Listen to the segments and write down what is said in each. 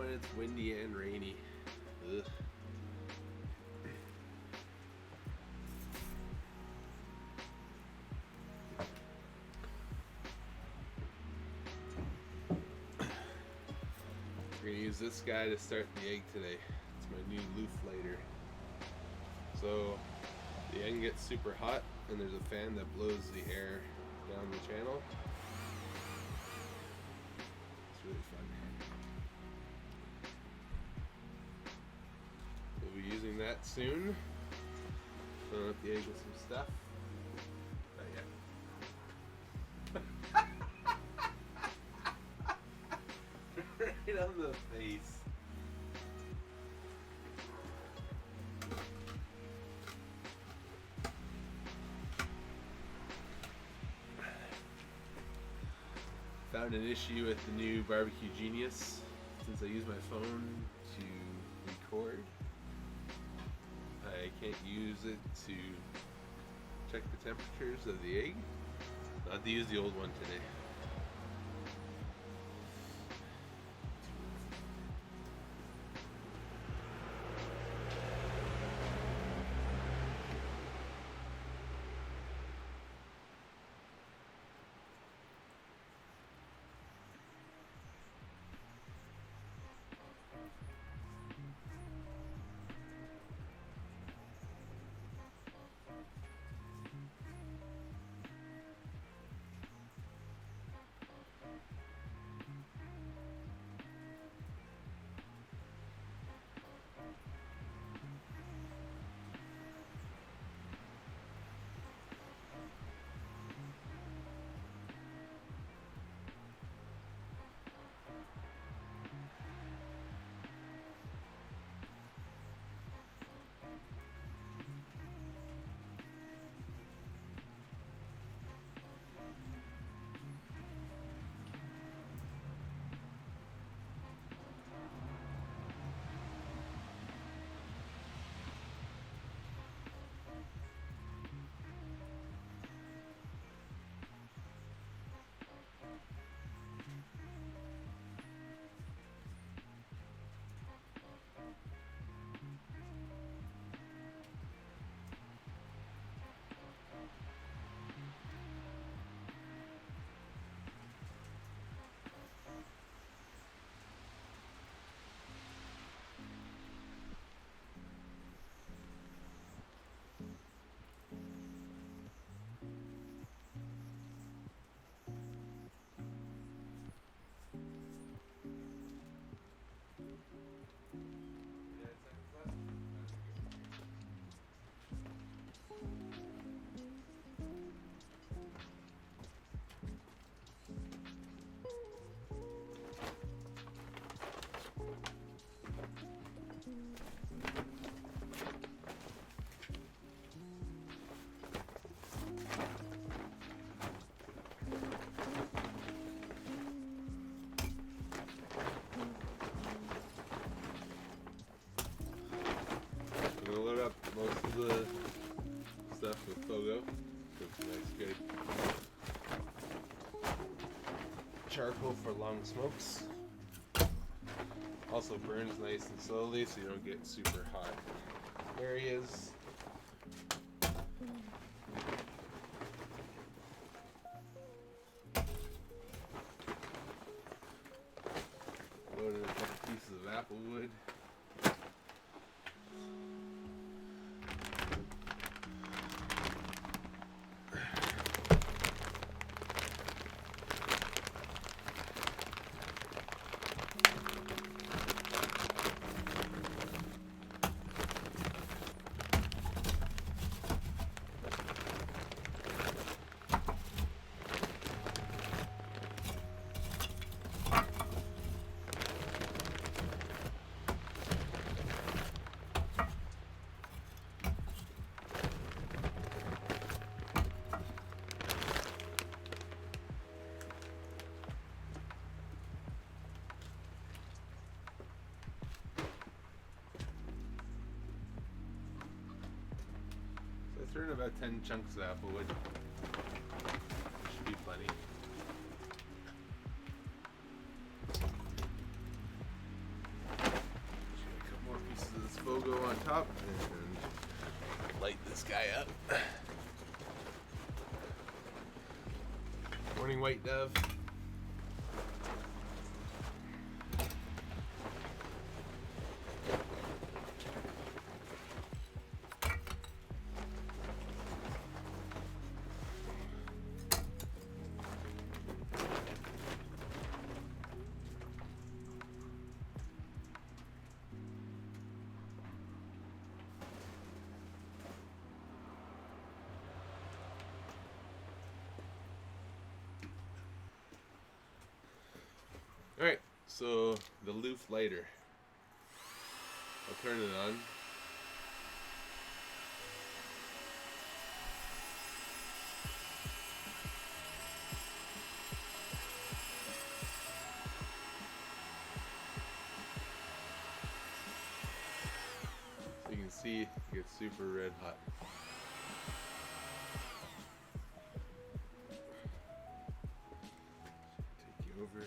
when it's windy and rainy. Ugh. We're gonna use this guy to start the egg today. It's my new loop lighter. So the egg gets super hot and there's a fan that blows the air down the channel. It's really fun. We'll be using that soon. Fill up the egg with some stuff. Right on the face. Found an issue with the new Barbecue Genius. Since I use my phone to record, I can't use it to check the temperatures of the egg. I'll have to use the old one today. Most of the stuff with Fogo. It's nice, good charcoal for long smokes. Also burns nice and slowly, so you don't get super hot areas. Loaded a couple pieces of apple wood. Throw in about 10 chunks of apple wood. Should be plenty. guy up. Morning, white dove. Alright, so the loop lighter. I'll turn it on. So you can see it gets super red hot. Take you over.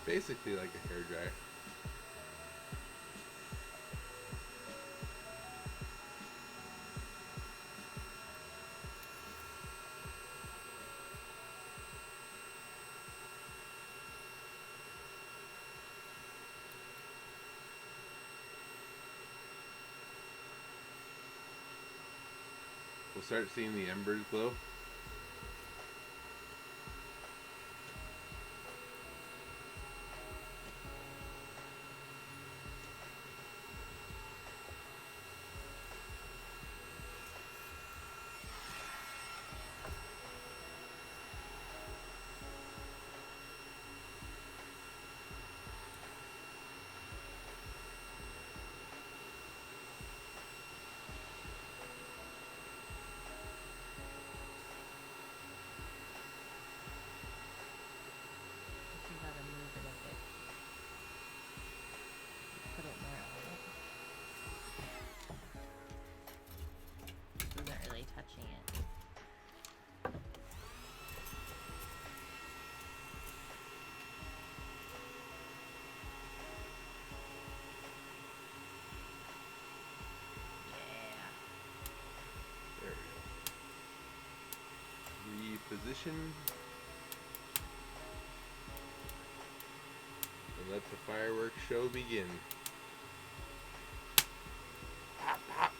Basically like a hairdryer. We'll start seeing the embers glow. Position and let the fireworks show begin. Pop, pop.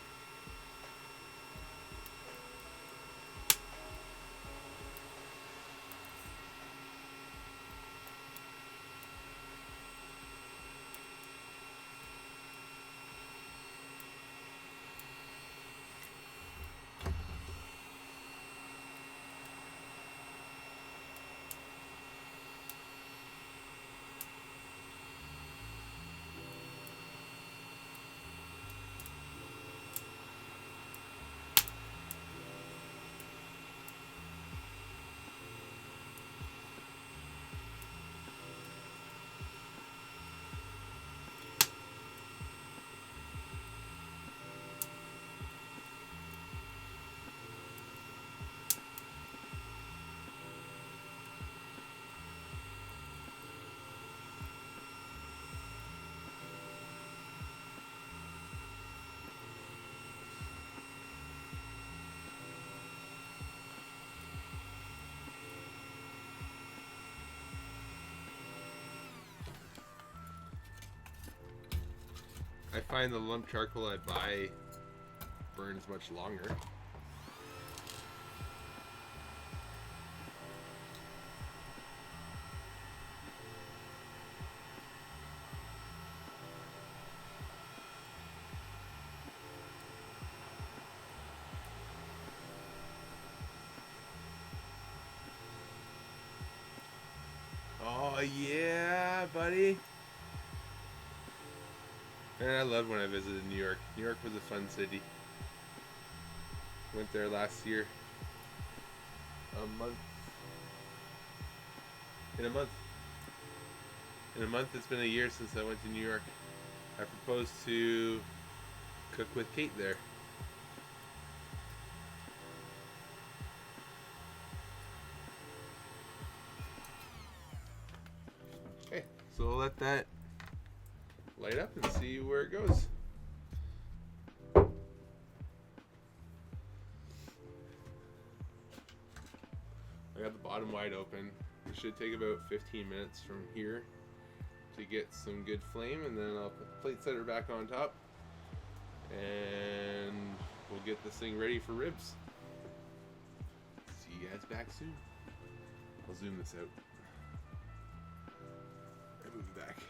I find the lump charcoal I buy burns much longer. Oh yeah, buddy. And I loved when I visited New York. New York was a fun city. Went there last year. In a month. In a month, it's been a year since I went to New York. I proposed to cook with Kait there. Okay, so we'll let that light up and see where it goes. I got the bottom wide open. It should take about 15 minutes from here to get some good flame, and then I'll put the plate setter back on top and we'll get this thing ready for ribs. See you guys back soon. I'll zoom this out. I move it back.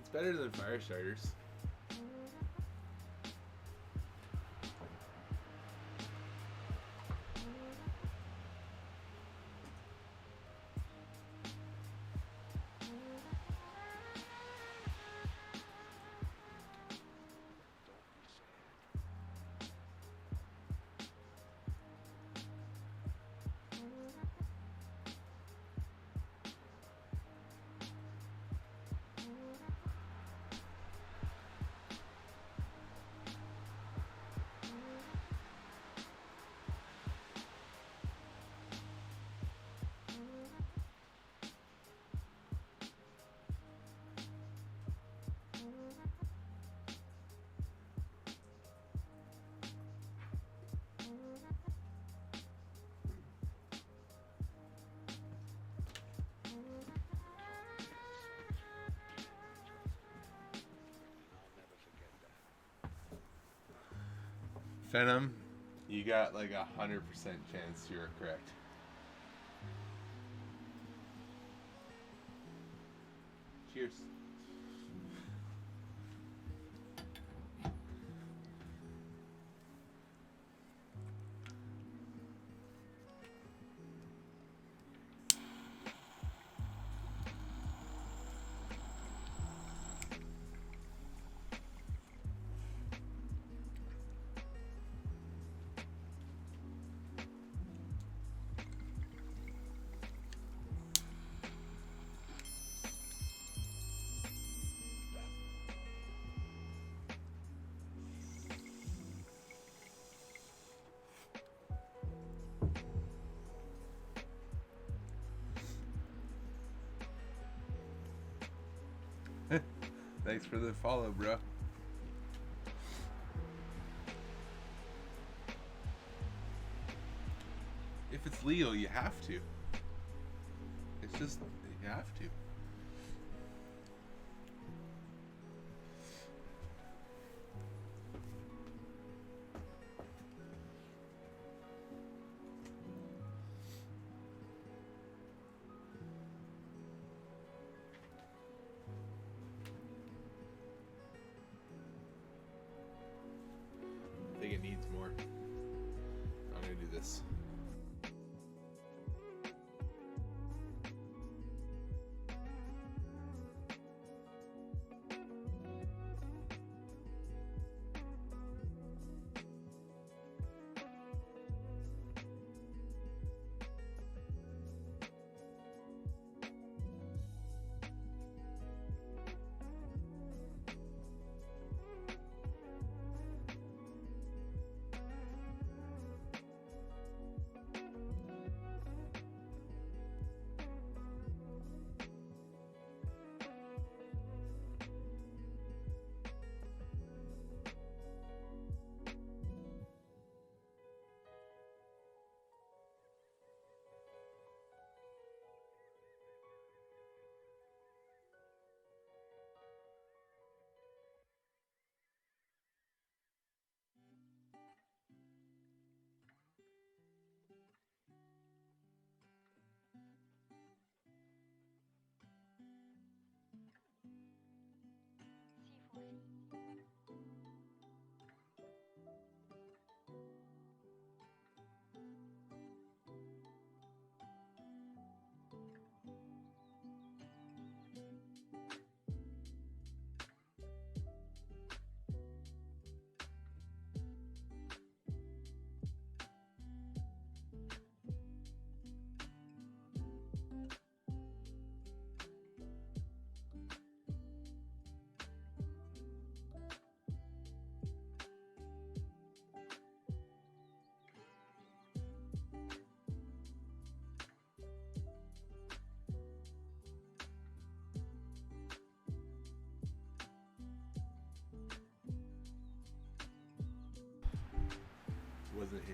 It's better than fire starters. Phenom, you got like 100% chance you're correct. Cheers. Thanks for the follow, bro. If it's legal, you have to. It's just, you have to. I think it needs more. I'm gonna do this.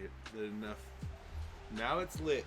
it lit enough. Now it's lit.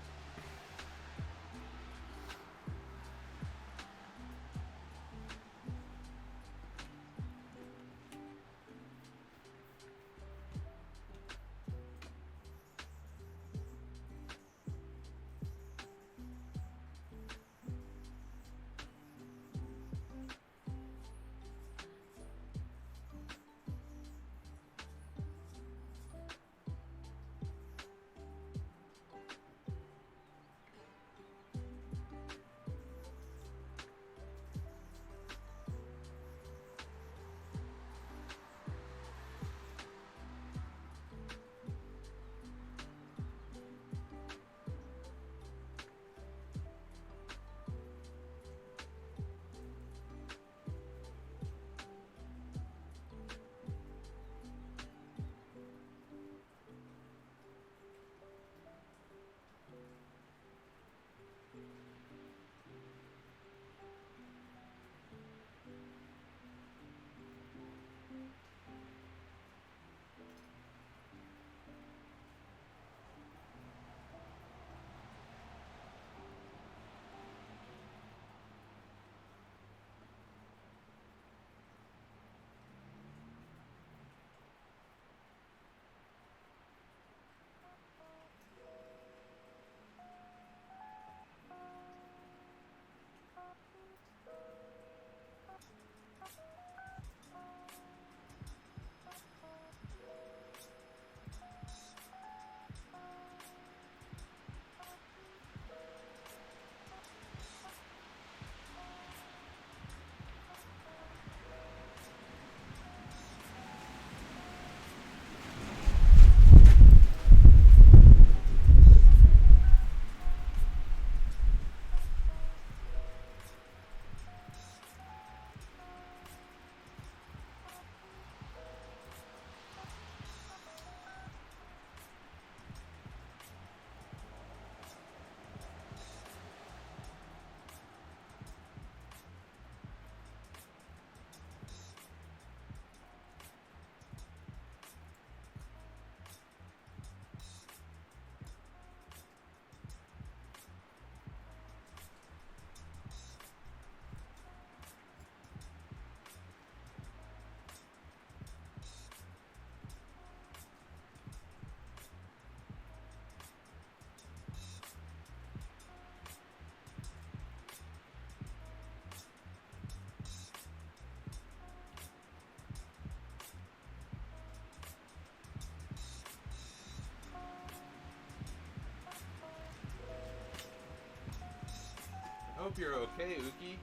I hope you're okay, Uki.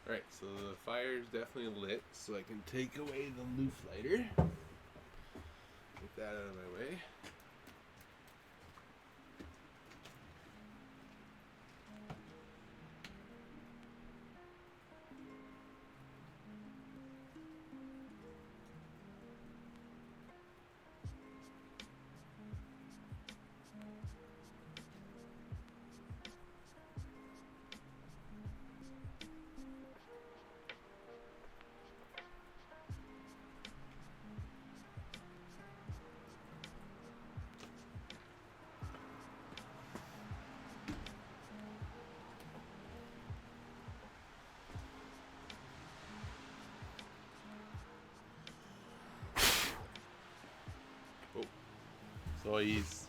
Alright, so the fire's definitely lit, so I can take away the loop lighter. Get that out of my way. So he's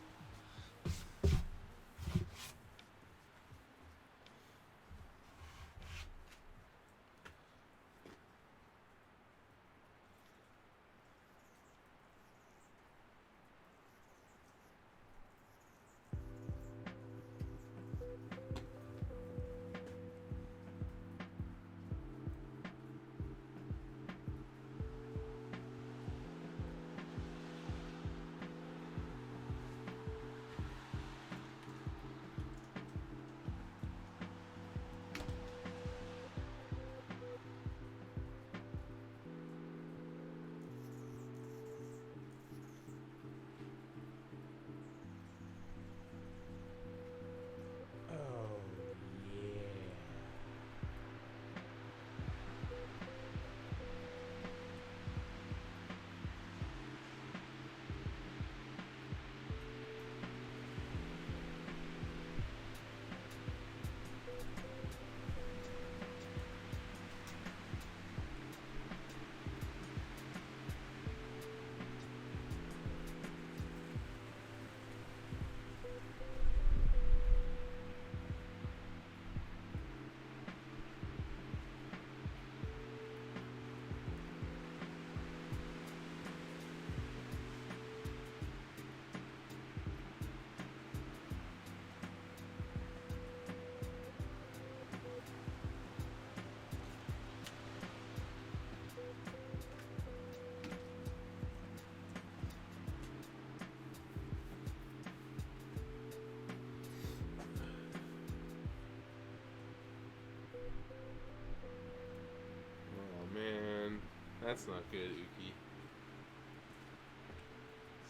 That's not good, Uki.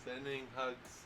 Sending hugs.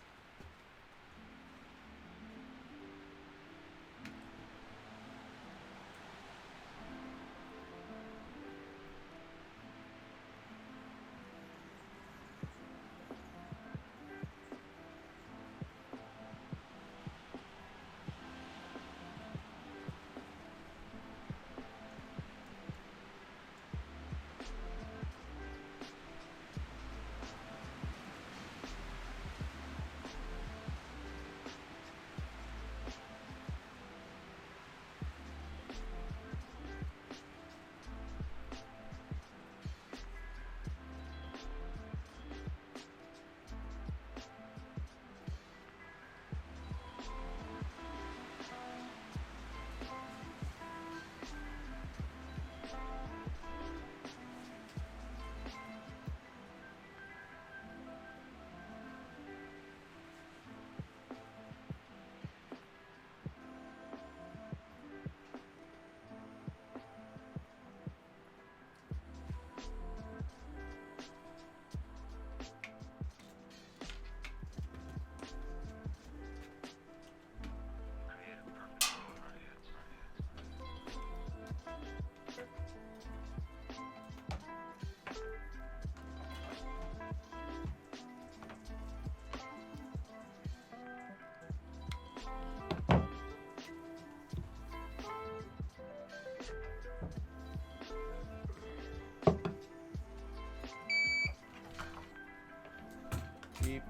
Keep.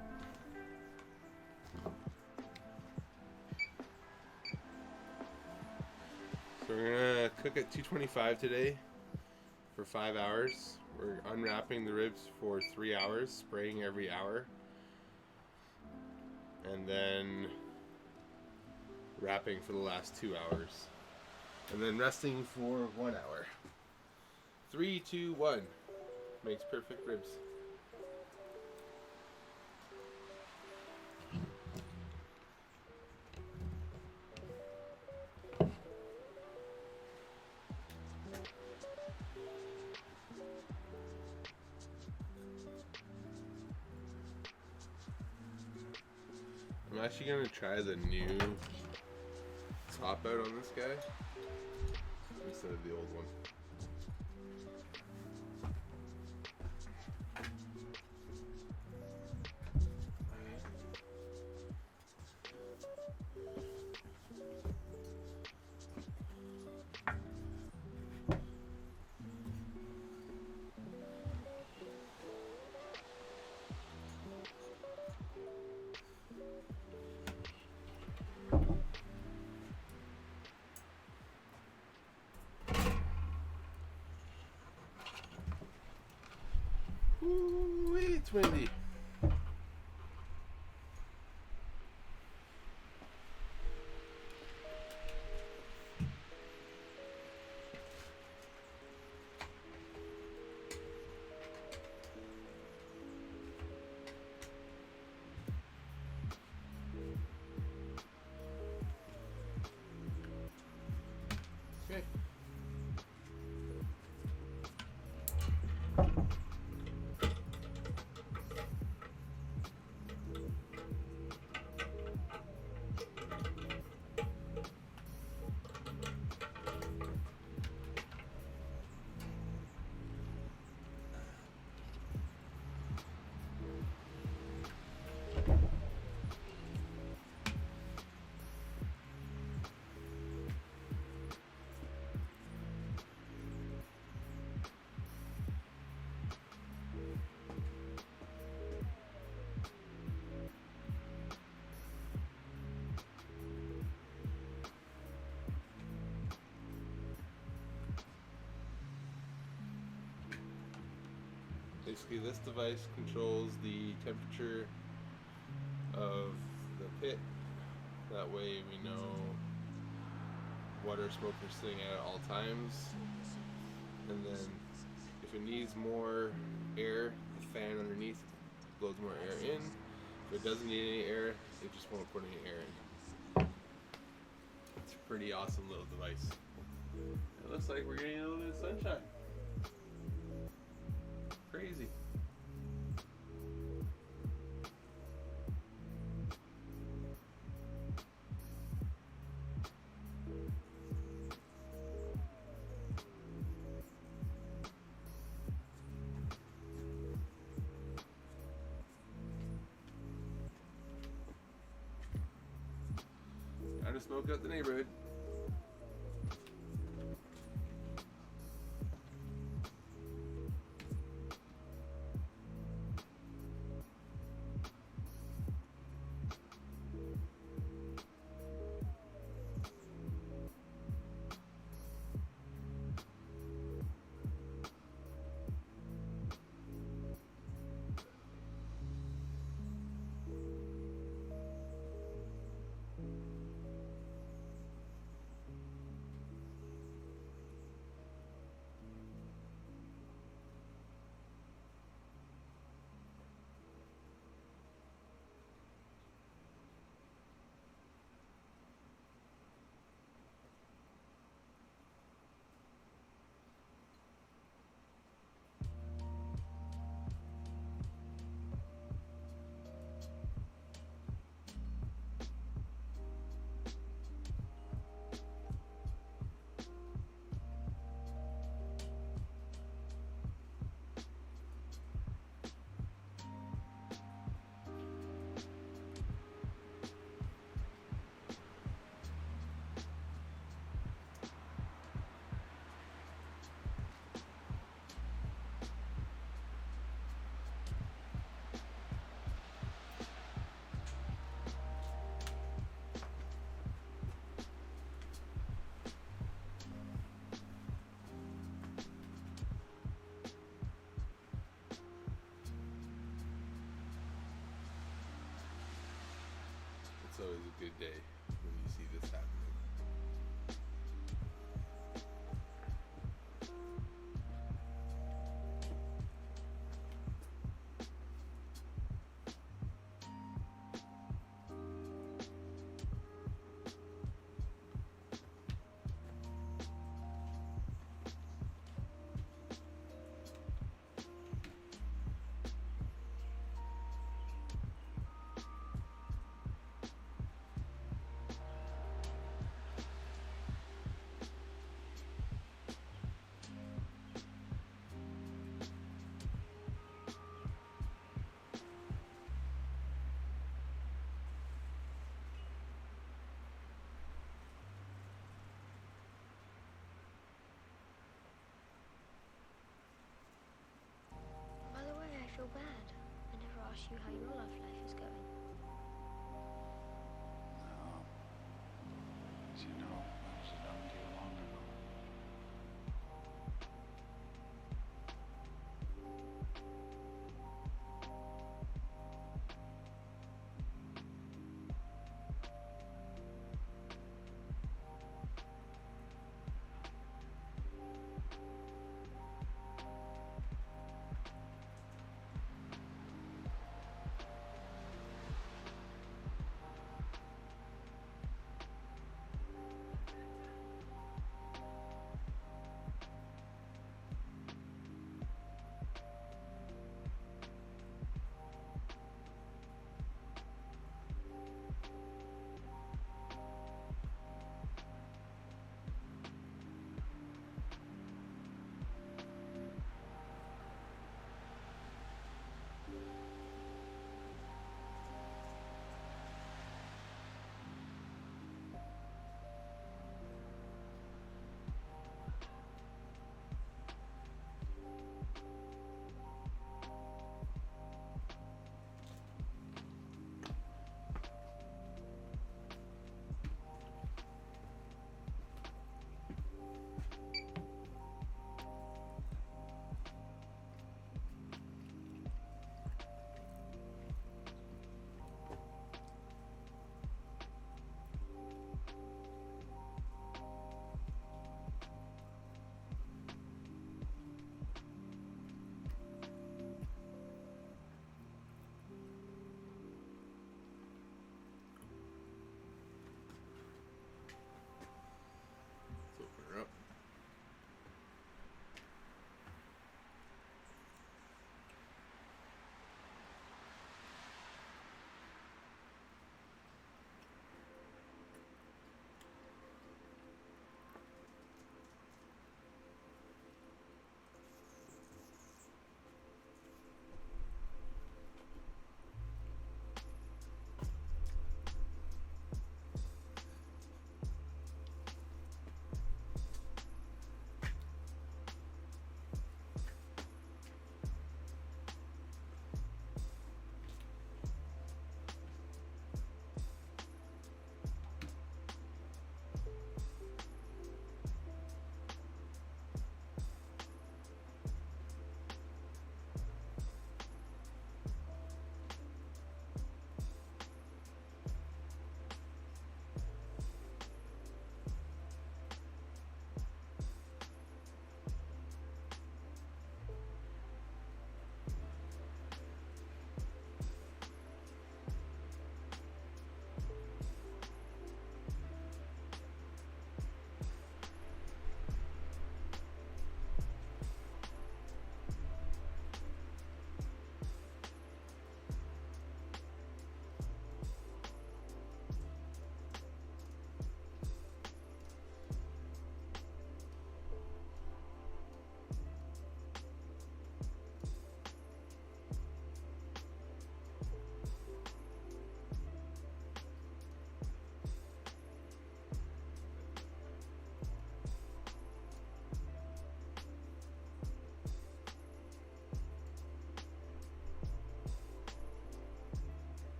So we're gonna cook at 225 today for 5 hours. We're unwrapping the ribs for 3 hours, spraying every hour, and then wrapping for the last 2 hours, and then resting for 1 hour. 3, 2, 1 makes perfect ribs. I'm actually gonna try the new top out on this guy instead of the old one. Ooh, it's windy. Okay. Basically, this device controls the temperature of the pit. That way we know what our smoker's sitting at all times. And then if it needs more air, the fan underneath blows more air in. If it doesn't need any air, it just won't put any air in. It's a pretty awesome little device. It looks like we're getting a little bit of sunshine. crazy. Time to smoke out the neighborhood. It's always a good day when you see this happening. By the way, I feel bad. I never asked you how your love life is going. No. As you know, that was a done deal long ago.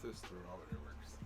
this thermometer works.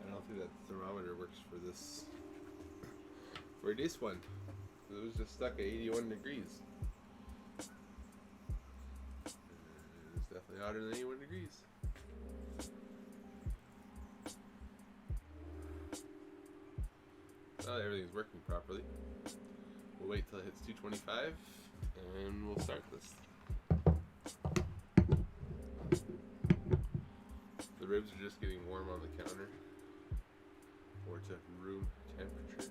I don't think that thermometer works for this. For this one. It was just stuck at 81 degrees. It's definitely hotter than 81 degrees. Well, everything's working properly. We'll wait till it hits 225 and we'll start this. The ribs are just getting warm on the counter, or to room temperature.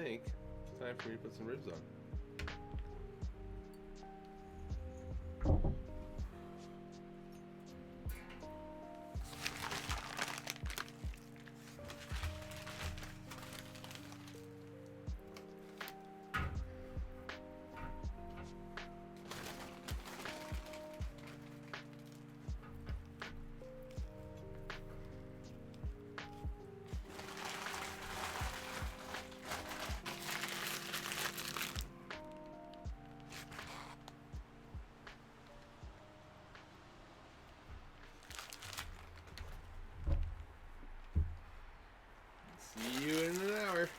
think it's time for me to put some ribs on. See you in an hour.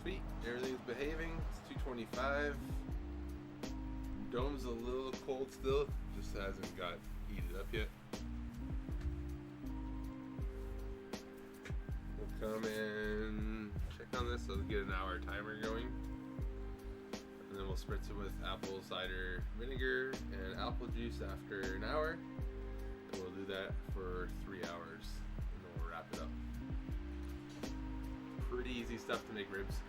Sweet, everything's behaving. It's 2:25. Dome's a little cold still, just hasn't got heated up yet. We'll come and check on this. I'll get an hour timer going. And then we'll spritz it with apple cider vinegar and apple juice after an hour. And we'll do that for 3 hours. And then we'll wrap it up. Pretty easy stuff to make ribs.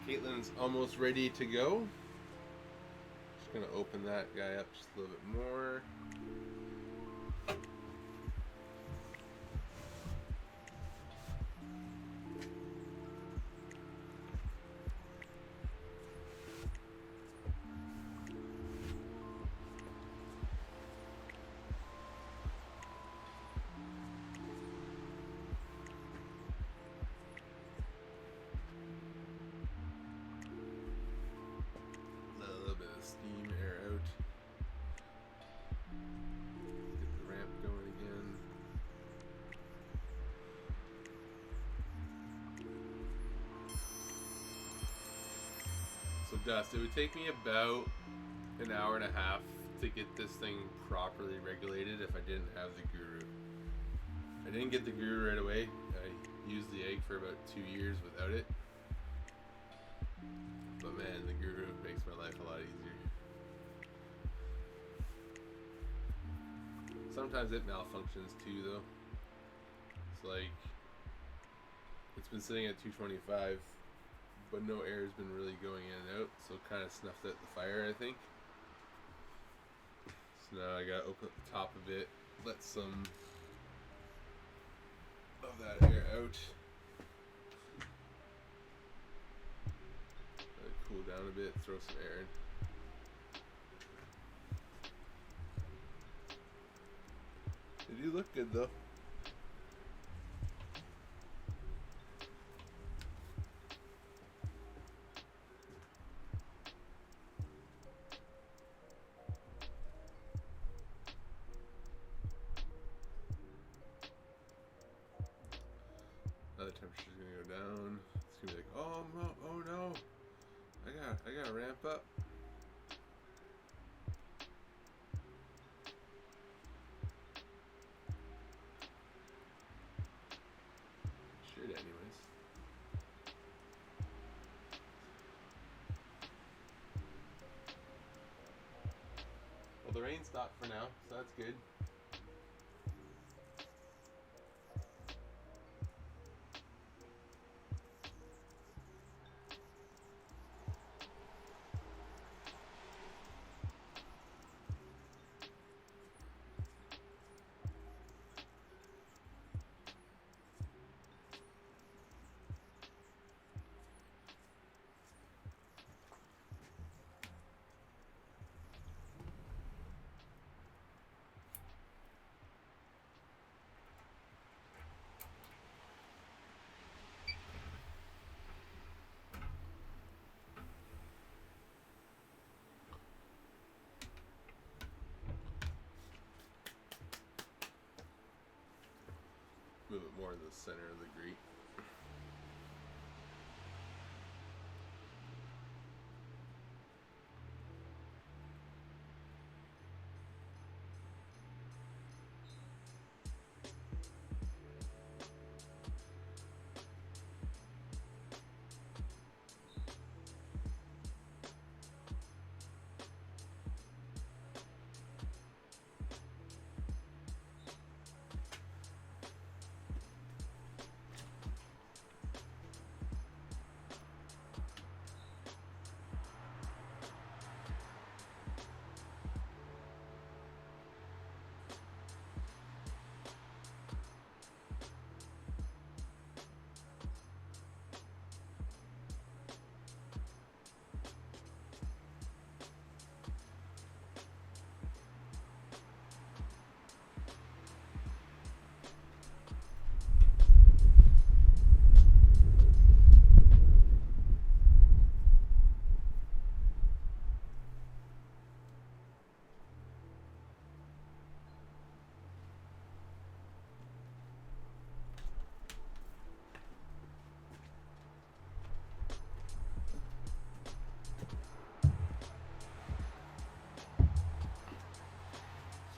Caitlin's almost ready to go. Just gonna open that guy up just a little bit more. Let a little bit of steam air out. Get the ramp going again. So Dust, it would take me about an hour and a half to get this thing properly regulated if I didn't have the Guru. I didn't get the Guru right away. I used the egg for about 2 years without it. But man, the Guru makes my life a lot easier. Sometimes it malfunctions too though. It's like, it's been sitting at 225, but no air has been really going in and out, so it kind of snuffed out the fire, I think. So now I gotta open up the top of it, let some of that air out. Let it cool down a bit, throw some air in. They do look good though. Now the temperature's gonna go down. It's gonna be like, oh no, I gotta ramp up. Should anyways. Well, the rain stopped for now, so that's good. Move it more in the center of the grate.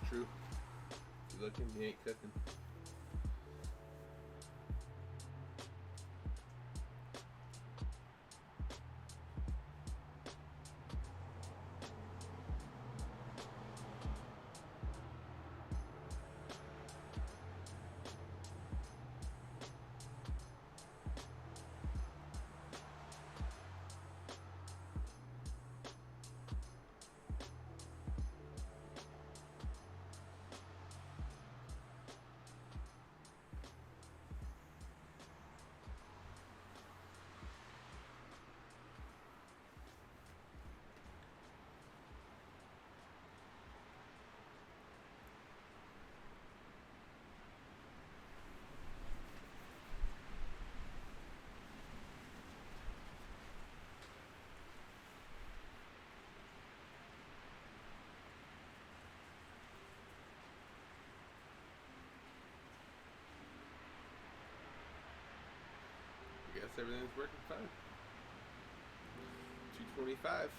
True. You looking, you ain't cooking. everything's working fine. 225.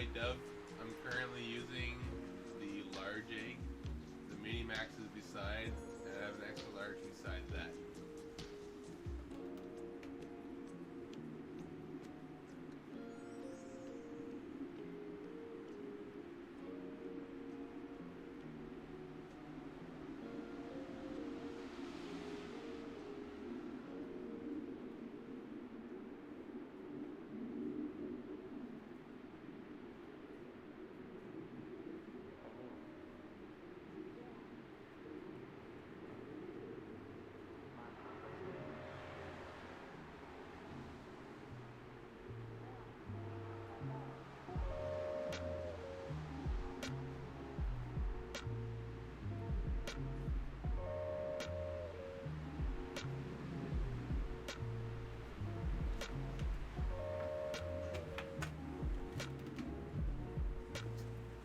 White Dove. I'm currently using the large egg. The medium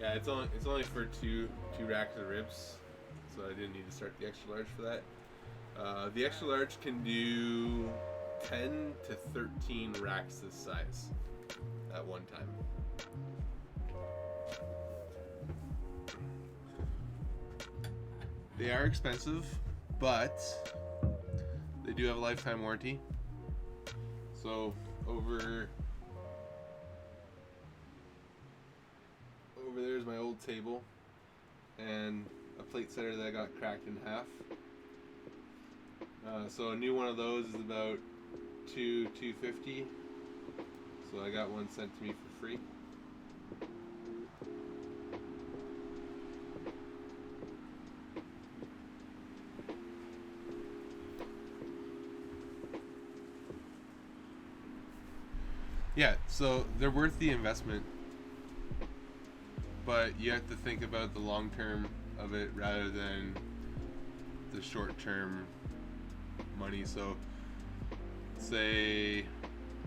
Yeah, it's only for two racks of ribs, so I didn't need to start the extra large for that. The extra large can do 10 to 13 racks this size at one time. They are expensive, but they do have a lifetime warranty. So over there's my old table and a plate setter that got cracked in half. So a new one of those is about $250. So I got one sent to me for free. Yeah, so they're worth the investment, but you have to think about the long term of it rather than the short term money. So say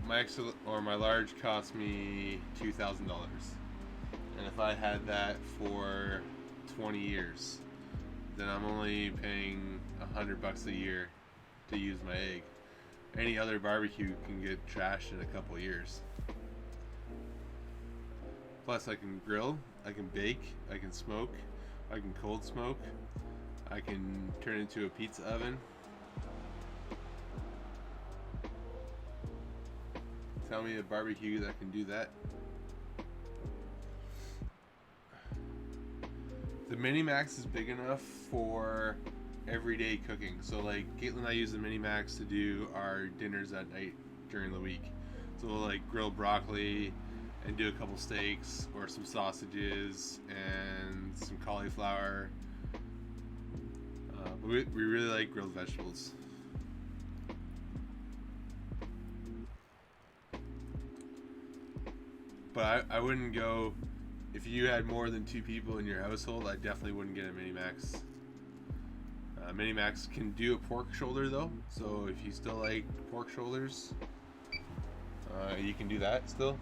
my extra or my large cost me $2,000, and if I had that for 20 years, then I'm only paying $100 a year to use my egg. Any other barbecue can get trashed in a couple of years. Plus, I can grill, I can bake, I can smoke, I can cold smoke, I can turn it into a pizza oven. Tell me a barbecue that can do that. The Mini Max is big enough for everyday cooking. So like Caitlin and I use the Mini Max to do our dinners at night during the week. So we'll like grill broccoli and do a couple steaks or some sausages and some cauliflower. But we really like grilled vegetables. But I wouldn't go, if you had more than 2 people in your household, I definitely wouldn't get a Mini Max. Mini Max can do a pork shoulder though, so if you still like pork shoulders, you can do that still.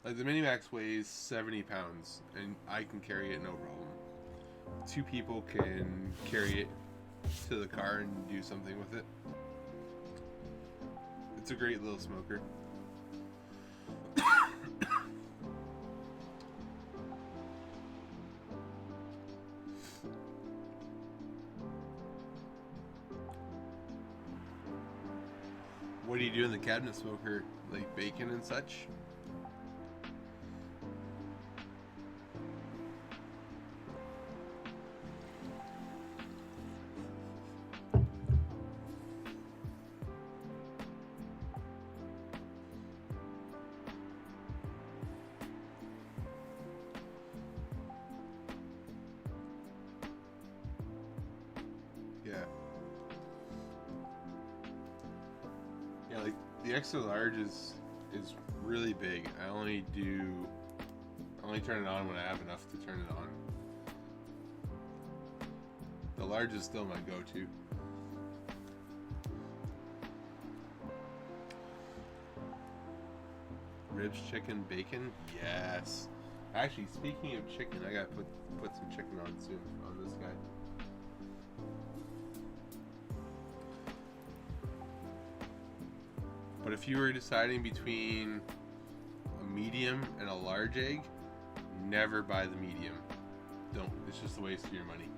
Like the Mini Max weighs 70 pounds, and I can carry it no problem. 2 people can carry it to the car and do something with it. It's a great little smoker. What do you do in the cabinet smoker? Like bacon and such? Yeah, like the extra large is really big. I only turn it on when I have enough to turn it on. The large is still my go-to. Ribs, chicken, bacon? Yes. Actually, speaking of chicken, I gotta put some chicken on soon on this guy. But if you were deciding between a medium and a large egg, never buy the medium. Don't. It's just a waste of your money.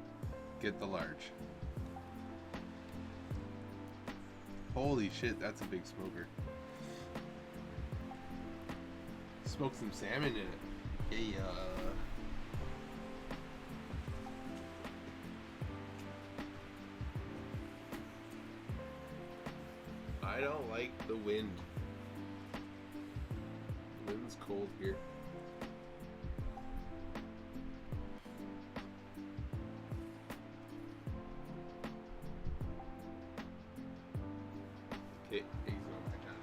Get the large. Holy shit, that's a big smoker. Smoke some salmon in it. Hey, I don't like the wind. The wind's cold here. Okay, easy on my gun.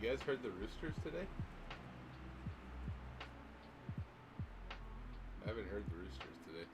You guys heard the roosters today? I haven't heard the roosters today.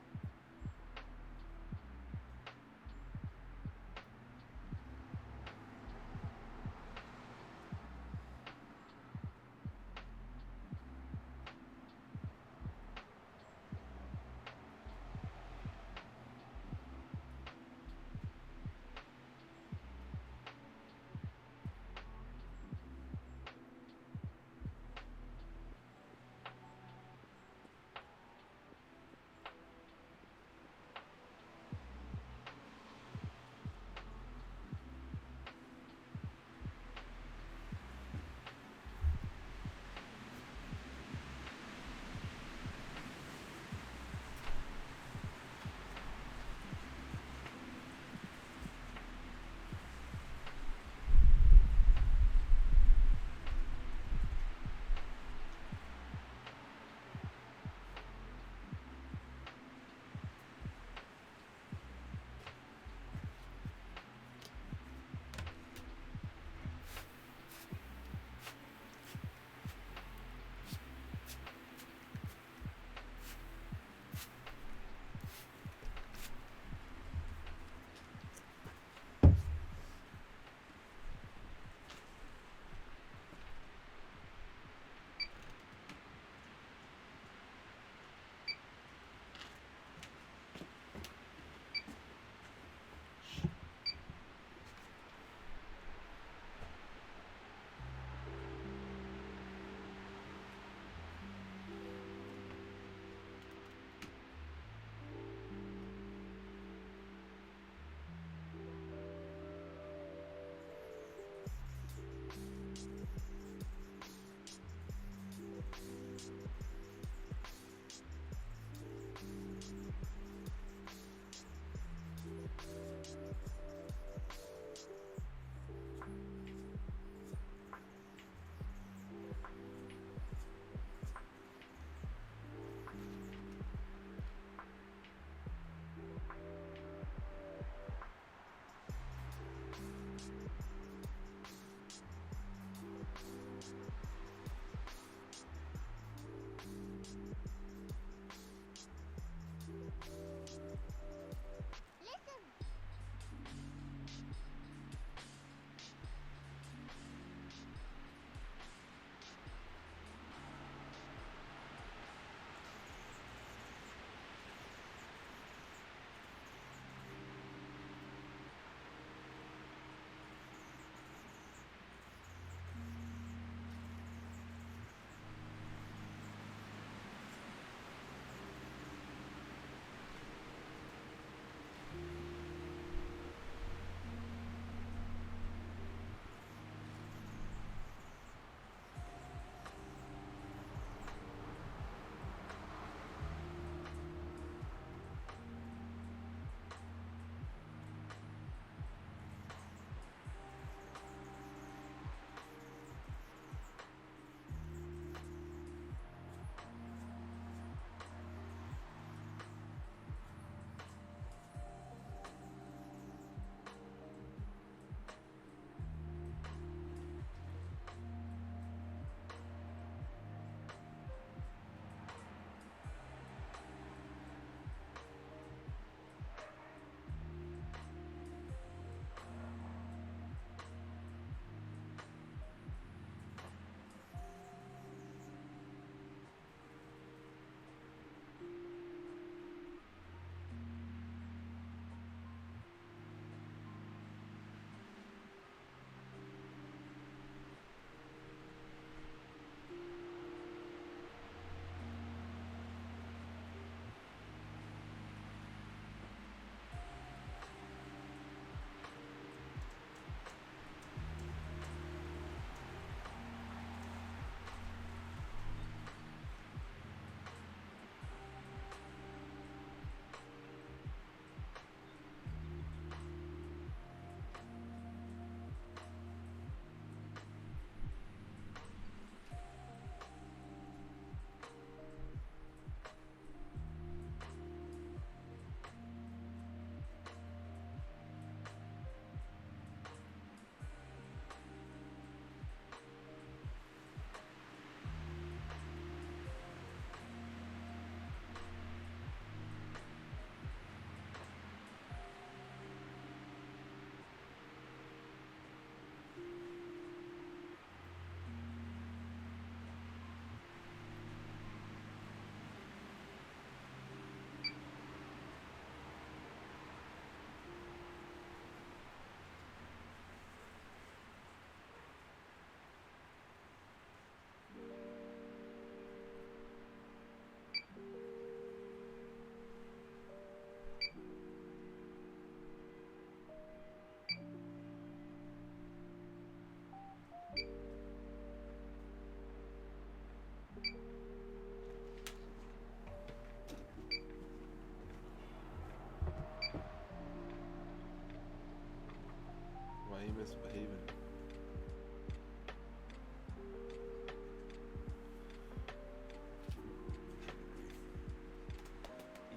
misbehaving.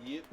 Yep.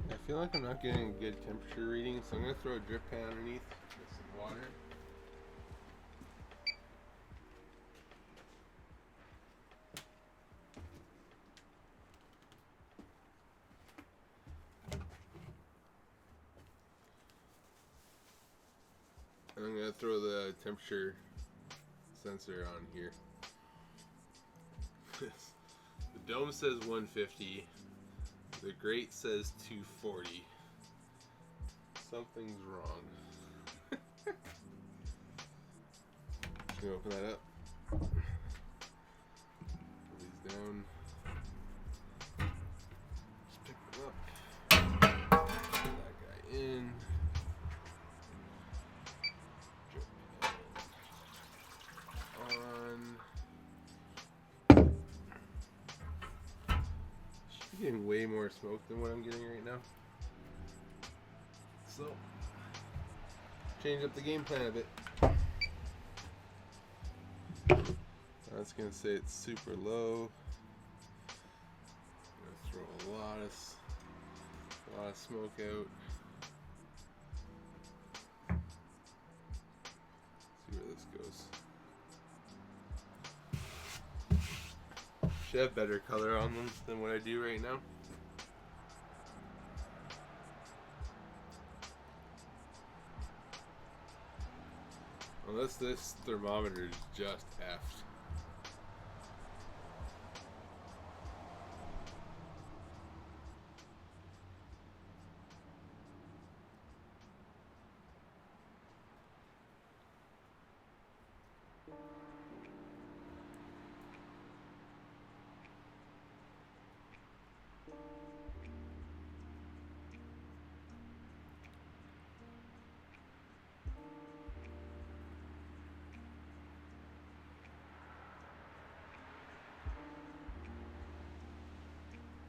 I feel like I'm not getting a good temperature reading, so I'm going to throw a drip pan underneath with some water. And I'm going to throw the temperature sensor on here. The dome says 150. The grate says 240. Something's wrong. Just gonna open that up. Pull these down. Just pick them up. Put that guy in. Drip on. Should be getting way more smoke than what I'm getting right now. So, change up the game plan a bit. That's gonna say it's super low. I'm gonna throw a lot of smoke out. See where this goes. Should have better color on them than what I do right now. Unless this thermometer is just effed.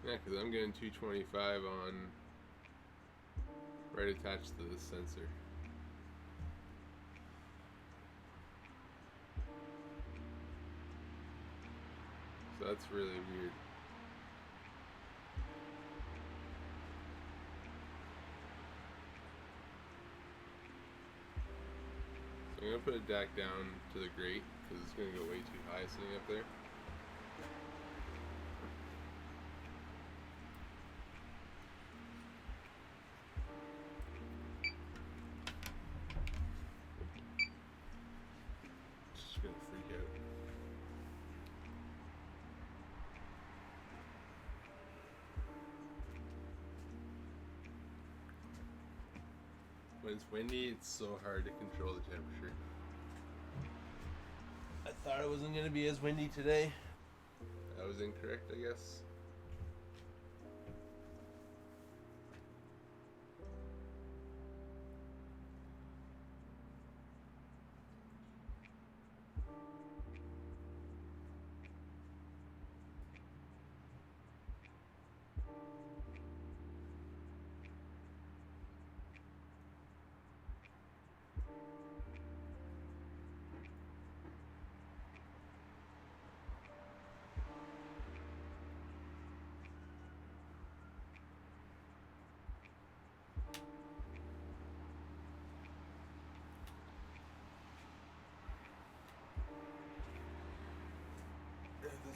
Yeah, because I'm getting 225 on right attached to the sensor. So that's really weird. So I'm going to put a DAC down to the grate because it's going to go way too high sitting up there. Just going to freak out. When it's windy, it's so hard to control the temperature. I thought it wasn't going to be as windy today. I was incorrect, I guess.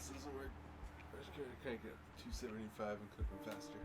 This doesn't work. I just gotta crank it up to 275 and cook them faster.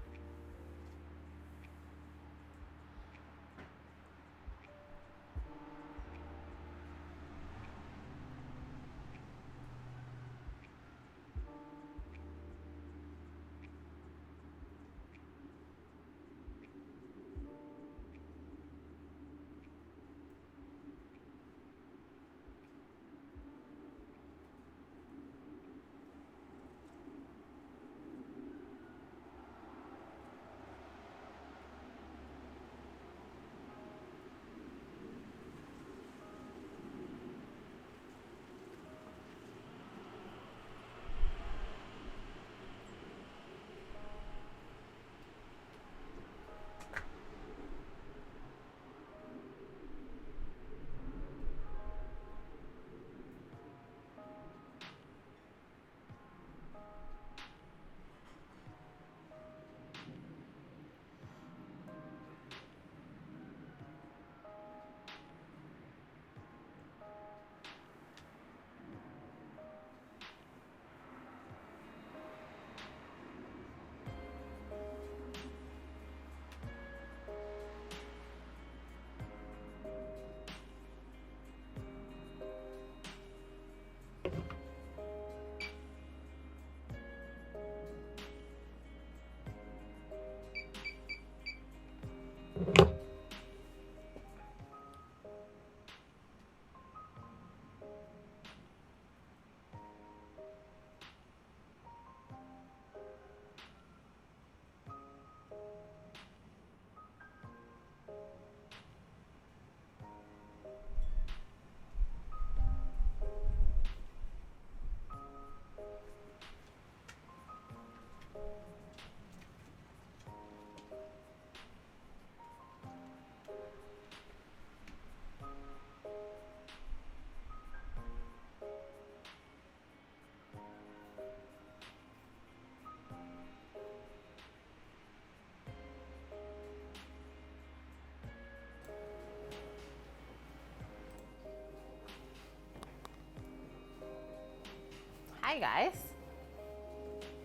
Hi guys,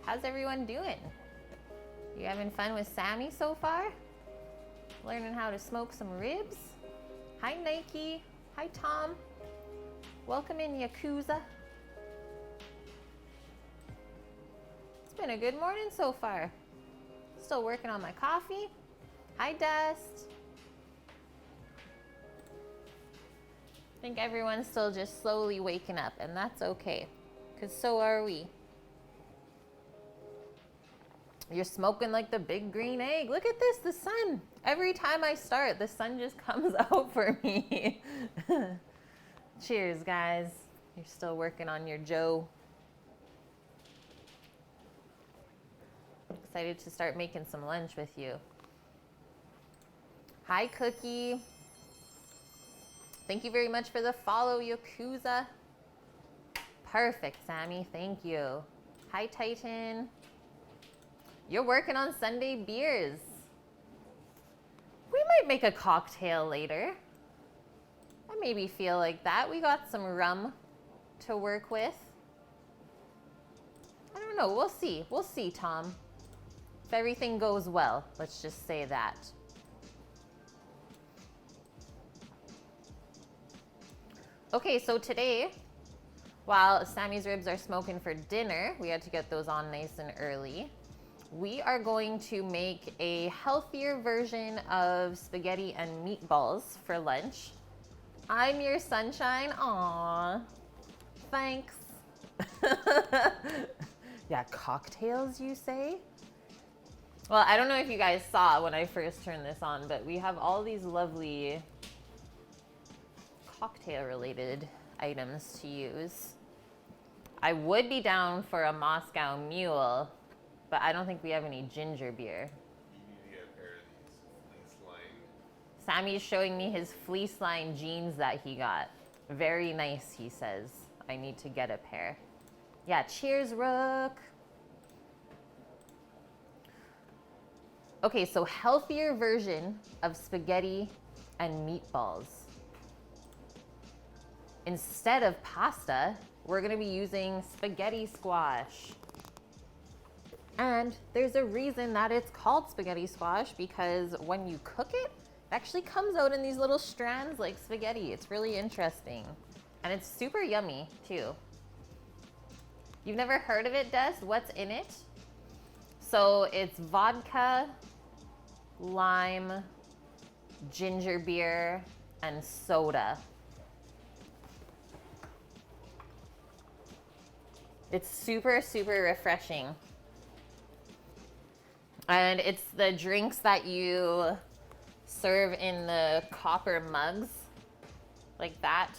how's everyone doing? You having fun with Sammy so far? Learning how to smoke some ribs? Hi Nike, hi Tom. Welcome in Yakuza. It's been a good morning so far. Still working on my coffee. Hi Dust. I think everyone's still just slowly waking up, and that's okay. Because so are we. You're smoking like the big green egg. Look at this, the sun. Every time I start, the sun just comes out for me. Cheers, guys. You're still working on your Joe. Excited to start making some lunch with you. Hi, Cookie. Thank you very much for the follow, Yakuza. Perfect, Sammy. Thank you. Hi, Titan. You're working on Sunday beers. We might make a cocktail later. I maybe feel like that. We got some rum to work with. I don't know. We'll see. We'll see, Tom. If everything goes well, let's just say that. Okay, so today, while Sammy's ribs are smoking for dinner, we had to get those on nice and early. We are going to make a healthier version of spaghetti and meatballs for lunch. I'm your sunshine. Aww. Thanks. Yeah, cocktails, you say? Well, I don't know if you guys saw when I first turned this on, but we have all these lovely cocktail-related items to use. I would be down for a Moscow Mule, but I don't think we have any ginger beer. You need to get a pair of these fleece-lined. Sammy's showing me his fleece-lined jeans that he got. Very nice, he says. I need to get a pair. Yeah, cheers, Rook. Okay, so healthier version of spaghetti and meatballs. Instead of pasta, we're gonna be using spaghetti squash. And there's a reason that it's called spaghetti squash, because when you cook it, it actually comes out in these little strands like spaghetti. It's really interesting. And it's super yummy too. You've never heard of it, Des? What's in it? So it's vodka, lime, ginger beer, and soda. It's super, super refreshing. And it's the drinks that you serve in the copper mugs, like that.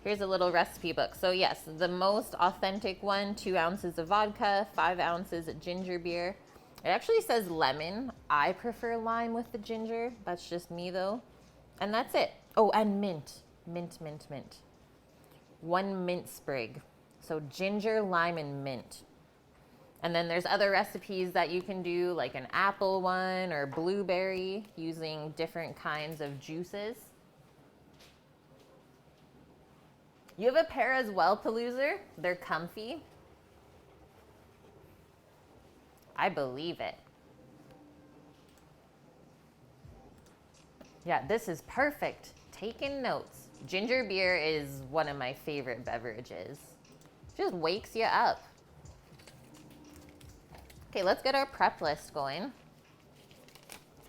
Here's a little recipe book. So yes, the most authentic one, 2 ounces of vodka, 5 ounces of ginger beer. It actually says lemon. I prefer lime with the ginger. That's just me though. And that's it. Oh, and mint. Mint, mint, mint. 1 mint sprig. So ginger, lime, and mint. And then there's other recipes that you can do, like an apple one or blueberry, using different kinds of juices. You have a pair as well, Paloozer? They're comfy. I believe it. Yeah, this is perfect. Taking notes. Ginger beer is one of my favorite beverages. Just wakes you up. Okay, let's get our prep list going.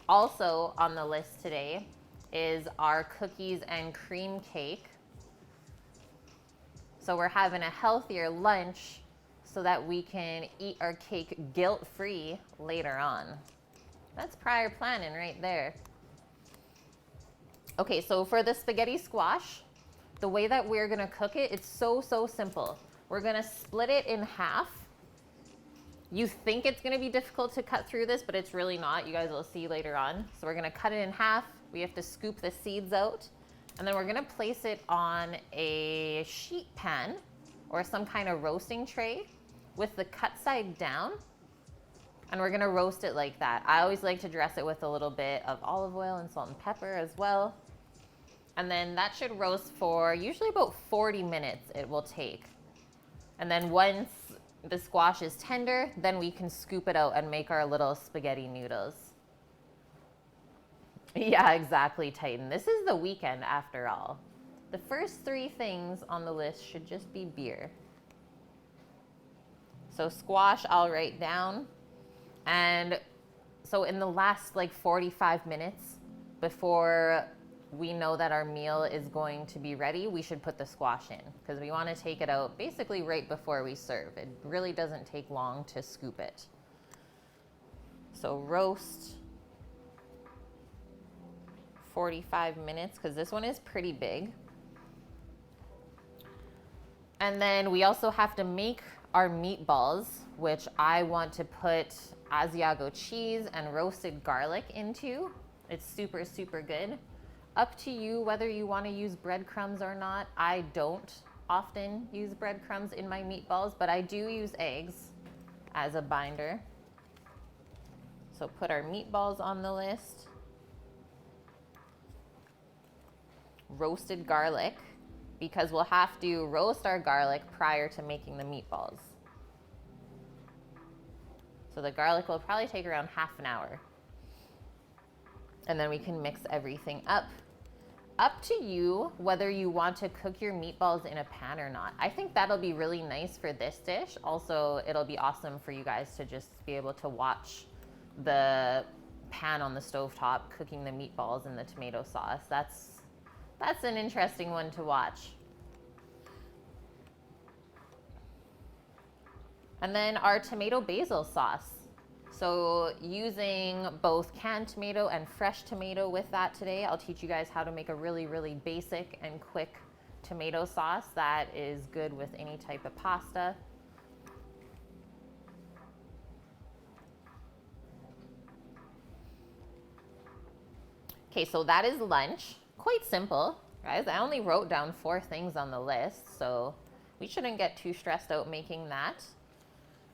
Also on the list today is our cookies and cream cake. So we're having a healthier lunch so that we can eat our cake guilt-free later on. That's prior planning right there. Okay, so for the spaghetti squash, the way that we're gonna cook it, it's so simple. We're gonna split it in half. You think it's gonna be difficult to cut through this, but it's really not. You guys will see later on. So we're gonna cut it in half. We have to scoop the seeds out. And then we're gonna place it on a sheet pan or some kind of roasting tray with the cut side down. And we're gonna roast it like that. I always like to dress it with a little bit of olive oil and salt and pepper as well. And then that should roast for usually about 40 minutes it will take. And then once the squash is tender, then we can scoop it out and make our little spaghetti noodles. Yeah, exactly, Titan. This is the weekend after all. The first 3 things on the list should just be beer. So squash, I'll write down. And so in the last like 45 minutes before we know that our meal is going to be ready, we should put the squash in, because we want to take it out basically right before we serve. It really doesn't take long to scoop it. So roast 45 minutes, because this one is pretty big. And then we also have to make our meatballs, which I want to put Asiago cheese and roasted garlic into. It's super good. Up to you whether you want to use breadcrumbs or not. I don't often use breadcrumbs in my meatballs, but I do use eggs as a binder. So put our meatballs on the list. Roasted garlic, because we'll have to roast our garlic prior to making the meatballs. So the garlic will probably take around half an hour. And then we can mix everything up. Up to you whether you want to cook your meatballs in a pan or not. I think that'll be really nice for this dish. Also, it'll be awesome for you guys to just be able to watch the pan on the stovetop cooking the meatballs in the tomato sauce. That's an interesting one to watch. And then our tomato basil sauce. So using both canned tomato and fresh tomato with that today, I'll teach you guys how to make a really basic and quick tomato sauce that is good with any type of pasta. Okay, so that is lunch. Quite simple, guys. I only wrote down 4 things on the list, so we shouldn't get too stressed out making that.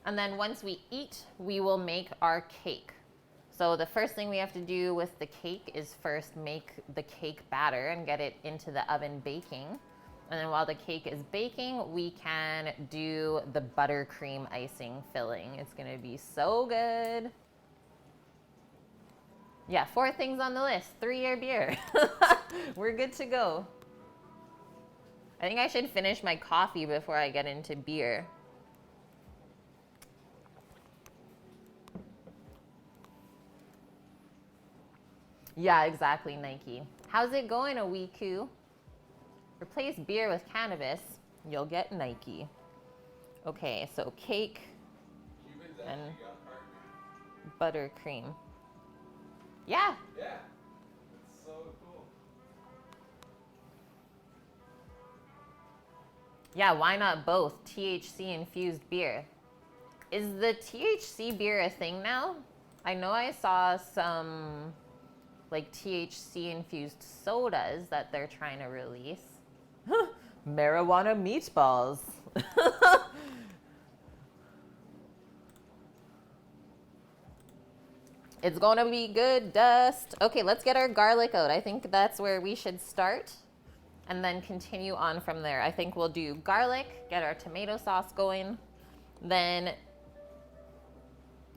And then once we eat, we will make our cake. So the first thing we have to do with the cake is first make the cake batter and get it into the oven baking. And then while the cake is baking, we can do the buttercream icing filling. It's gonna be so good. Yeah, 4 things on the list, 3-year beer. We're good to go. I think I should finish my coffee before I get into beer. Yeah, exactly, Nike. How's it going, Owiku? Replace beer with cannabis, you'll get Nike. Okay, so cake and buttercream. Yeah. Yeah. It's so cool. Yeah, why not both? THC infused beer. Is the THC beer a thing now? I know I saw some like THC infused sodas that they're trying to release. Marijuana meatballs. It's gonna be good, Dust. Okay, let's get our garlic out. I think that's where we should start and then continue on from there. I think we'll do garlic, get our tomato sauce going, then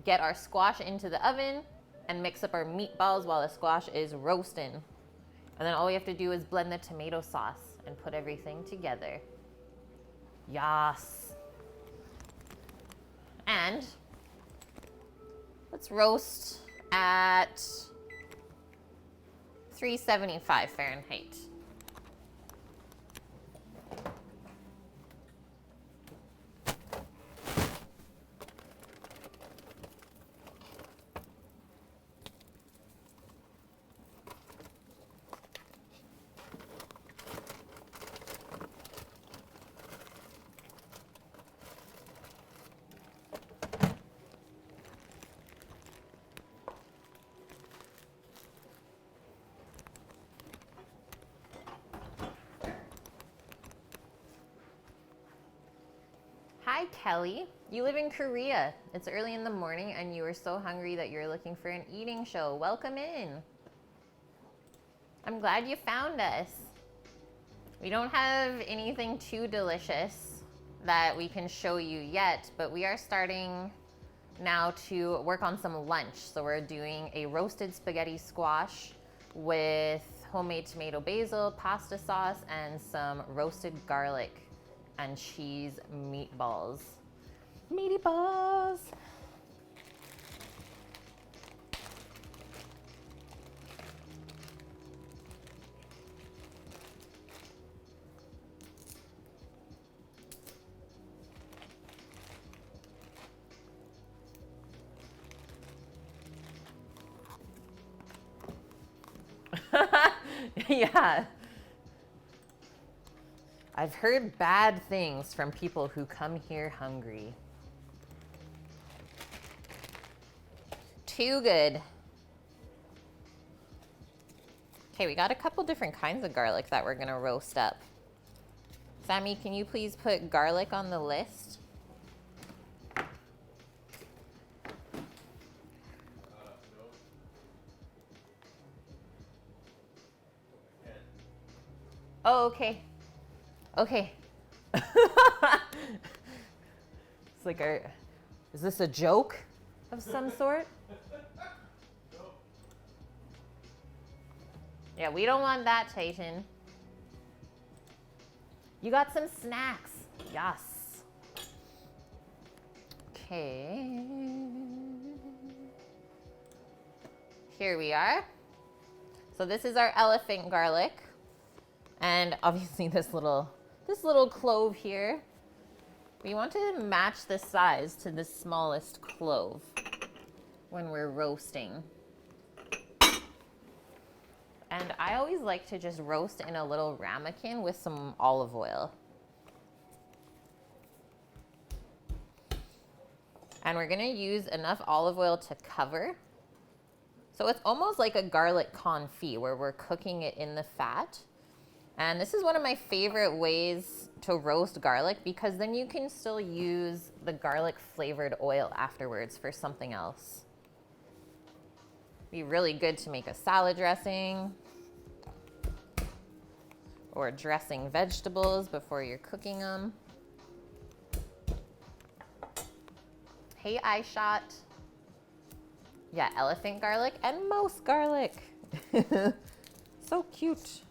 get our squash into the oven and mix up our meatballs while the squash is roasting. And then all we have to do is blend the tomato sauce and put everything together. Yas. And let's roast at 375 Fahrenheit. Hi, Kelly. You live in Korea. It's early in the morning and you are so hungry that you're looking for an eating show. Welcome in. I'm glad you found us. We don't have anything too delicious that we can show you yet, but we are starting now to work on some lunch. So we're doing a roasted spaghetti squash with homemade tomato basil, pasta sauce, and some roasted garlic and cheese meatballs. Meaty balls. Yeah. I've heard bad things from people who come here hungry. Too good. Okay, we got a couple different kinds of garlic that we're gonna roast up. Sammy, can you please put garlic on the list? Oh, okay. Okay. It's like, is this a joke of some sort? Yeah, we don't want that, Titan. You got some snacks. Yes. Okay. Here we are. So this is our elephant garlic. And obviously this little clove here. We want to match the size to the smallest clove when we're roasting. And I always like to just roast in a little ramekin with some olive oil. And we're gonna use enough olive oil to cover. So it's almost like a garlic confit where we're cooking it in the fat. And this is one of my favorite ways to roast garlic because then you can still use the garlic flavored oil afterwards for something else. Be really good to make a salad dressing or dressing vegetables before you're cooking them. Hey, iShot. Yeah, elephant garlic and mouse garlic. So cute.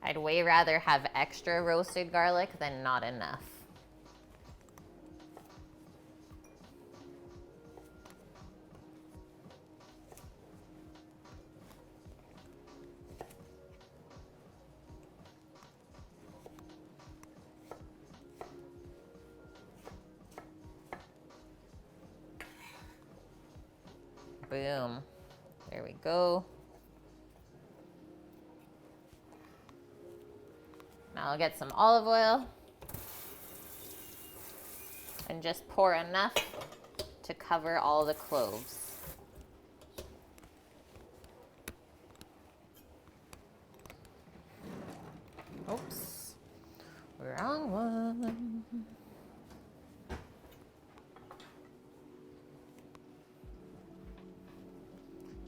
I'd way rather have extra roasted garlic than not enough. Boom. There we go. Now I'll get some olive oil and just pour enough to cover all the cloves. Oops, wrong one.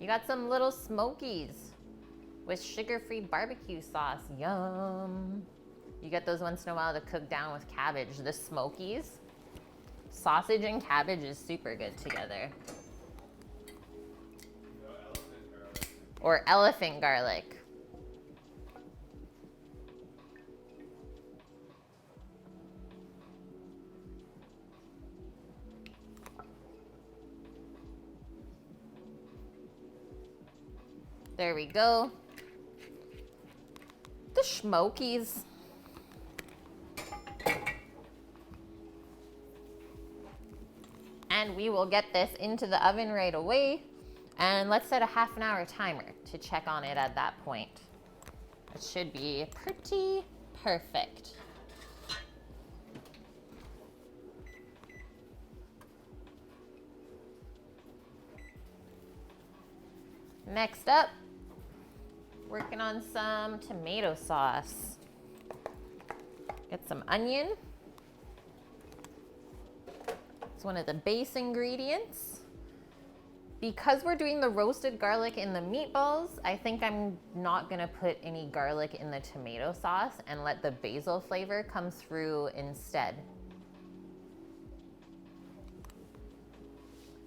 You got some little smokies with sugar-free barbecue sauce. Yum. You get those once in a while to cook down with cabbage. The smokies, sausage and cabbage is super good together. Or elephant garlic. There we go. The smokies. And we will get this into the oven right away. And let's set a half an hour timer to check on it at that point. It should be pretty perfect. Next up, working on some tomato sauce. Get some onion. It's one of the base ingredients. Because we're doing the roasted garlic in the meatballs, I think I'm not gonna put any garlic in the tomato sauce and let the basil flavor come through instead.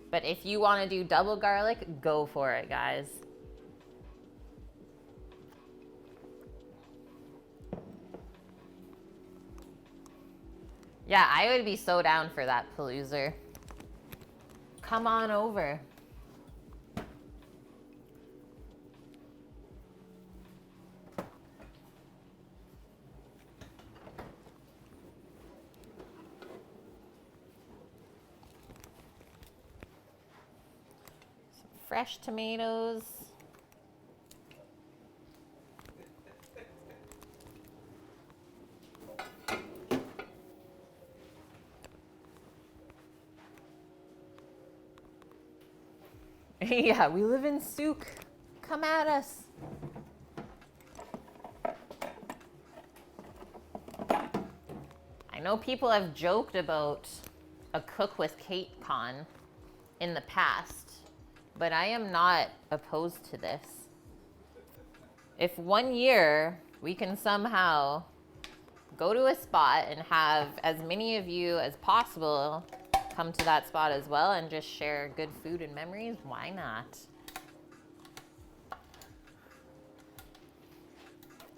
But if you wanna do double garlic, go for it, guys. Yeah, I would be so down for that, Paloozer. Come on over. Some fresh tomatoes. Yeah, we live in Souk. Come at us. I know people have joked about a Cook with Kait con in the past, but I am not opposed to this. If one year we can somehow go to a spot and have as many of you as possible come to that spot as well and just share good food and memories, why not?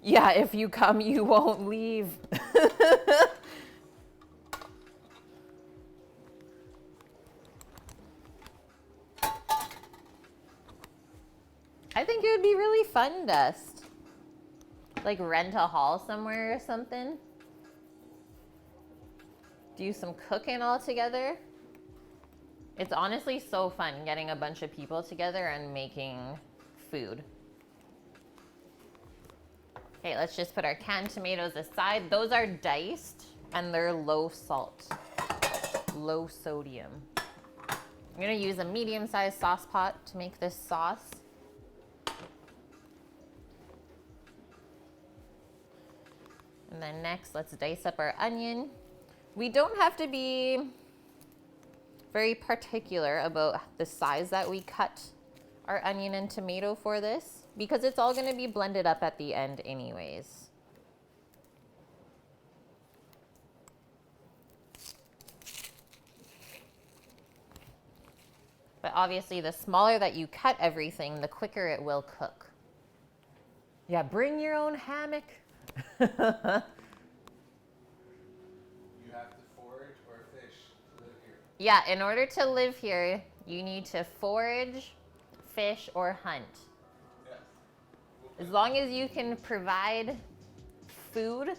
Yeah, if you come, you won't leave. I think it would be really fun, Dust. Like rent a hall somewhere or something. Do some cooking all together. It's honestly so fun getting a bunch of people together and making food. Okay, let's just put our canned tomatoes aside. Those are diced and they're low salt, low sodium. I'm gonna use a medium-sized sauce pot to make this sauce. And then next, let's dice up our onion. We don't have to be very particular about the size that we cut our onion and tomato for this, because it's all gonna be blended up at the end anyways. But obviously the smaller that you cut everything, the quicker it will cook. Yeah, bring your own hammock. You have to forage or fish to live here. Yeah, in order to live here, you need to forage, fish, or hunt. Yes. As long as you can provide food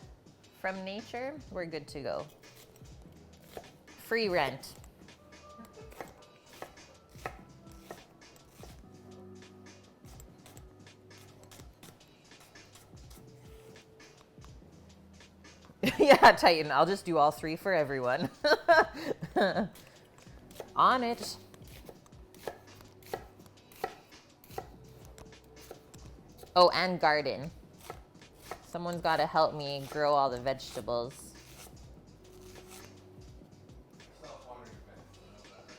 from nature, we're good to go. Free rent. Yeah, Titan, I'll just do all three for everyone. On it. Oh, and garden. Someone's got to help me grow all the vegetables. Self-watering plants, I know that.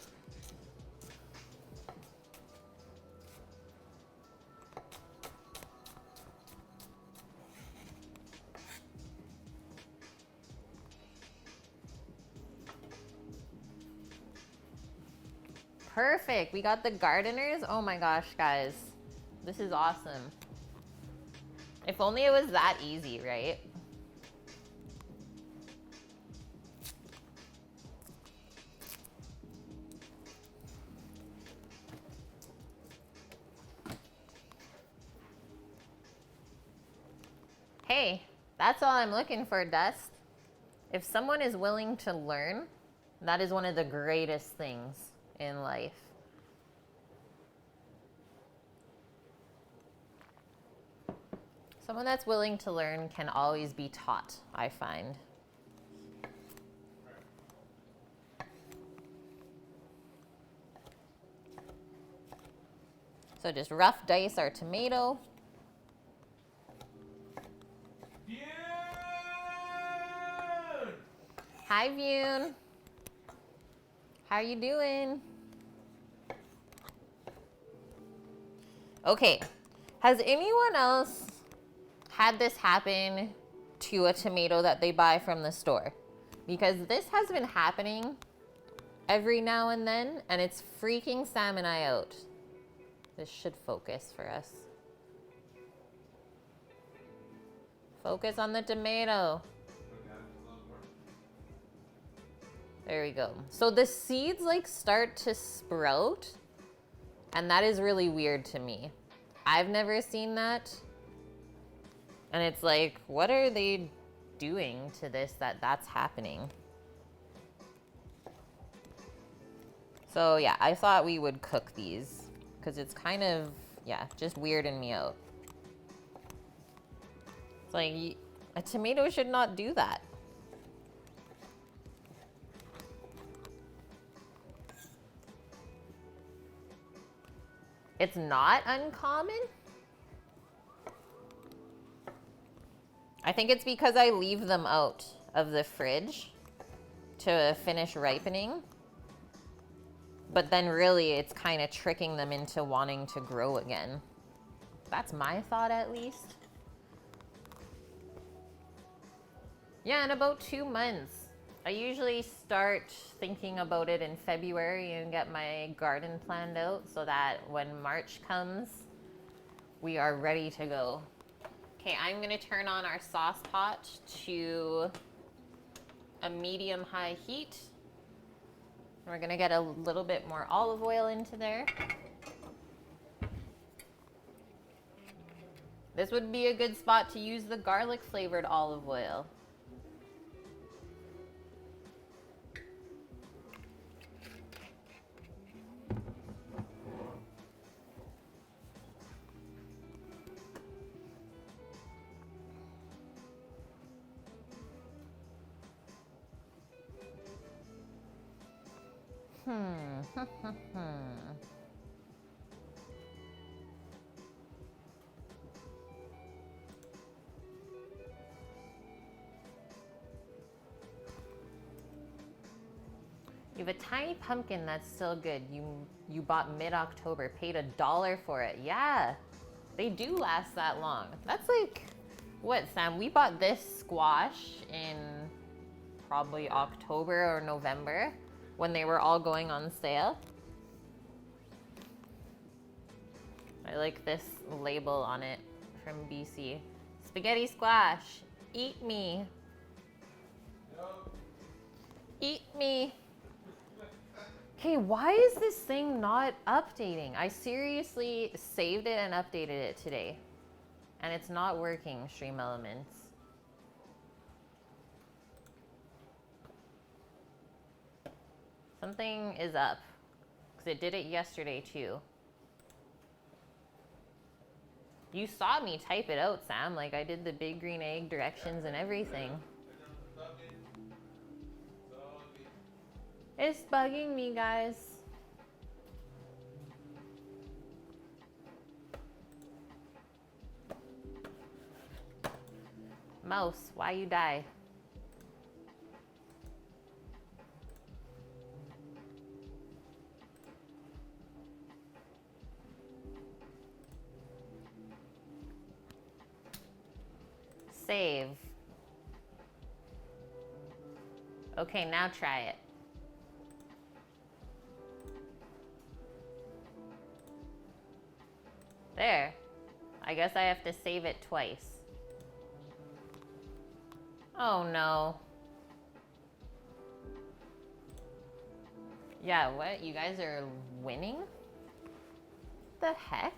Perfect. We got the gardeners. Oh my gosh, guys. This is awesome. If only it was that easy, right? Hey, that's all I'm looking for, Dust. If someone is willing to learn, that is one of the greatest things in life. Someone that's willing to learn can always be taught, I find. So just rough dice our tomato. Hi, Vune. How you doing? Okay, has anyone else had this happen to a tomato that they buy from the store? Because this has been happening every now and then, and it's freaking Sam and I out. This should focus for us. Focus on the tomato. There we go. So the seeds like start to sprout, and that is really weird to me. I've never seen that. And it's like, what are they doing to this that's happening? So yeah, I thought we would cook these because it's kind of, yeah, just weirding me out. It's like, a tomato should not do that. It's not uncommon. I think it's because I leave them out of the fridge to finish ripening. But then really it's kind of tricking them into wanting to grow again. That's my thought, at least. Yeah, in about 2 months. I usually start thinking about it in February and get my garden planned out so that when March comes, we are ready to go. Okay, I'm gonna turn on our sauce pot to a medium-high heat. We're gonna get a little bit more olive oil into there. This would be a good spot to use the garlic flavored olive oil. You have a tiny pumpkin that's still good. You bought mid-October, paid $1 for it. Yeah, they do last that long. That's like, what, Sam? We bought this squash in probably October or November when they were all going on sale. I like this label on it from BC. Spaghetti squash, eat me. Eat me. Okay, why is this thing not updating? I seriously saved it and updated it today. And it's not working, Stream Elements. Something is up. Because it did it yesterday too. You saw me type it out, Sam. Like, I did the big green egg directions and everything. It's bugging me, guys. Mouse, why you die? Save. Okay, now try it. There. I guess I have to save it twice. Oh no. Yeah, what? You guys are winning? The heck?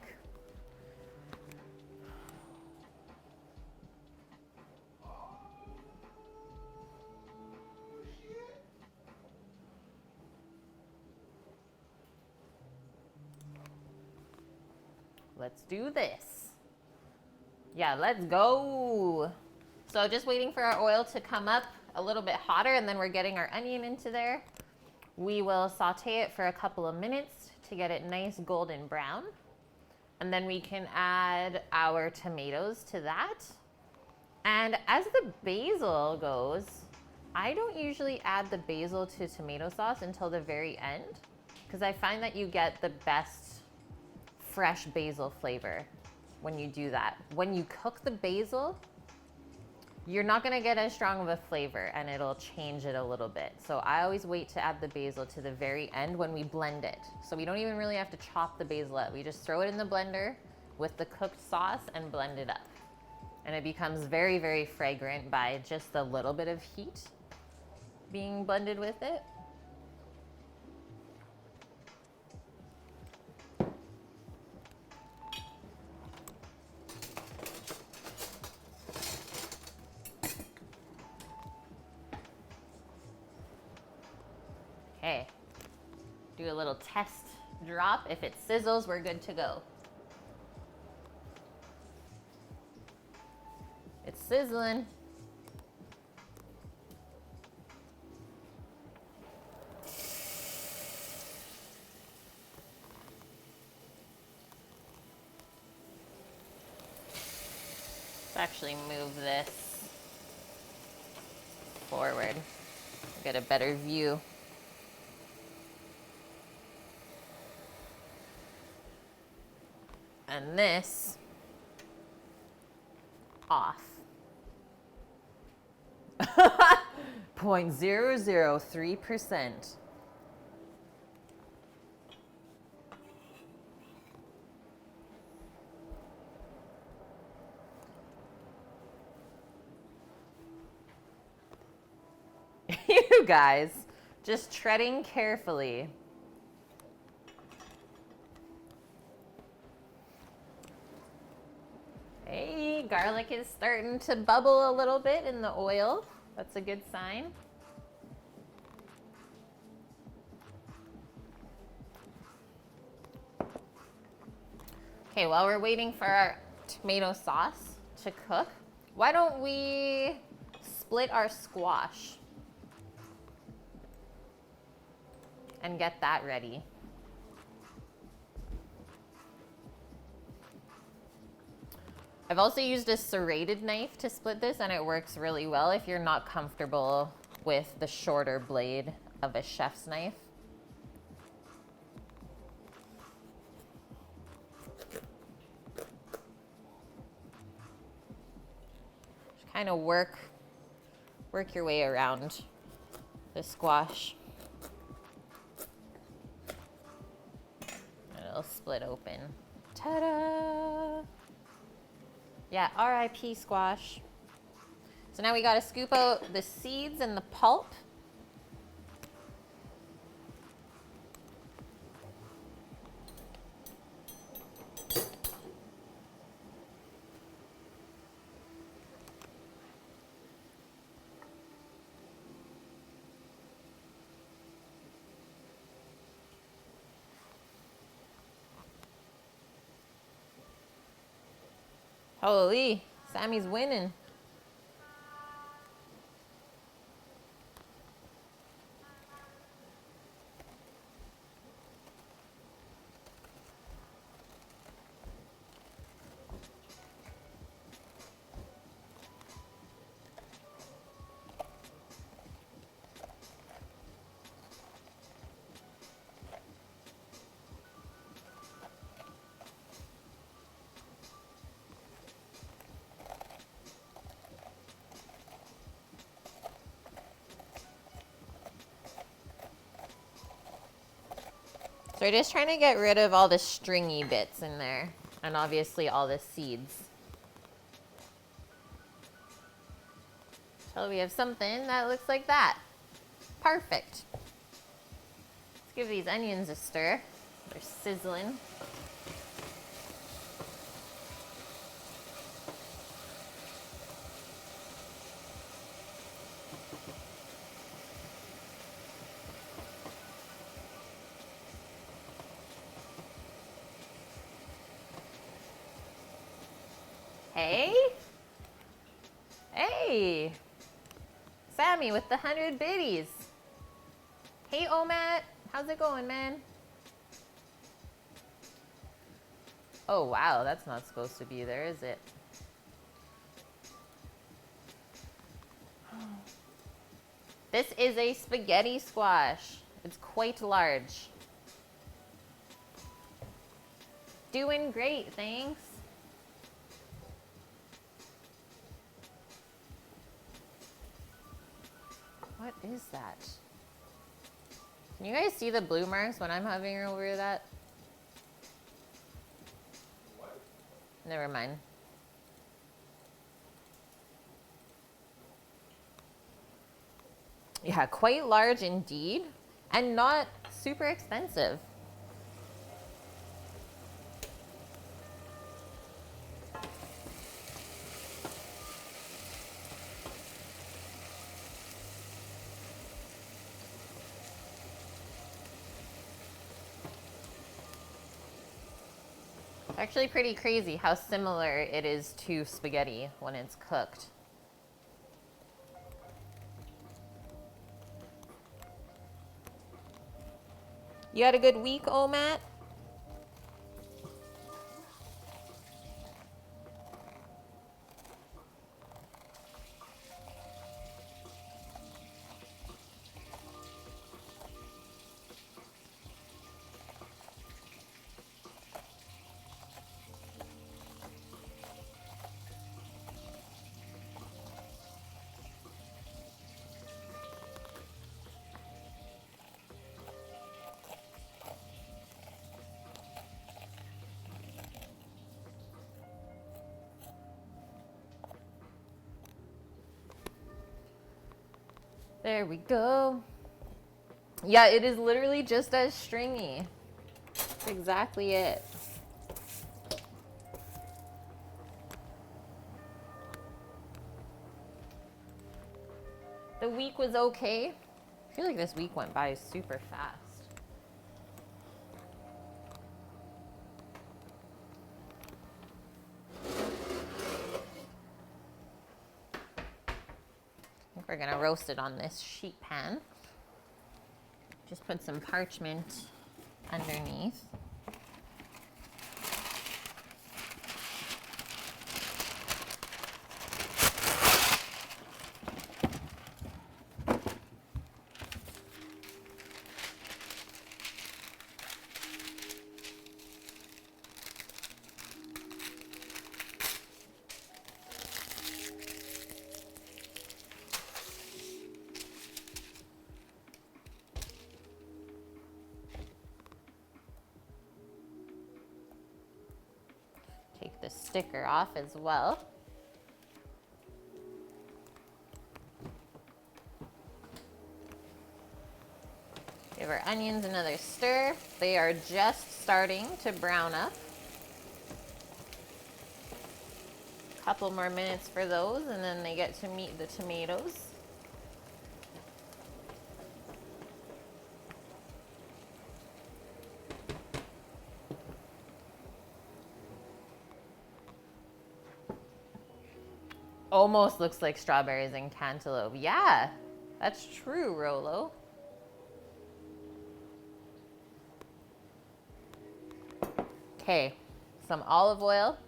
Let's do this. Yeah, let's go. So just waiting for our oil to come up a little bit hotter, and then we're getting our onion into there. We will saute it for a couple of minutes to get it nice golden brown. And then we can add our tomatoes to that. And as the basil goes, I don't usually add the basil to tomato sauce until the very end, because I find that you get the best fresh basil flavor when you do that. When you cook the basil, you're not gonna get as strong of a flavor and it'll change it a little bit. So I always wait to add the basil to the very end when we blend it. So we don't even really have to chop the basil up. We just throw it in the blender with the cooked sauce and blend it up. And it becomes very, very fragrant by just a little bit of heat being blended with it. Okay, do a little test drop. If it sizzles, we're good to go. It's sizzling. Let's actually move this forward, get a better view. And this off. 0.003%. You guys, just treading carefully. Hey, garlic is starting to bubble a little bit in the oil. That's a good sign. Okay, while we're waiting for our tomato sauce to cook, why don't we split our squash? and get that ready. I've also used a serrated knife to split this, and it works really well if you're not comfortable with the shorter blade of a chef's knife. Just kind of work your way around the squash. And it'll split open. Ta-da! Yeah, RIP squash. So now we gotta scoop out the seeds and the pulp. Holy, Sammy's winning. So we're just trying to get rid of all the stringy bits in there, and obviously all the seeds. So we have something that looks like that. Perfect. Let's give these onions a stir. They're sizzling. Hey? Hey! Sammy with the 100 biddies. Hey, Omat. How's it going, man? Oh, wow. That's not supposed to be there, is it? This is a spaghetti squash. It's quite large. Doing great, thanks. What is that? Can you guys see the blue marks when I'm hovering over that? What? Never mind. Yeah, quite large indeed, and not super expensive. It's actually pretty crazy how similar it is to spaghetti when it's cooked. You had a good week, Omat? There we go. Yeah, it is literally just as stringy. That's exactly it. The week was okay. I feel like this week went by super fast. I think we're gonna roast it on this sheet pan. Just put some parchment underneath. Take the sticker off as well. Give our onions another stir. They are just starting to brown up. Couple more minutes for those, and then they get to meet the tomatoes. Almost looks like strawberries and cantaloupe. Yeah, that's true, Rolo. Okay, some olive oil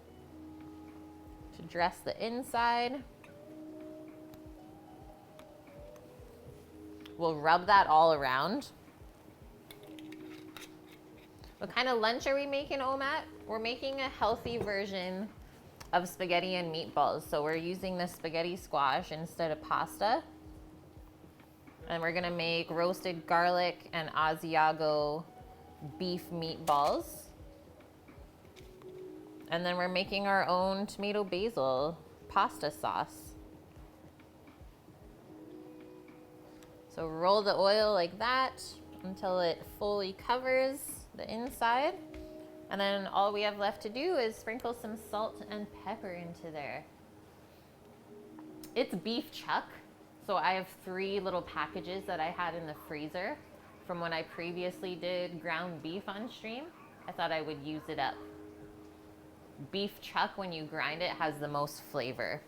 to dress the inside. We'll rub that all around. What kind of lunch are we making, Omat? We're making a healthy version of spaghetti and meatballs. So we're using the spaghetti squash instead of pasta. And we're gonna make roasted garlic and Asiago beef meatballs. And then we're making our own tomato basil pasta sauce. So roll the oil like that until it fully covers the inside. And then all we have left to do is sprinkle some salt and pepper into there. It's beef chuck. So I have 3 little packages that I had in the freezer from when I previously did ground beef on stream. I thought I would use it up. Beef chuck, when you grind it, has the most flavor.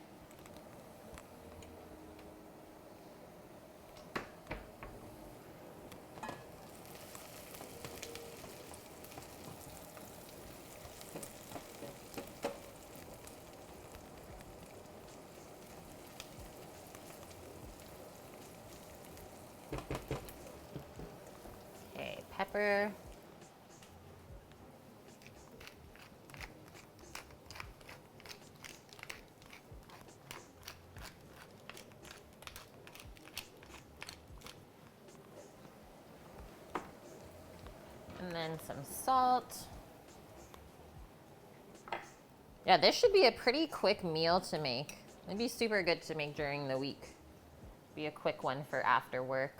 Okay, pepper. And then some salt. Yeah, this should be a pretty quick meal to make. It'd be super good to make during the week. Be a quick one for after work.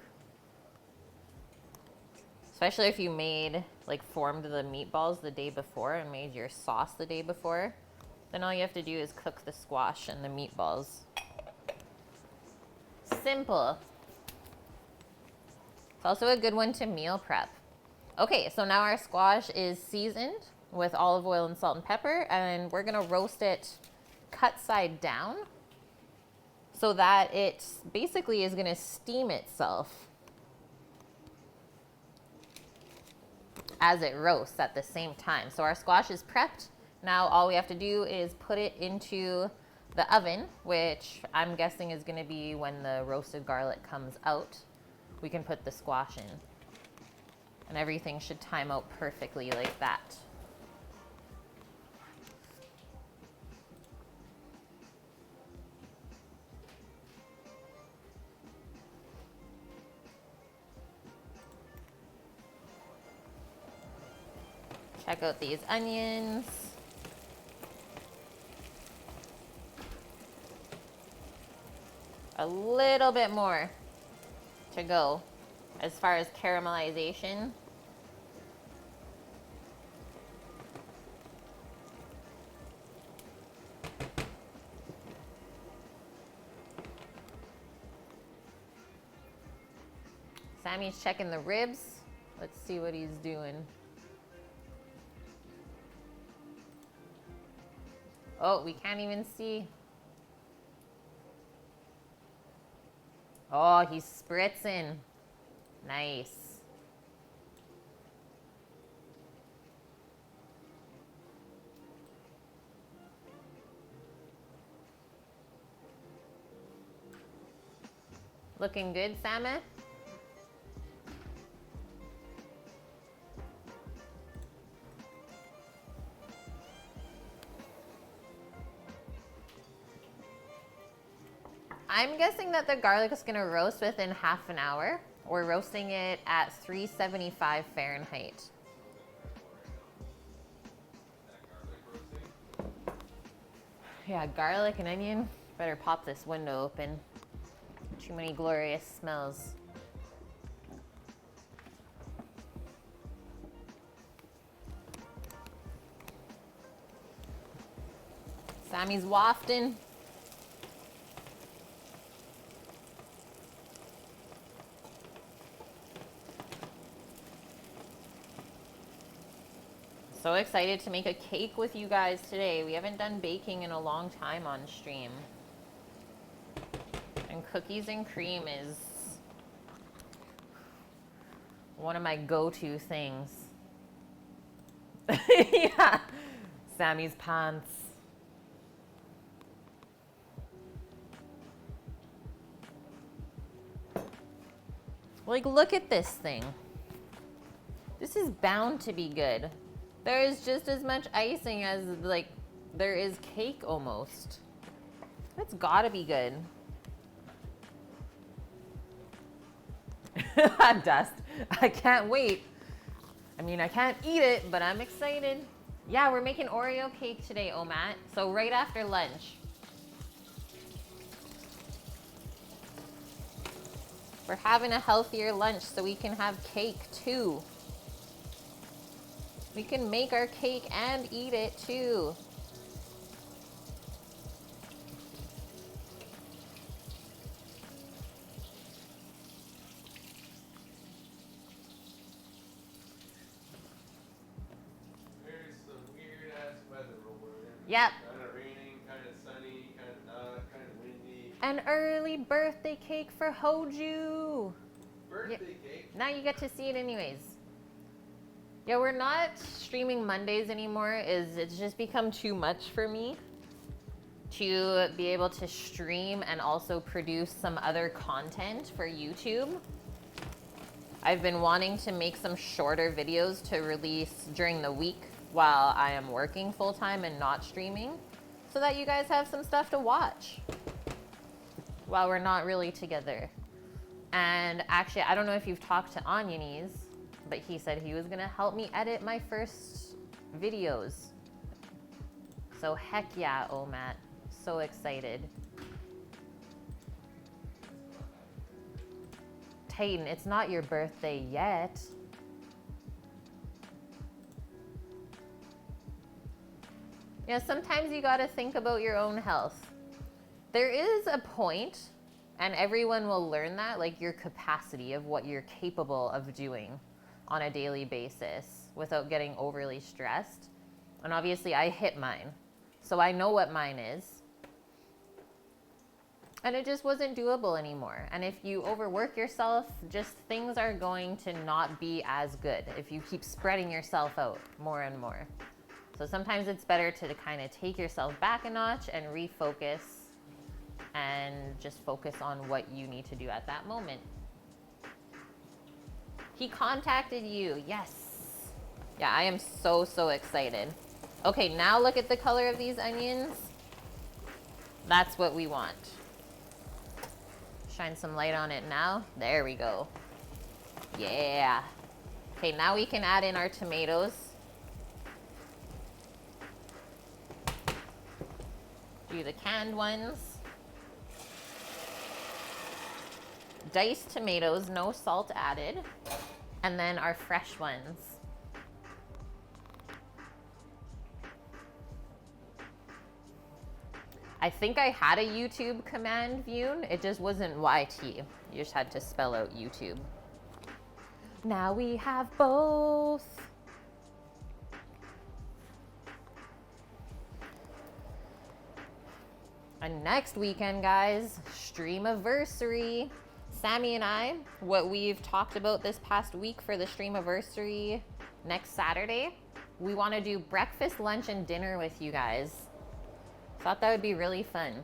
Especially if you made, like, formed the meatballs the day before and made your sauce the day before. Then all you have to do is cook the squash and the meatballs. Simple. It's also a good one to meal prep. Okay, so now our squash is seasoned with olive oil and salt and pepper, and we're gonna roast it cut side down so that it basically is gonna steam itself as it roasts at the same time. So our squash is prepped. Now all we have to do is put it into the oven, which I'm guessing is gonna be when the roasted garlic comes out. We can put the squash in. And everything should time out perfectly like that. Check out these onions. A little bit more to go as far as caramelization. Sammy's checking the ribs. Let's see what he's doing. Oh, we can't even see. Oh, he's spritzing. Nice. Looking good, Samet? I'm guessing that the garlic is gonna roast within half an hour. We're roasting it at 375 Fahrenheit. Yeah, garlic and onion. Better pop this window open. Too many glorious smells. Sammy's wafting. So excited to make a cake with you guys today. We haven't done baking in a long time on stream. And cookies and cream is one of my go-to things. Yeah, Sammy's pants. Like, look at this thing. This is bound to be good. There is just as much icing as, like, there is cake almost. That's gotta be good. Dust. I can't wait. I mean, I can't eat it, but I'm excited. Yeah, we're making Oreo cake today, Omat. So right after lunch. We're having a healthier lunch so we can have cake too. We can make our cake and eat it too. There's some weird ass weather over there. Yep. Kind of raining, kind of sunny, kind of not, kind of windy. An early birthday cake for Hoju. Birthday cake. Now you get to see it anyways. Yeah, we're not streaming Mondays anymore. It's just become too much for me to be able to stream and also produce some other content for YouTube. I've been wanting to make some shorter videos to release during the week while I am working full-time and not streaming, so that you guys have some stuff to watch while we're not really together. And actually, I don't know if you've talked to Anyanis, but he said he was gonna help me edit my first videos. So heck yeah, Omat. So excited. Titan, it's not your birthday yet. Yeah, sometimes you gotta think about your own health. There is a point, and everyone will learn that, like your capacity of what you're capable of doing on a daily basis without getting overly stressed. And obviously I hit mine, so I know what mine is. And it just wasn't doable anymore. And if you overwork yourself, just things are going to not be as good if you keep spreading yourself out more and more. So sometimes it's better to kind of take yourself back a notch and refocus and just focus on what you need to do at that moment. He contacted you, yes. Yeah, I am so, so excited. Okay, now look at the color of these onions. That's what we want. Shine some light on it now. There we go. Yeah. Okay, now we can add in our tomatoes. Do the canned ones. Diced tomatoes, no salt added. And then our fresh ones. I think I had a YouTube command view. It just wasn't YT. You just had to spell out YouTube. Now we have both. And next weekend, guys, streamiversary. Sammy and I, what we've talked about this past week for the streamiversary next Saturday, we want to do breakfast, lunch, and dinner with you guys. Thought that would be really fun.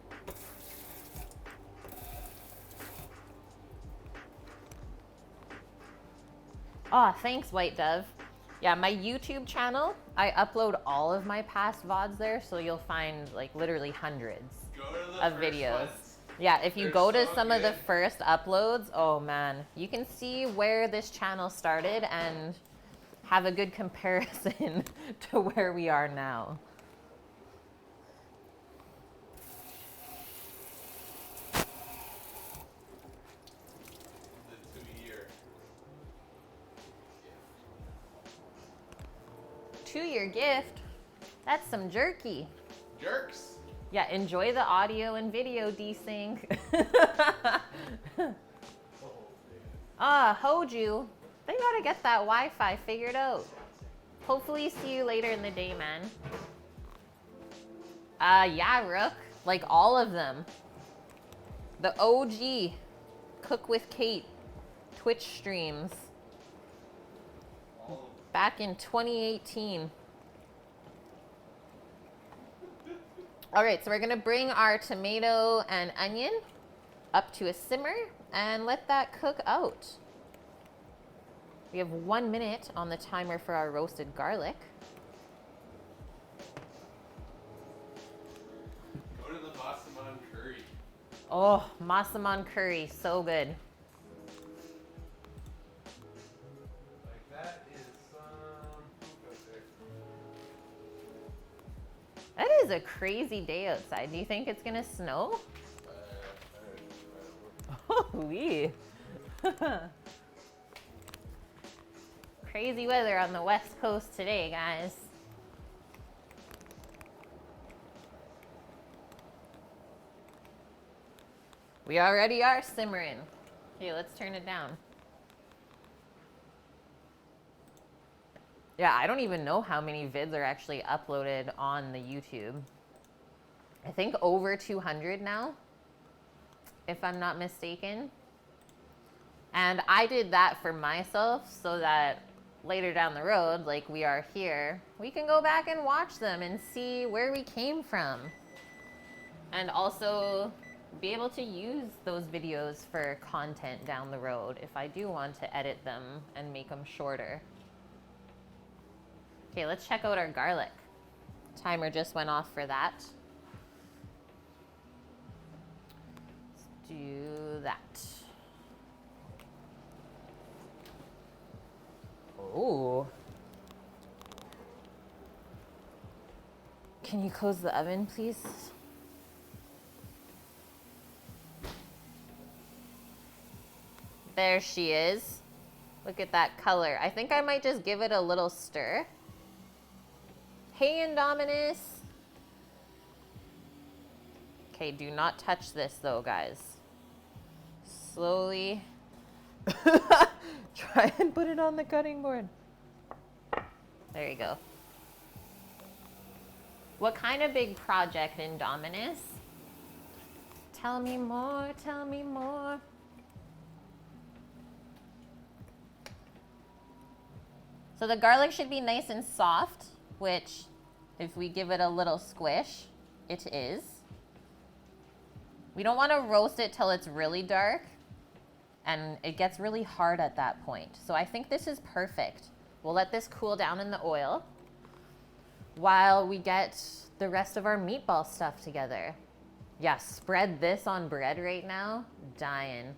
Oh, thanks, White Dove. Yeah, my YouTube channel, I upload all of my past VODs there, so you'll find like literally hundreds of videos. Yeah, if you They're go to so some of the good. first uploads, oh man, you can see where this channel started and have a good comparison to where we are now. The 2-year. 2-year gift? That's some jerky. Jerks. Yeah, enjoy the audio and video desync. Hoju. They gotta get that Wi-Fi figured out. Hopefully see you later in the day, man. Yeah, Rook. Like all of them. The OG Cook with Kate Twitch streams. Back in 2018. All right, so we're gonna bring our tomato and onion up to a simmer and let that cook out. We have 1 minute on the timer for our roasted garlic. Go to the Masaman curry. Oh, masaman curry, so good. Like that is some poop out there. That is a crazy day outside. Do you think it's gonna snow? I don't know. Holy. Crazy weather on the West Coast today, guys. We already are simmering. Okay, let's turn it down. Yeah, I don't even know how many vids are actually uploaded on the YouTube. I think over 200 now, if I'm not mistaken. And I did that for myself so that later down the road, like we are here, we can go back and watch them and see where we came from. And also be able to use those videos for content down the road if I do want to edit them and make them shorter. Okay, let's check out our garlic. Timer just went off for that. Let's do that. Oh. Can you close the oven, please? There she is. Look at that color. I think I might just give it a little stir. Hey, Indominus. Okay, do not touch this though, guys. Slowly. Try and put it on the cutting board. There you go. What kind of big project, Indominus? Tell me more, tell me more. So the garlic should be nice and soft, which if we give it a little squish, it is. We don't want to roast it till it's really dark and it gets really hard at that point. So I think this is perfect. We'll let this cool down in the oil while we get the rest of our meatball stuff together. Yeah, spread this on bread right now. Dying.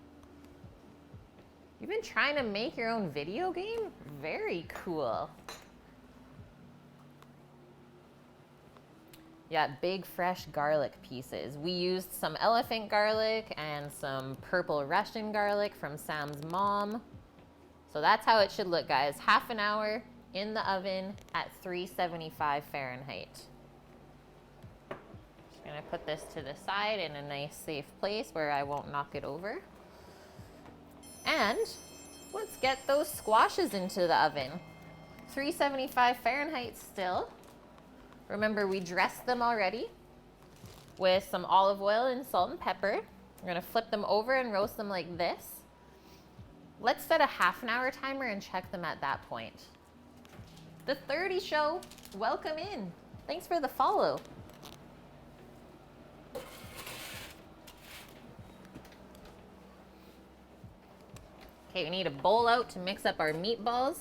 You've been trying to make your own video game? Very cool. Yeah, big fresh garlic pieces. We used some elephant garlic and some purple Russian garlic from Sam's mom. So that's how it should look, guys. Half an hour in the oven at 375 Fahrenheit. Just gonna put this to the side in a nice safe place where I won't knock it over. And let's get those squashes into the oven. 375 Fahrenheit still. Remember, we dressed them already with some olive oil and salt and pepper. We're gonna flip them over and roast them like this. Let's set a half an hour timer and check them at that point. The 30 show, welcome in. Thanks for the follow. Okay, we need a bowl out to mix up our meatballs.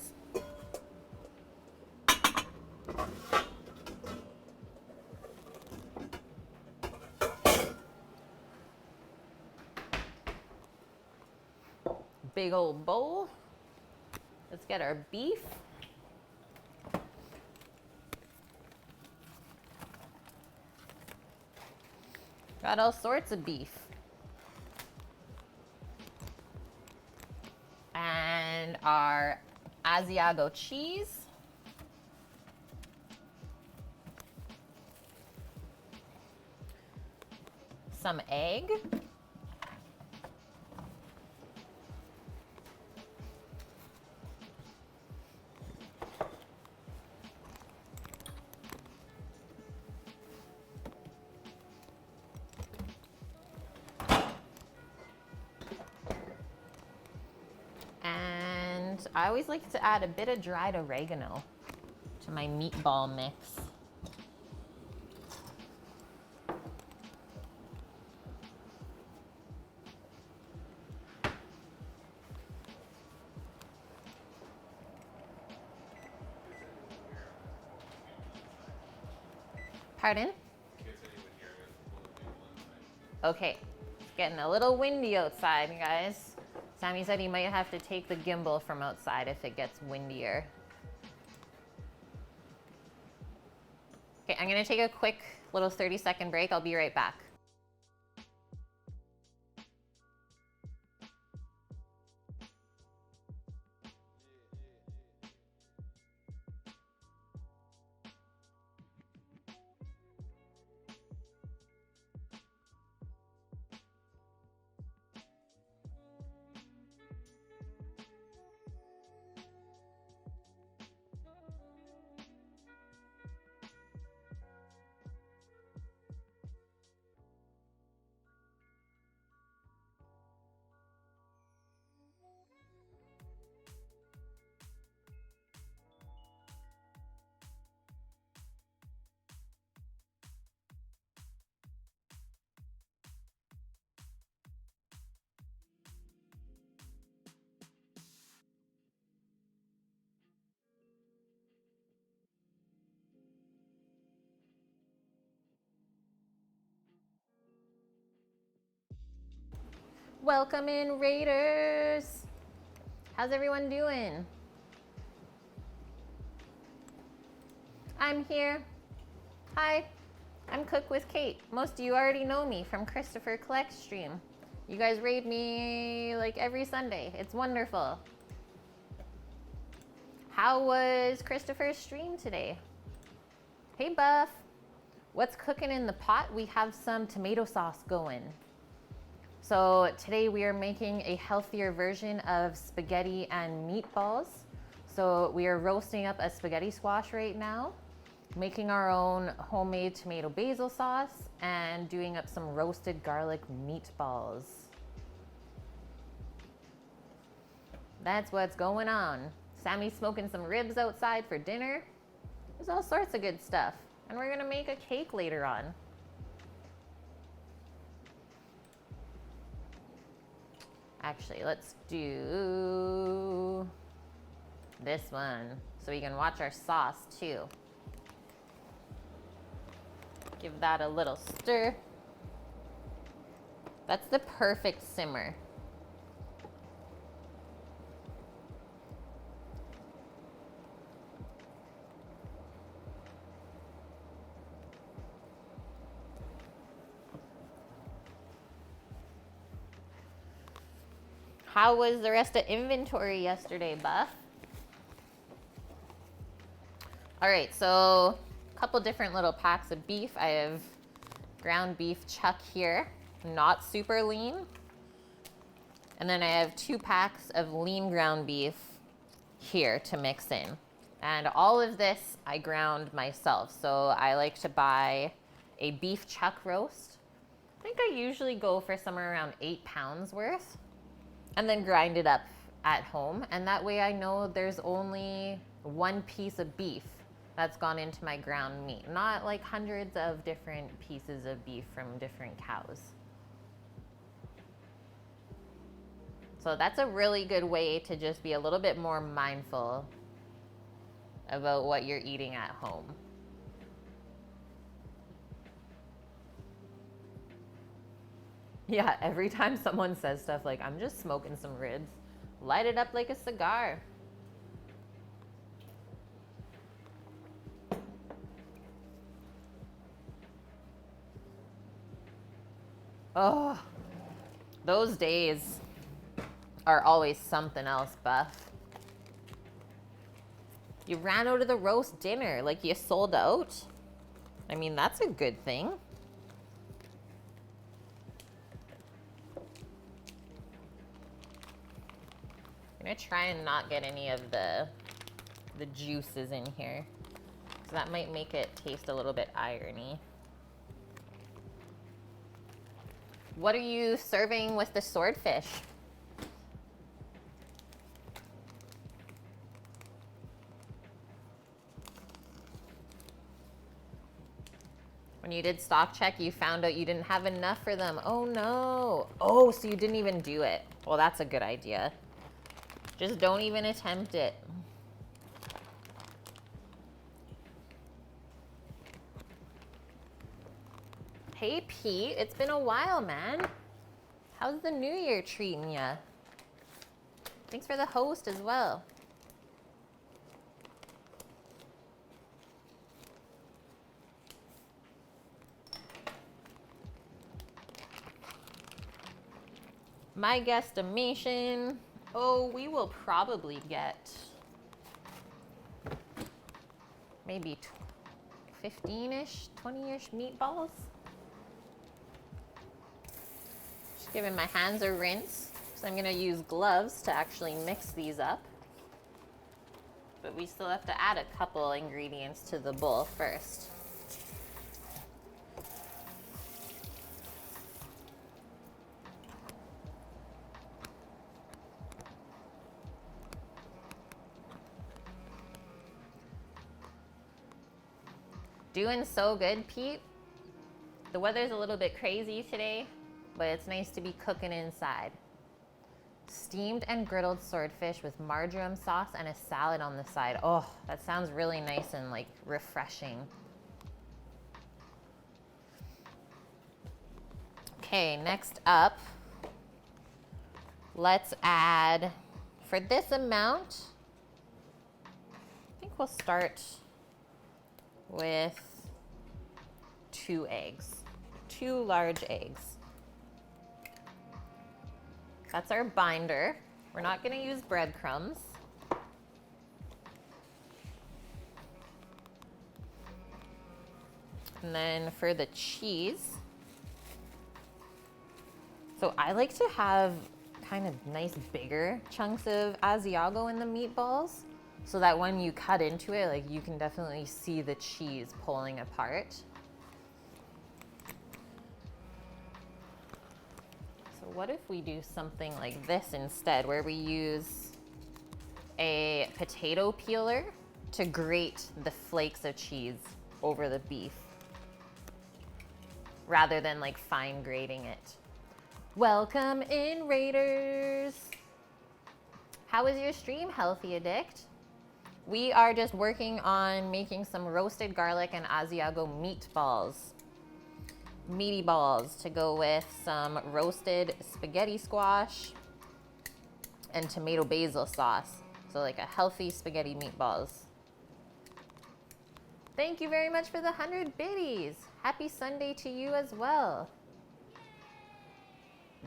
Big old bowl. Let's get our beef. Got all sorts of beef. And our Asiago cheese. Some egg. And I always like to add a bit of dried oregano to my meatball mix. Pardon? Okay, it's getting a little windy outside, guys. Sammy said he might have to take the gimbal from outside if it gets windier. Okay, I'm gonna take a quick little 30-second break. I'll be right back. Welcome in, Raiders. How's everyone doing? I'm here. Hi, I'm Cook with Kate. Most of you already know me from Christopher Collect's stream. You guys raid me like every Sunday. It's wonderful. How was Christopher's stream today? Hey, Buff. What's cooking in the pot? We have some tomato sauce going. So today we are making a healthier version of spaghetti and meatballs. So we are roasting up a spaghetti squash right now, making our own homemade tomato basil sauce, and doing up some roasted garlic meatballs. That's what's going on. Sammy's smoking some ribs outside for dinner. There's all sorts of good stuff. And we're gonna make a cake later on. Actually, let's do this one so we can watch our sauce too. Give that a little stir. That's the perfect simmer. How was the rest of inventory yesterday, Buff? All right, so a couple different little packs of beef. I have ground beef chuck here, not super lean. And then I have 2 packs of lean ground beef here to mix in. And all of this I ground myself. So I like to buy a beef chuck roast. I think I usually go for somewhere around 8 pounds worth. And then grind it up at home. And that way I know there's only 1 piece of beef that's gone into my ground meat. Not like hundreds of different pieces of beef from different cows. So that's a really good way to just be a little bit more mindful about what you're eating at home. Yeah, every time someone says stuff like, I'm just smoking some ribs, light it up like a cigar. Oh, those days are always something else, Buff. You ran out of the roast dinner, like you sold out. I mean, that's a good thing. I'm gonna try and not get any of the juices in here, so that might make it taste a little bit irony. What are you serving with the swordfish? When you did stock check, you found out you didn't have enough for them. Oh no. Oh, so you didn't even do it. Well, that's a good idea. Just don't even attempt it. Hey Pete, it's been a while, man. How's the new year treating ya? Thanks for the host as well. My guesstimation, oh, we will probably get maybe 15-ish, 20-ish meatballs. Just giving my hands a rinse, so I'm gonna use gloves to actually mix these up. But we still have to add a couple ingredients to the bowl first. Doing so good, Pete. The weather's a little bit crazy today, but it's nice to be cooking inside. Steamed and griddled swordfish with marjoram sauce and a salad on the side. Oh, that sounds really nice and like refreshing. Okay, next up, let's add, for this amount, I think we'll start with 2 eggs, 2 large eggs. That's our binder. We're not gonna use breadcrumbs. And then for the cheese, so I like to have kind of nice bigger chunks of Asiago in the meatballs, so that when you cut into it, like you can definitely see the cheese pulling apart. So what if we do something like this instead, where we use a potato peeler to grate the flakes of cheese over the beef, rather than like fine grating it. Welcome in, Raiders. How was your stream, Healthy Addict? We are just working on making some roasted garlic and Asiago meatballs. Meaty balls to go with some roasted spaghetti squash and tomato basil sauce. So like a healthy spaghetti meatballs. Thank you very much for the 100 biddies. Happy Sunday to you as well.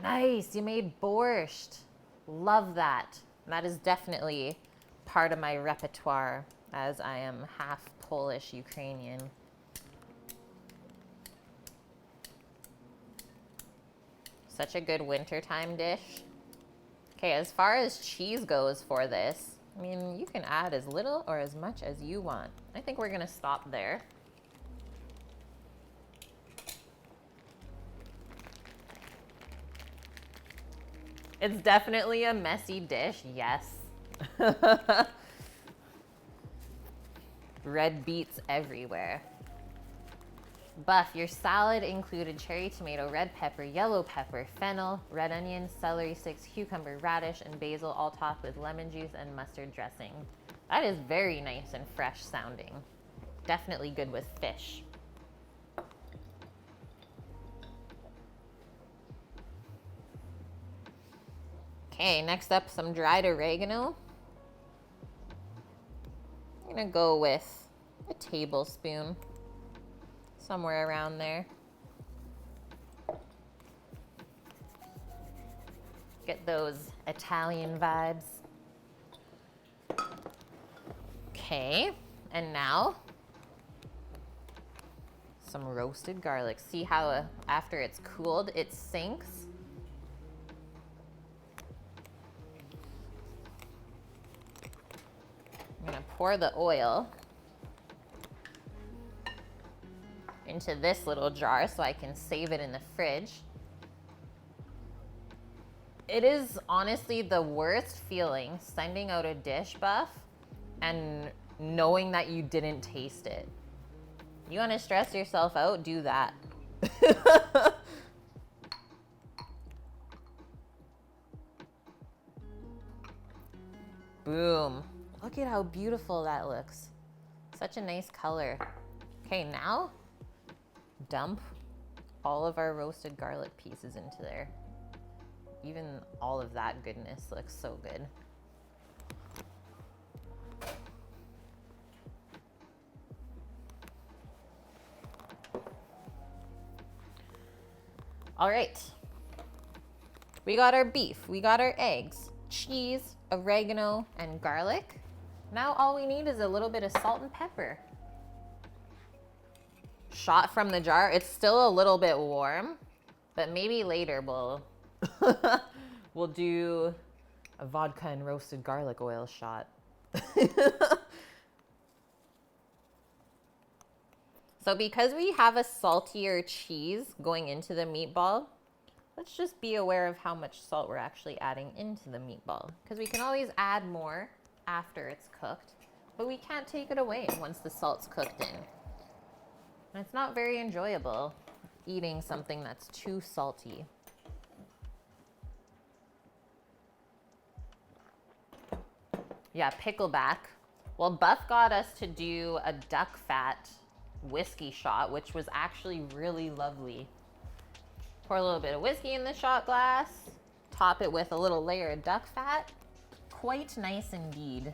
Nice, you made borscht. Love that. That is definitely part of my repertoire, as I am half Polish Ukrainian. Such a good wintertime dish. Okay, as far as cheese goes for this, I mean, you can add as little or as much as you want. I think we're gonna stop there. It's definitely a messy dish, yes. Red beets everywhere. Buff, your salad included cherry tomato, red pepper, yellow pepper, fennel, red onion, celery sticks, cucumber, radish, and basil, all topped with lemon juice and mustard dressing. That is very nice and fresh sounding. Definitely good with fish. Okay, next up, some dried oregano. I'm gonna go with a tablespoon, somewhere around there. Get those Italian vibes. Okay, and now some roasted garlic. See how after it's cooled, it sinks? I'm gonna pour the oil into this little jar so I can save it in the fridge. It is honestly the worst feeling sending out a dish, Buff, and knowing that you didn't taste it. You want to stress yourself out? Do that. Boom. Look at how beautiful that looks. Such a nice color. Okay, now dump all of our roasted garlic pieces into there. Even all of that goodness looks so good. All right. We got our beef, we got our eggs, cheese, oregano, and garlic. Now all we need is a little bit of salt and pepper. Shot from the jar. It's still a little bit warm, but maybe later we'll we'll do a vodka and roasted garlic oil shot. So because we have a saltier cheese going into the meatball, let's just be aware of how much salt we're actually adding into the meatball, because we can always add more after it's cooked, but we can't take it away once the salt's cooked in. And it's not very enjoyable eating something that's too salty. Yeah, pickleback. Well, Buff got us to do a duck fat whiskey shot, which was actually really lovely. Pour a little bit of whiskey in the shot glass, top it with a little layer of duck fat. Quite nice indeed.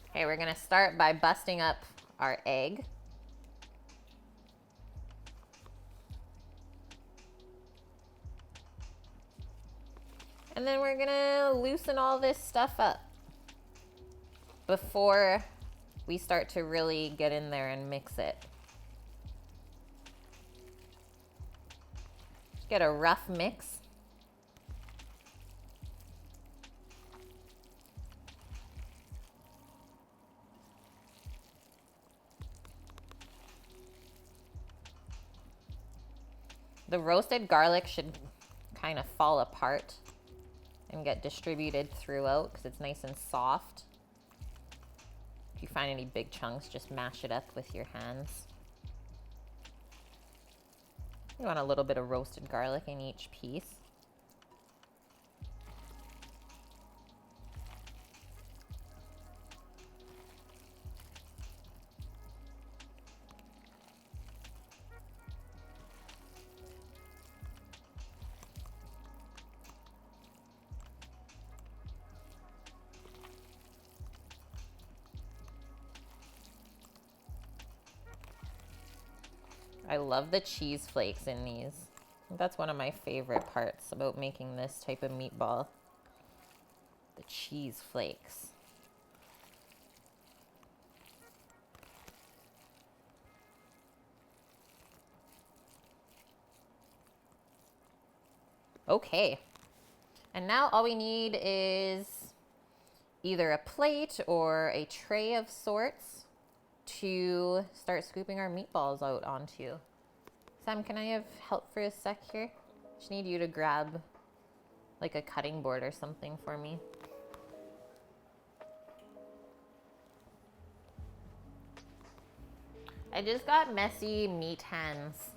Okay, we're gonna start by busting up our egg. And then we're gonna loosen all this stuff up before we start to really get in there and mix it. Get a rough mix. The roasted garlic should kind of fall apart and get distributed throughout because it's nice and soft. If you find any big chunks, just mash it up with your hands. You want a little bit of roasted garlic in each piece. I love the cheese flakes in these. That's one of my favorite parts about making this type of meatball. The cheese flakes. Okay. And now all we need is either a plate or a tray of sorts. to start scooping our meatballs out onto. Sam, can I have help for a sec here? Just need you to grab like a cutting board or something for me. I just got messy meat hands.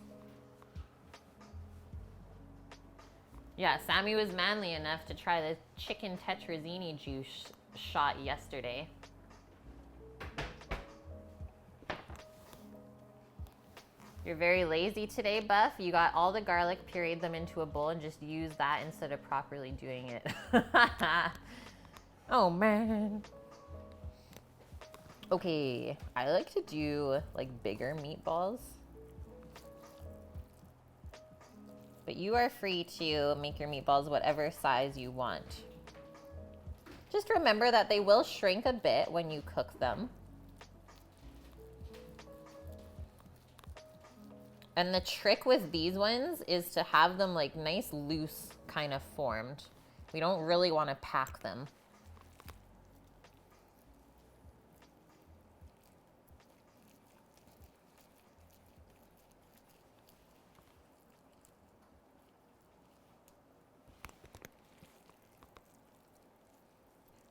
Yeah, Sammy was manly enough to try the chicken tetrazzini juice shot yesterday. You're very lazy today, Buff. You got all the garlic, pureed them into a bowl, and just used that instead of properly doing it. Oh, man. Okay, I like to do like bigger meatballs. But you are free to make your meatballs whatever size you want. Just remember that they will shrink a bit when you cook them. And the trick with these ones is to have them like nice, loose kind of formed. We don't really want to pack them.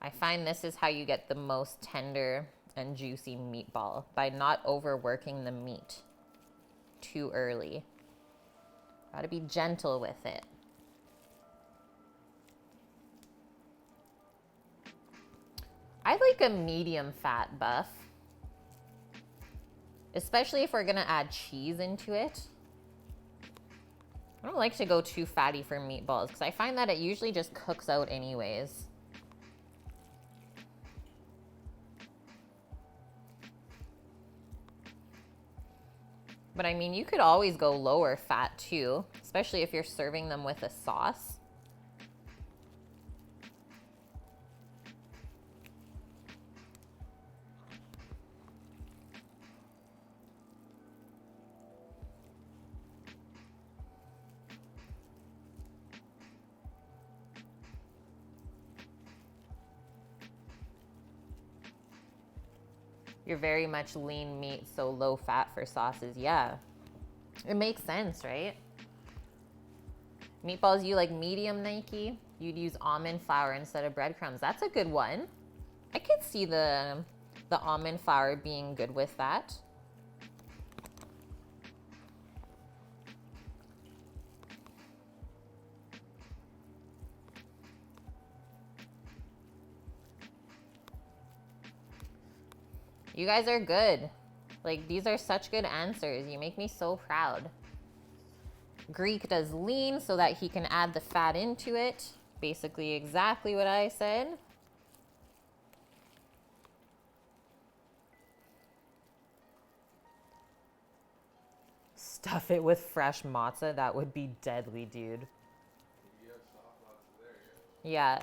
I find this is how you get the most tender and juicy meatball, by not overworking the meat too early. Gotta be gentle with it. I like a medium fat, Buff. Especially if we're gonna add cheese into it. I don't like to go too fatty for meatballs because I find that it usually just cooks out anyways. But I mean, you could always go lower fat too, especially if you're serving them with a sauce. You're very much lean meat, so low fat for sauces. Yeah, it makes sense, right? Meatballs, you like medium, Nike? You'd use almond flour instead of breadcrumbs. That's a good one. I could see the almond flour being good with that. You guys are good. Like, these are such good answers. You make me so proud. Greek does lean so that he can add the fat into it. Basically exactly what I said. Stuff it with fresh matzah. That would be deadly, dude. You have soft matzah there, Yeah.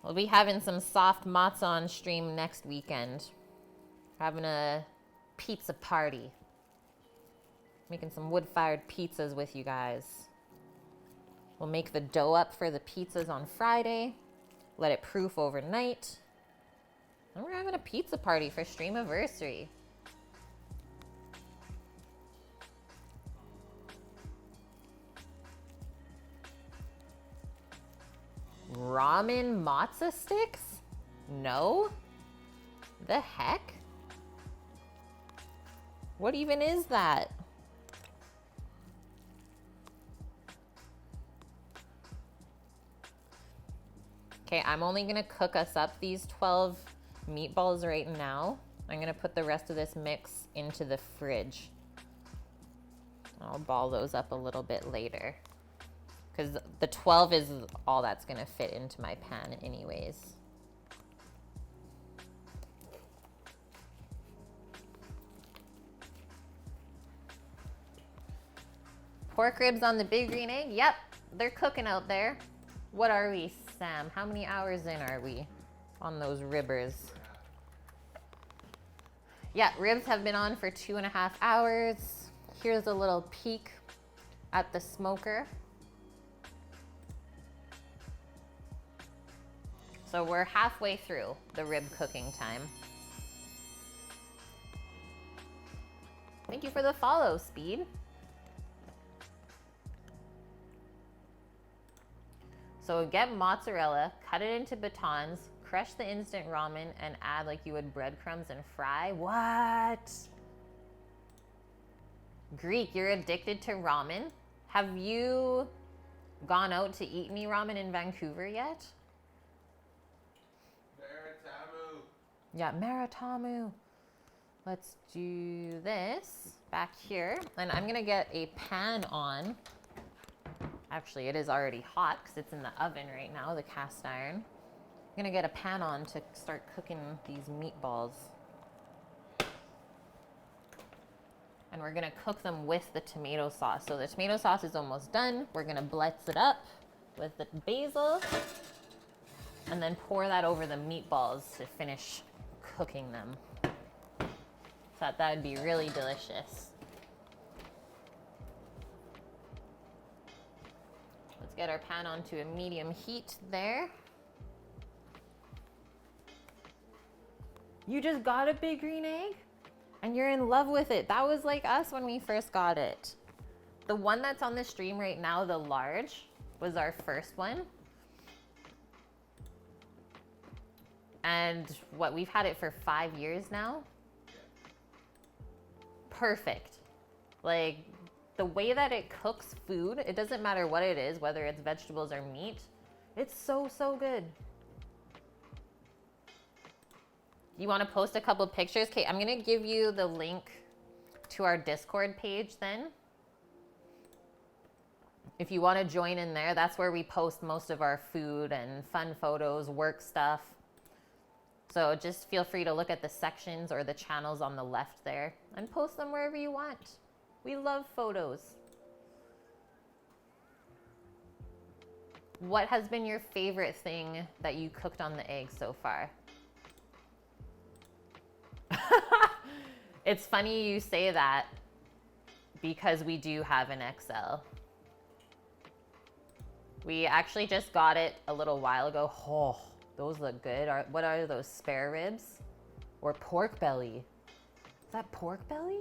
We'll be having some soft matzah on stream next weekend. Having a pizza party. Making some wood-fired pizzas with you guys. We'll make the dough up for the pizzas on Friday. Let it proof overnight. And we're having a pizza party for Streamiversary. Ramen matzo sticks? No? The heck? What even is that? Okay, I'm only gonna cook us up these 12 meatballs right now. I'm gonna put the rest of this mix into the fridge. I'll ball those up a little bit later, because the 12 is all that's gonna fit into my pan anyways. Pork ribs on the big green egg? Yep, they're cooking out there. What are we, Sam? How many hours in are we on those ribbers? Yeah, ribs have been on for 2.5 hours. Here's a little peek at the smoker. So we're halfway through the rib cooking time. for the follow, Speed. So get mozzarella, cut it into batons, crush the instant ramen, and add like you would breadcrumbs and fry. What? Greek, you're addicted to ramen? Have you gone out to eat any ramen in Vancouver yet? Maritamu. Yeah, Maritamu. Let's do this back here. And I'm gonna get a pan on. Actually, it is already hot because it's in the oven right now, the cast iron. I'm gonna get a pan on to start cooking these meatballs. And we're gonna cook them with the tomato sauce. So the tomato sauce is almost done. We're gonna blitz it up with the basil and then pour that over the meatballs to finish cooking them. Thought that would be really delicious. Let's get our pan onto a medium heat there. You just got a big green egg? And you're in love with it. That was like us when we first got it. The one that's on the stream right now, the large, was our first one. And what, we've had it for 5 years now? Perfect. Like, the way that it cooks food, it doesn't matter what it is, whether it's vegetables or meat, it's so, so good. You want to post a couple pictures? Okay, I'm going to give you the link to our Discord page then. If you want to join in there, that's where we post most of our food and fun photos, work stuff. So just feel free to look at the sections or the channels on the left there and post them wherever you want. We love photos. What has been your favorite thing that you cooked on the egg so far? It's funny you say that because we do have an XL. We actually just got it a little while ago. Oh, those look good. What are those, spare ribs? Or pork belly? Is that pork belly?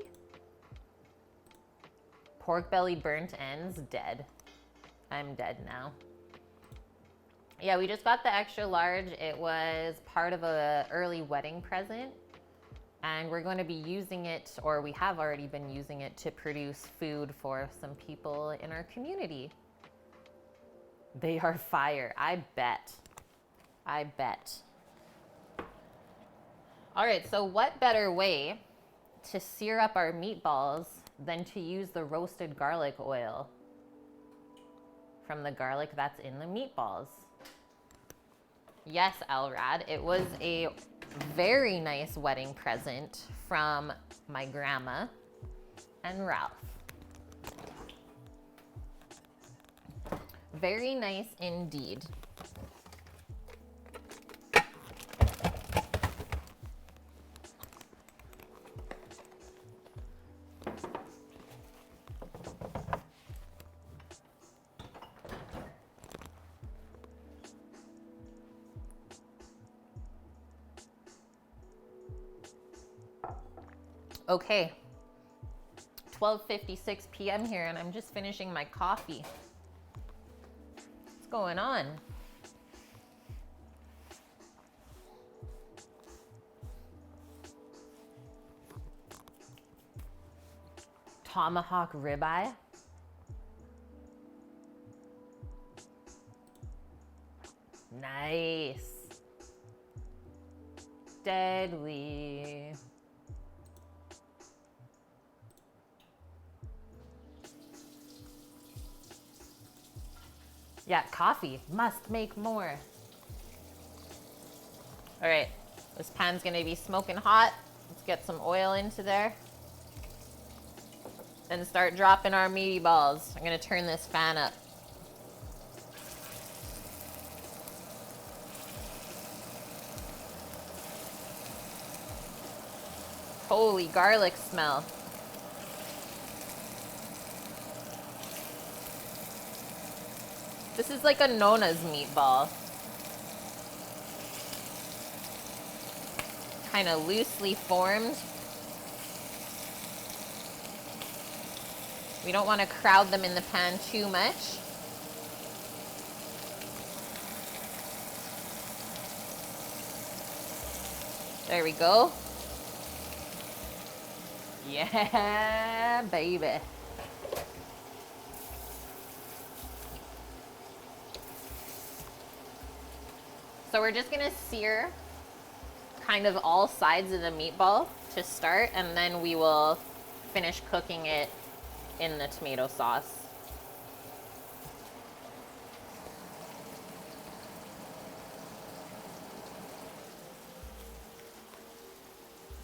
Pork belly burnt ends, dead. I'm dead now. Yeah, we just got the extra large. It was part of a early wedding present. And we're going to be using it, or we have already been using it, to produce food for some people in our community. They are fire, I bet. I bet. All right, so what better way to sear up our meatballs than to use the roasted garlic oil from the garlic that's in the meatballs? Yes, Elrad, it was a very nice wedding present from my grandma and Ralph. Very nice indeed. Okay, 12:56 p.m. here, and I'm just finishing my coffee. What's going on? Tomahawk ribeye. Nice. Deadly. Yeah, coffee. Must make more. All right, this pan's gonna be smoking hot. Let's get some oil into there. And start dropping our meaty balls. I'm gonna turn this fan up. Holy garlic smell. This is like a Nona's meatball. Kind of loosely formed. We don't want to crowd them in the pan too much. There we go. Yeah, baby. So we're just gonna sear kind of all sides of the meatball to start, and then we will finish cooking it in the tomato sauce.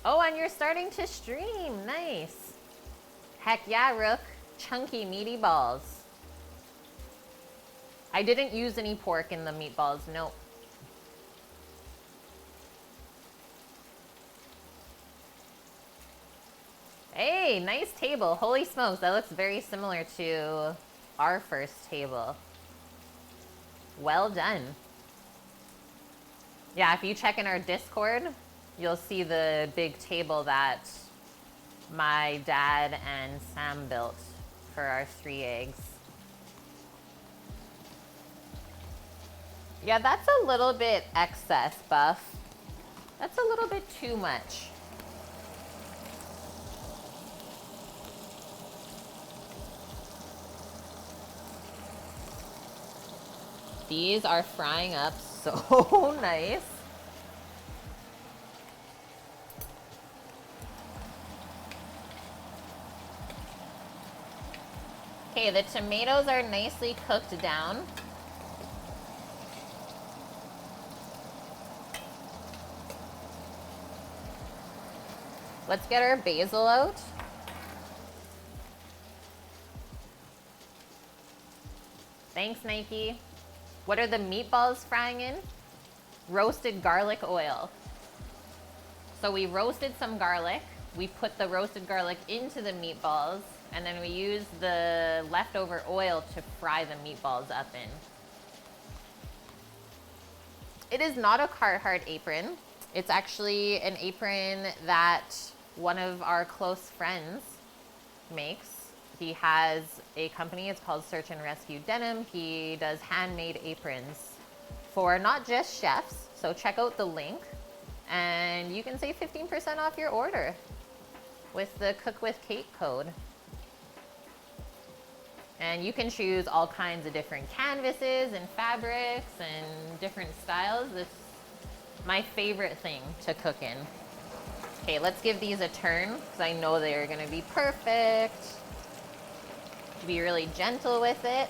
Oh, and you're starting to stream. Nice. Heck yeah, Rook. Chunky, meaty balls. I didn't use any pork in the meatballs. Nope. Hey, nice table. Holy smokes, that looks very similar to our first table. Well done. Yeah, if you check in our Discord, you'll see the big table that my dad and Sam built for our 3 eggs. Yeah, that's a little bit excess, Buff. That's a little bit too much. These are frying up so nice. Okay, the tomatoes are nicely cooked down. Let's get our basil out. Thanks, Nike. What are the meatballs frying in? Roasted garlic oil. So we roasted some garlic. We put the roasted garlic into the meatballs, and then we use the leftover oil to fry the meatballs up in. It is not a Carhartt apron. It's actually an apron that one of our close friends makes. He has a company, it's called Search and Rescue Denim. He does handmade aprons for not just chefs. So check out the link and you can save 15% off your order with the Cook with Kait code. And you can choose all kinds of different canvases and fabrics and different styles. This is my favorite thing to cook in. Okay, let's give these a turn because I know they're gonna be perfect. Be really gentle with it.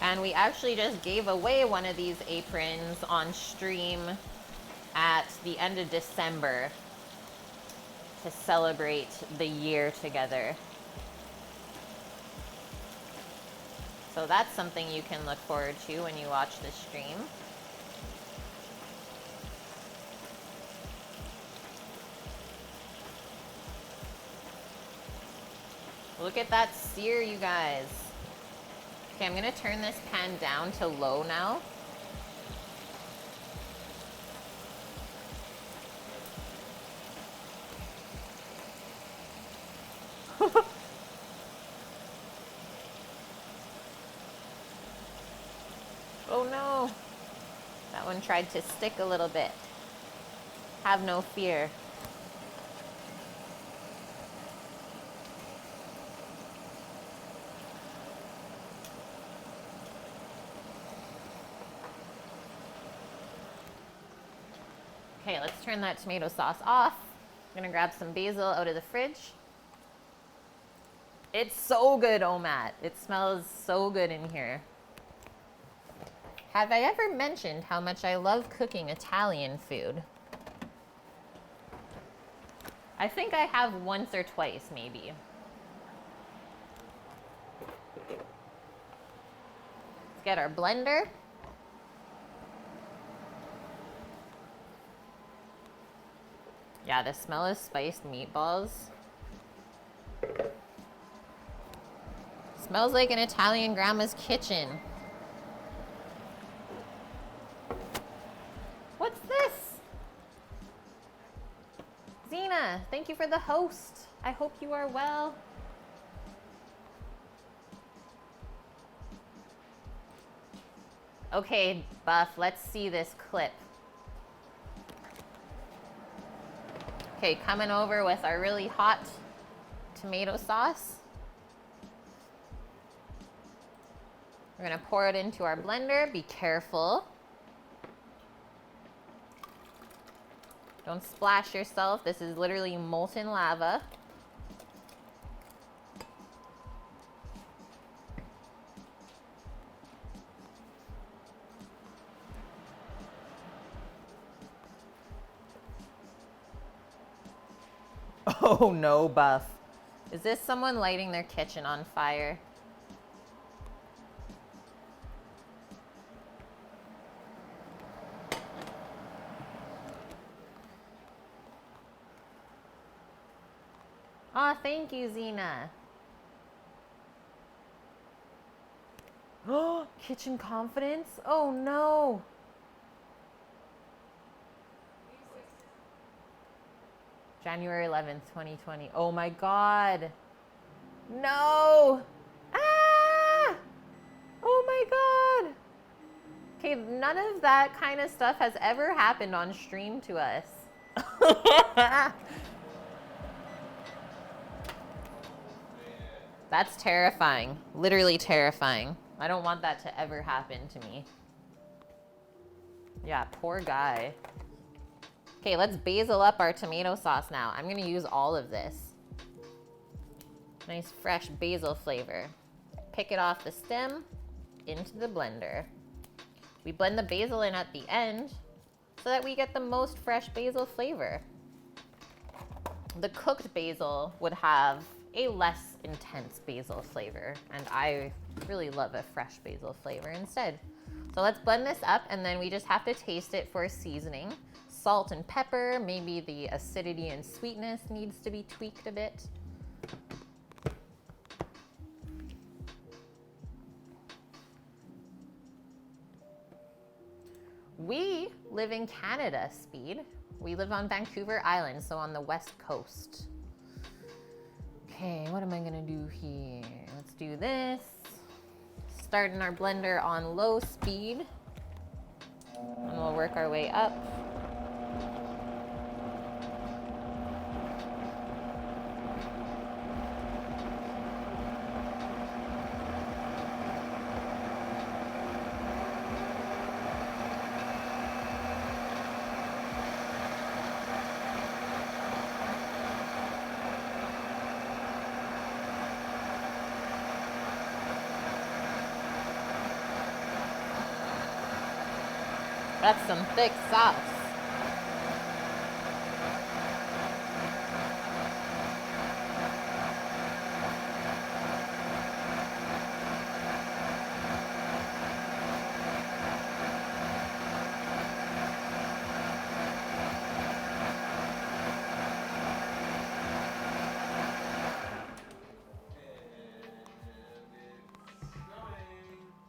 And we actually just gave away one of these aprons on stream at the end of December to celebrate the year together. So that's something you can look forward to when you watch the stream. Look at that sear, you guys. Okay, I'm gonna turn this pan down to low now. Oh no, that one tried to stick a little bit. Have no fear. Okay, let's turn that tomato sauce off. I'm gonna grab some basil out of the fridge. It's so good, Omat. It smells so good in here. Have I ever mentioned how much I love cooking Italian food? I think I have once or twice, maybe. Let's get our blender. Yeah, the smell of spiced meatballs. Smells like an Italian grandma's kitchen. Zena, thank you for the host. I hope you are well. Okay, Buff, let's see this clip. Okay, coming over with our really hot tomato sauce. We're gonna pour it into our blender. Be careful. Don't splash yourself. This is literally molten lava. Oh no, Buff. Is this someone lighting their kitchen on fire? Aw, thank you, Zena. Oh, kitchen confidence? Oh no. January 11th, 2020. Oh my God. No. Ah! Oh my God. Okay, none of that kind of stuff has ever happened on stream to us. That's terrifying. Literally terrifying. I don't want that to ever happen to me. Yeah, poor guy. Okay, let's basil up our tomato sauce now. I'm gonna use all of this. Nice fresh basil flavor. Pick it off the stem into the blender. We blend the basil in at the end so that we get the most fresh basil flavor. The cooked basil would have a less intense basil flavor, and I really love a fresh basil flavor instead. So let's blend this up, and then we just have to taste it for seasoning. Salt and pepper, maybe the acidity and sweetness needs to be tweaked a bit. We live in Canada, Speed. We live on Vancouver Island, so on the west coast. Okay, what am I gonna do here? Let's do this. Starting our blender on low speed. And we'll work our way up. That's some thick sauce.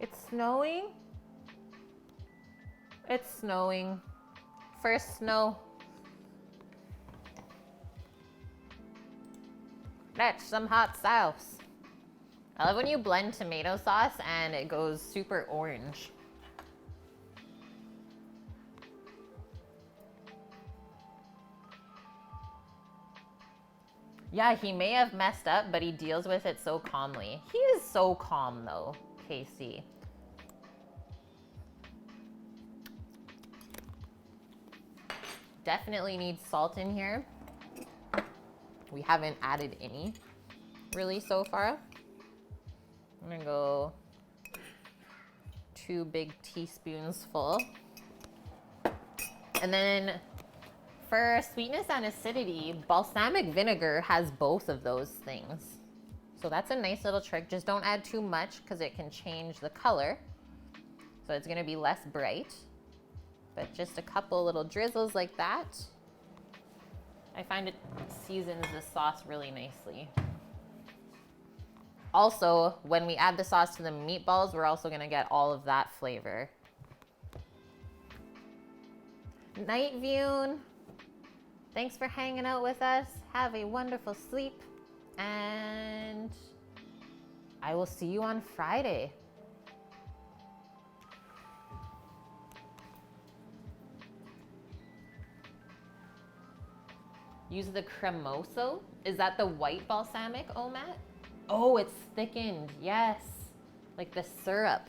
It's snowing? It's snowing. First snow. That's some hot sauce. I love when you blend tomato sauce and it goes super orange. Yeah, he may have messed up, but he deals with it so calmly. He is so calm though, Casey. Definitely need salt in here. We haven't added any really so far. I'm gonna go 2 big teaspoons full. And then for sweetness and acidity, balsamic vinegar has both of those things. So that's a nice little trick. Just don't add too much because it can change the color. So it's gonna be less bright. But just a couple little drizzles like that. I find it seasons the sauce really nicely. Also, when we add the sauce to the meatballs, we're also gonna get all of that flavor. Night View. Thanks for hanging out with us. Have a wonderful sleep. And I will see you on Friday. Use the cremoso. Is that the white balsamic, Omat? Oh, it's thickened. Yes. Like the syrup.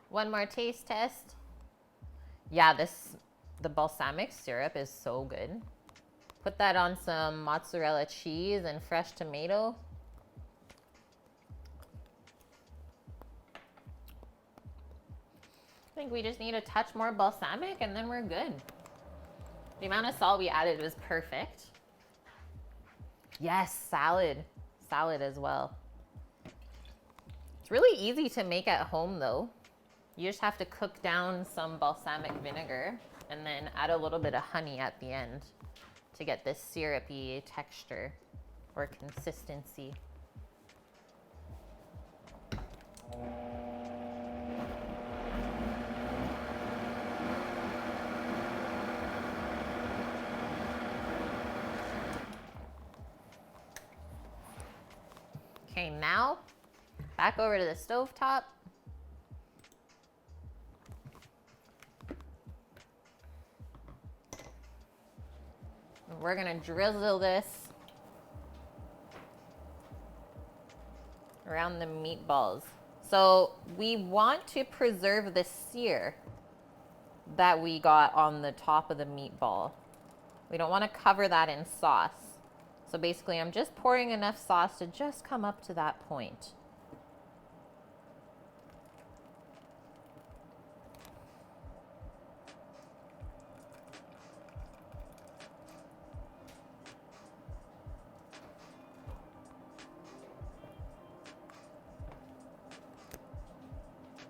One more taste test. Yeah, the balsamic syrup is so good. Put that on some mozzarella cheese and fresh tomato. I think we just need a touch more balsamic and then we're good. The amount of salt we added was perfect. Yes, salad. Salad as well. It's really easy to make at home though. You just have to cook down some balsamic vinegar and then add a little bit of honey at the end to get this syrupy texture or consistency. Okay, now back over to the stovetop. We're gonna drizzle this around the meatballs. So we want to preserve the sear that we got on the top of the meatball. We don't want to cover that in sauce. So basically I'm just pouring enough sauce to just come up to that point.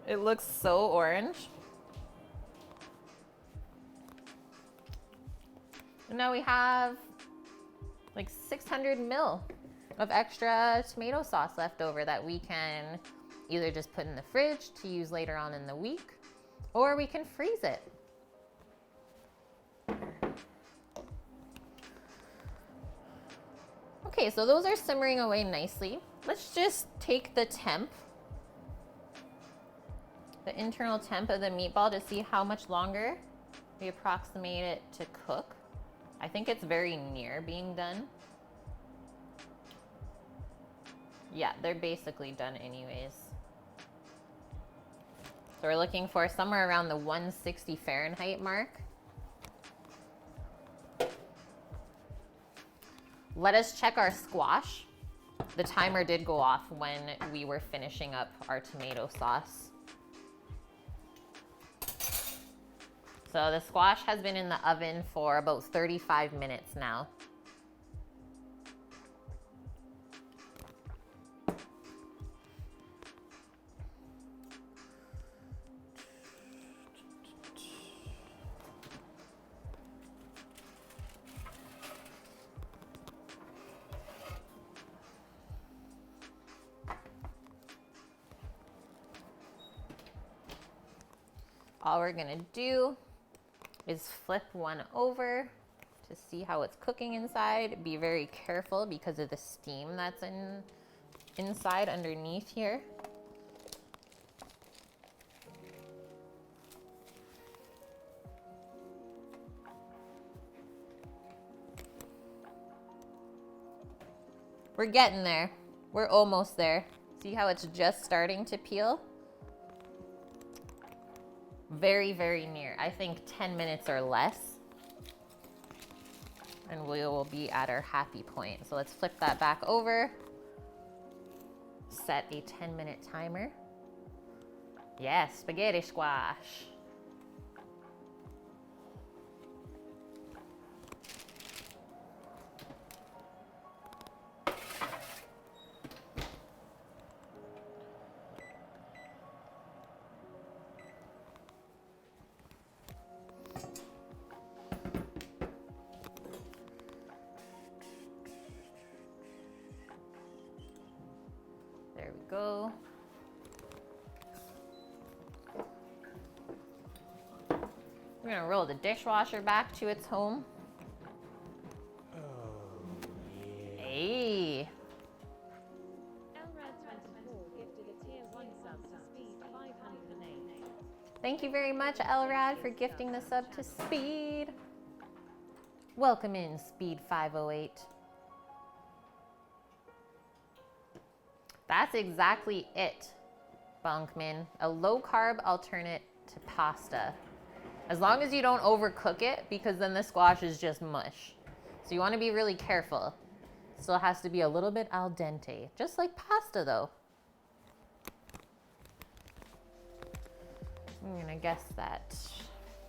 It looks so orange. And now we have like 600 ml of extra tomato sauce left over that we can either just put in the fridge to use later on in the week, or we can freeze it. Okay, so those are simmering away nicely. Let's just take the temp, the internal temp of the meatball, to see how much longer we approximate it to cook. I think it's very near being done. Yeah, they're basically done anyways. So we're looking for somewhere around the 160 Fahrenheit mark. Let us check our squash. The timer did go off when we were finishing up our tomato sauce. So the squash has been in the oven for about 35 minutes now. All we're gonna do is flip one over to see how it's cooking inside. Be very careful because of the steam that's inside underneath here. We're getting there. We're almost there. See how it's just starting to peel? Very, very near. I think 10 minutes or less, and we will be at our happy point. So let's flip that back over. Set a 10-minute timer. Yes, spaghetti squash. There we go. We're gonna roll the dishwasher back to its home. Oh, yeah. Hey. Elrad24 gifted a tier 1 sub to Speed 508. Thank you very much, Elrad, for gifting the sub to Speed. Welcome in, Speed 508. That's exactly it, Bonkman. A low-carb alternate to pasta. As long as you don't overcook it, because then the squash is just mush. So you want to be really careful. Still has to be a little bit al dente, just like pasta though. I'm gonna guess that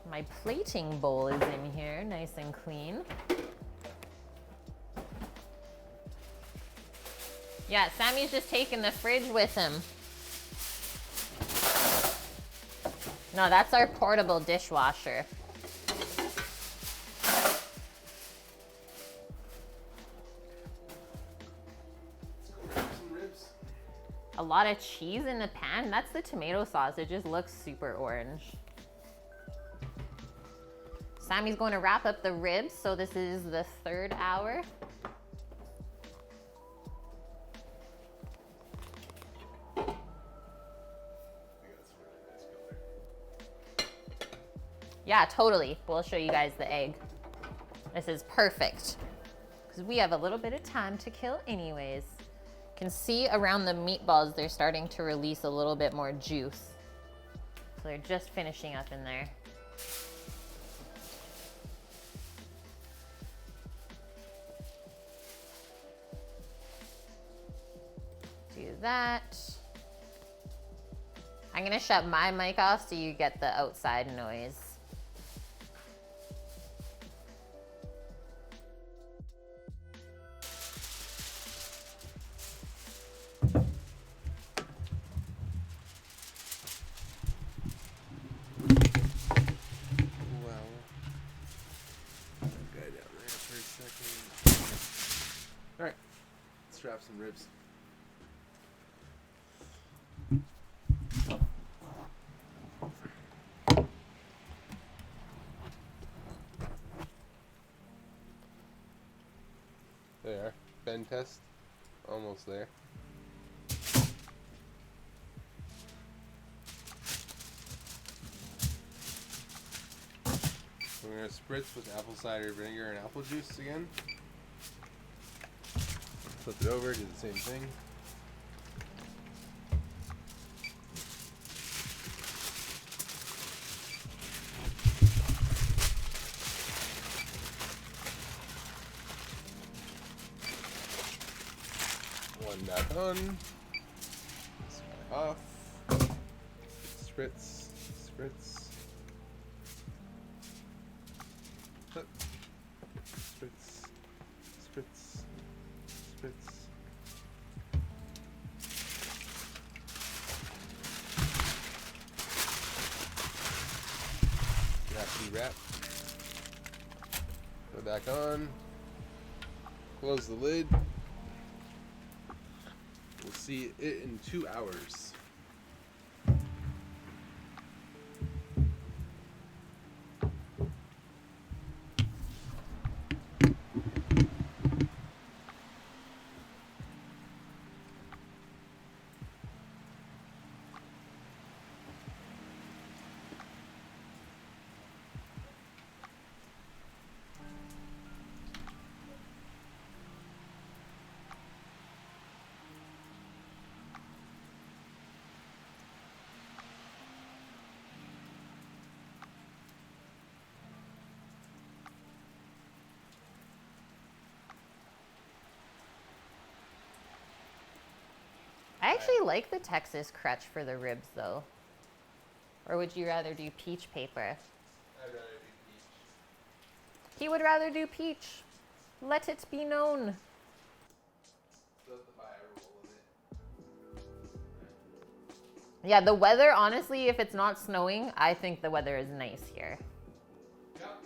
my plating bowl is in here, nice and clean. Yeah, Sammy's just taking the fridge with him. No, that's our portable dishwasher. Some ribs. A lot of cheese in the pan. That's the tomato sauce. It just looks super orange. Sammy's going to wrap up the ribs. So this is the 3rd hour. Yeah, totally. We'll show you guys the egg. This is perfect because we have a little bit of time to kill anyways. You can see around the meatballs, they're starting to release a little bit more juice. So they're just finishing up in there. Do that. I'm gonna shut my mic off so you get the outside noise. Alright, let's wrap some ribs. There, bend test, almost there. We're gonna spritz with apple cider vinegar and apple juice again. Flip it over, do the same thing. One back on. This guy off. Spritz, spritz. Flip. Spritz, spritz, spritz. Wrappity wrap. Go back on. Close the lid. We'll see it in 2 hours. I actually like the Texas crutch for the ribs though. Or would you rather do peach paper? I'd rather do peach. He would rather do peach. Let it be known. Still have to buy a roll of it. Yeah, the weather, honestly, if it's not snowing, I think the weather is nice here. Yep.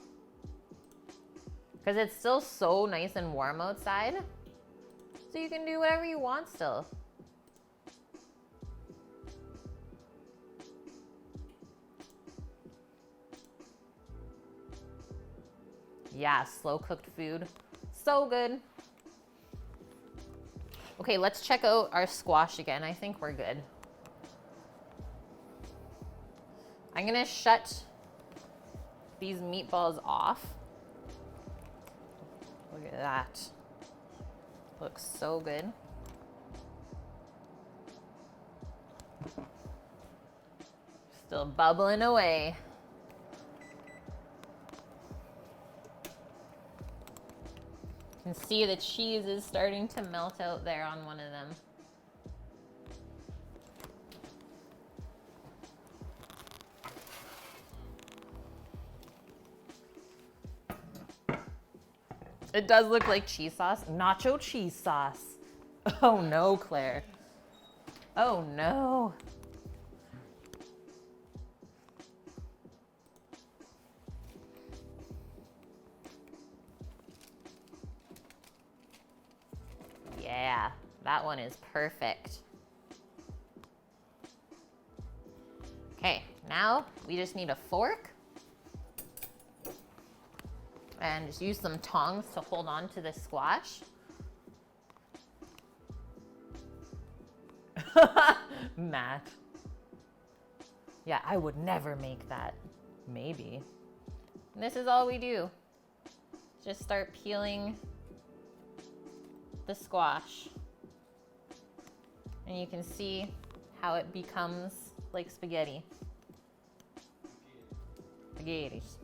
Because it's still so nice and warm outside. So you can do whatever you want still. Yeah, slow cooked food. So good. Okay, let's check out our squash again. I think we're good. I'm gonna shut these meatballs off. Look at that. Looks so good. Still bubbling away. You can see the cheese is starting to melt out there on one of them. It does look like cheese sauce. Nacho cheese sauce. Oh no, Claire. Oh no. Yeah, that one is perfect. Okay, now we just need a fork. And just use some tongs to hold on to the squash. Matt. Yeah, I would never make that. Maybe. And this is all we do. Just start peeling the squash. And you can see how it becomes like spaghetti. Spaghettis.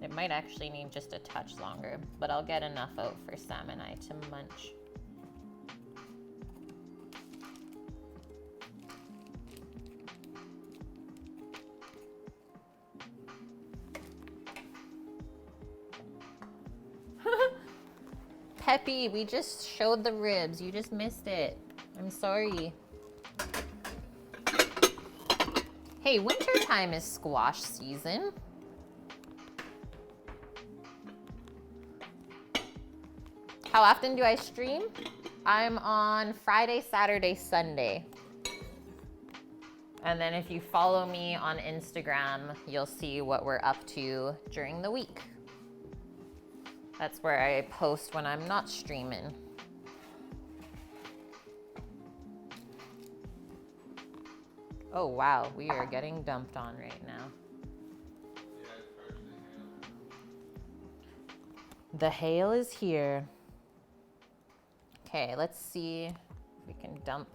It might actually need just a touch longer, but I'll get enough out for Sam and I to munch. Peppy, we just showed the ribs. You just missed it. I'm sorry. Hey, wintertime is squash season. How often do I stream? I'm on Friday, Saturday, Sunday. And then if you follow me on Instagram, you'll see what we're up to during the week. That's where I post when I'm not streaming. Oh wow, we are getting dumped on right now. The hail is here. Okay, let's see if we can dump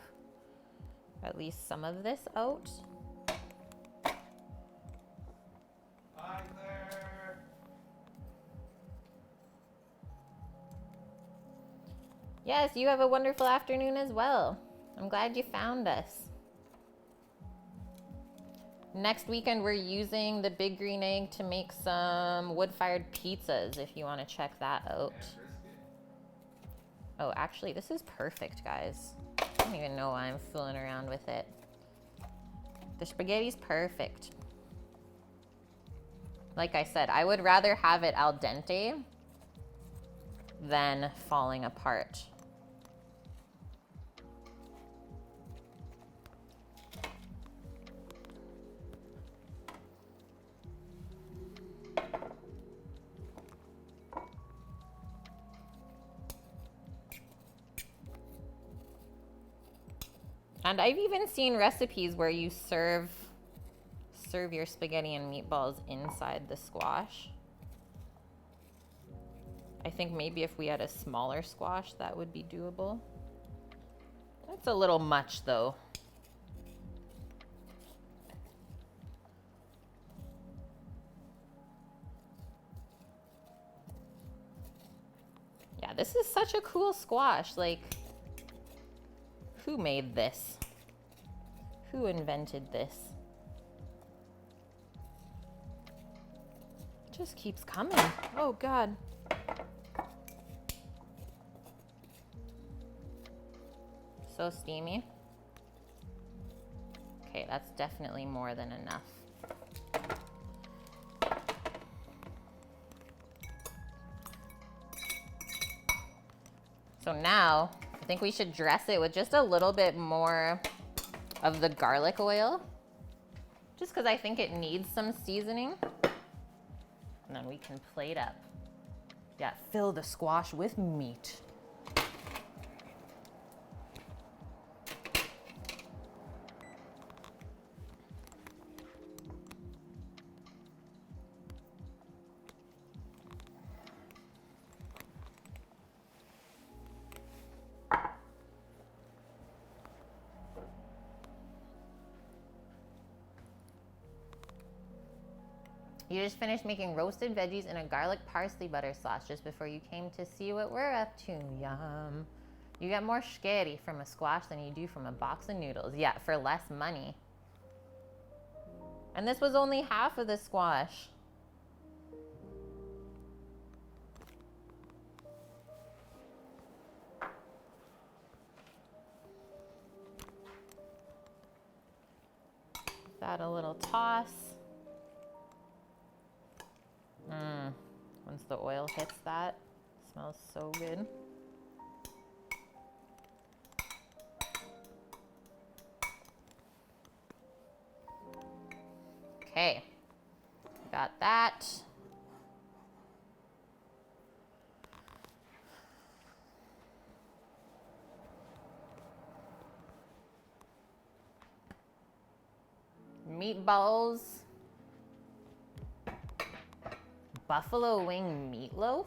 at least some of this out. Hi, Claire. Yes, you have a wonderful afternoon as well. I'm glad you found us. Next weekend, we're using the Big Green Egg to make some wood-fired pizzas, if you want to check that out. Oh, actually, this is perfect, guys. I don't even know why I'm fooling around with it. The spaghetti's perfect. Like I said, I would rather have it al dente than falling apart. And I've even seen recipes where you serve your spaghetti and meatballs inside the squash. I think maybe if we had a smaller squash, that would be doable. That's a little much though. Yeah, this is such a cool squash. Like, who made this? Who invented this? It just keeps coming. Oh God. So steamy. Okay, that's definitely more than enough. So now, I think we should dress it with just a little bit more of the garlic oil. Just because I think it needs some seasoning. And then we can plate up. Yeah, fill the squash with meat. You just finished making roasted veggies in a garlic parsley butter sauce just before you came to see what we're up to. Yum. You get more scary from a squash than you do from a box of noodles. Yeah, for less money. And this was only half of the squash. Give that a little toss. Once the oil hits that, it smells so good. Okay, got that. Meatballs. Buffalo wing meatloaf?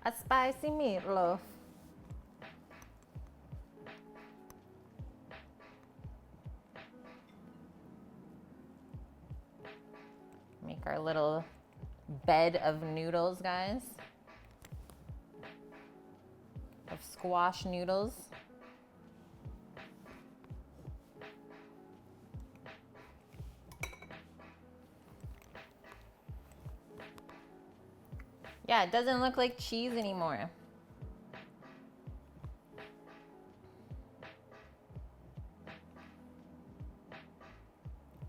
A spicy meatloaf. Make our little bed of noodles, guys. Of squash noodles. Yeah, it doesn't look like cheese anymore.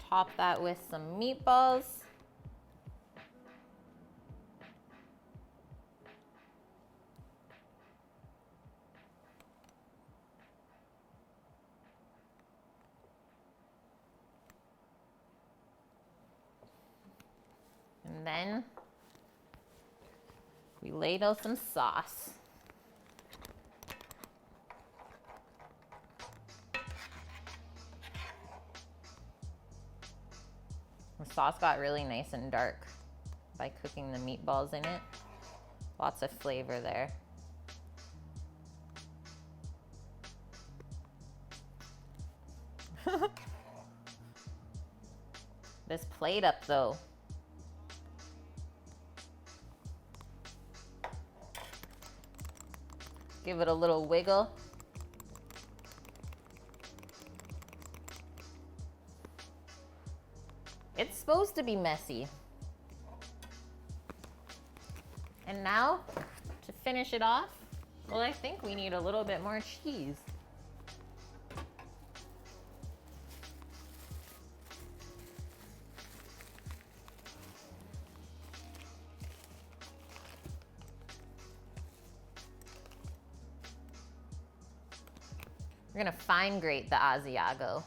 Top that with some meatballs. And then we ladle some sauce. The sauce got really nice and dark by cooking the meatballs in it. Lots of flavor there. This plate up though. Give it a little wiggle. It's supposed to be messy. And now, to finish it off, well, I think we need a little bit more cheese. We're gonna fine grate the Asiago.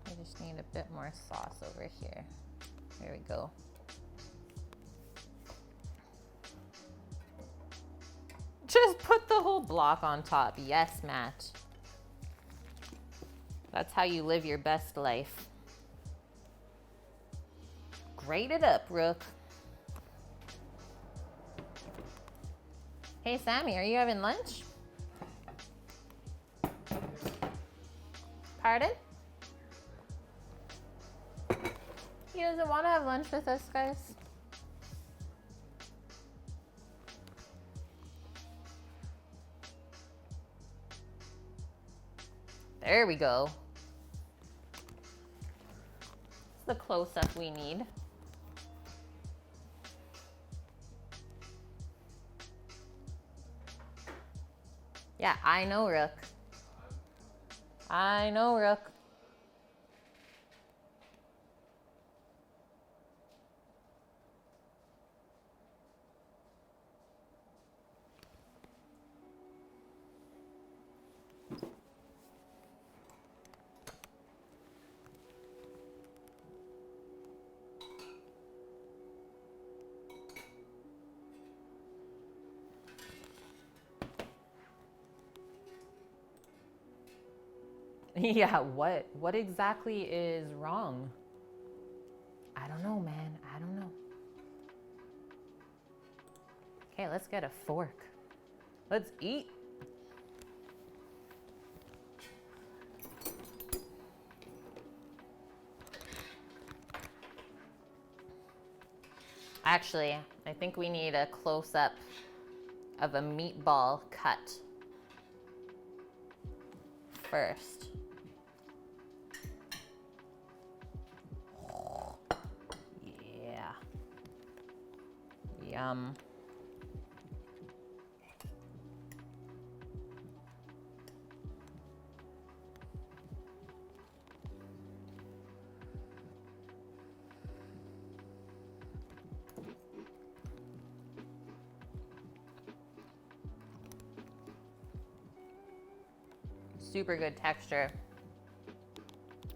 I just need a bit more sauce over here. There we go. Just put the whole block on top. Yes, Matt. That's how you live your best life. Grate it up, Rook. Hey, Sammy, are you having lunch? Pardon? He doesn't want to have lunch with us, guys. There we go. It's the close-up we need. Yeah, I know, Rook. I know, Rook. Yeah, what exactly is wrong? I don't know, man. I don't know. Okay, let's get a fork. Let's eat. Actually, I think we need a close-up of a meatball cut first. Yeah. Yum. Super good texture.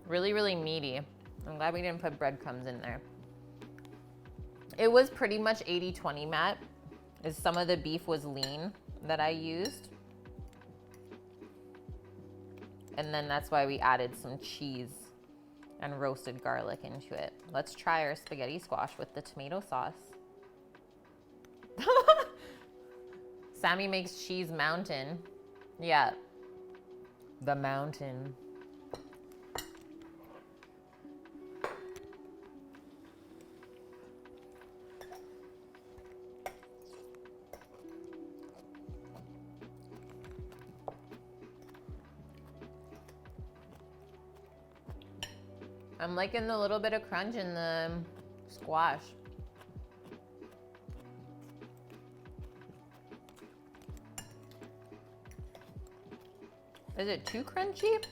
Really, really meaty. I'm glad we didn't put breadcrumbs in there. It was pretty much 80-20, Matt. Is some of the beef was lean that I used. And then that's why we added some cheese and roasted garlic into it. Let's try our spaghetti squash with the tomato sauce. Sammy makes cheese mountain. Yeah. The mountain. I'm liking the little bit of crunch in the squash. Is it too crunchy?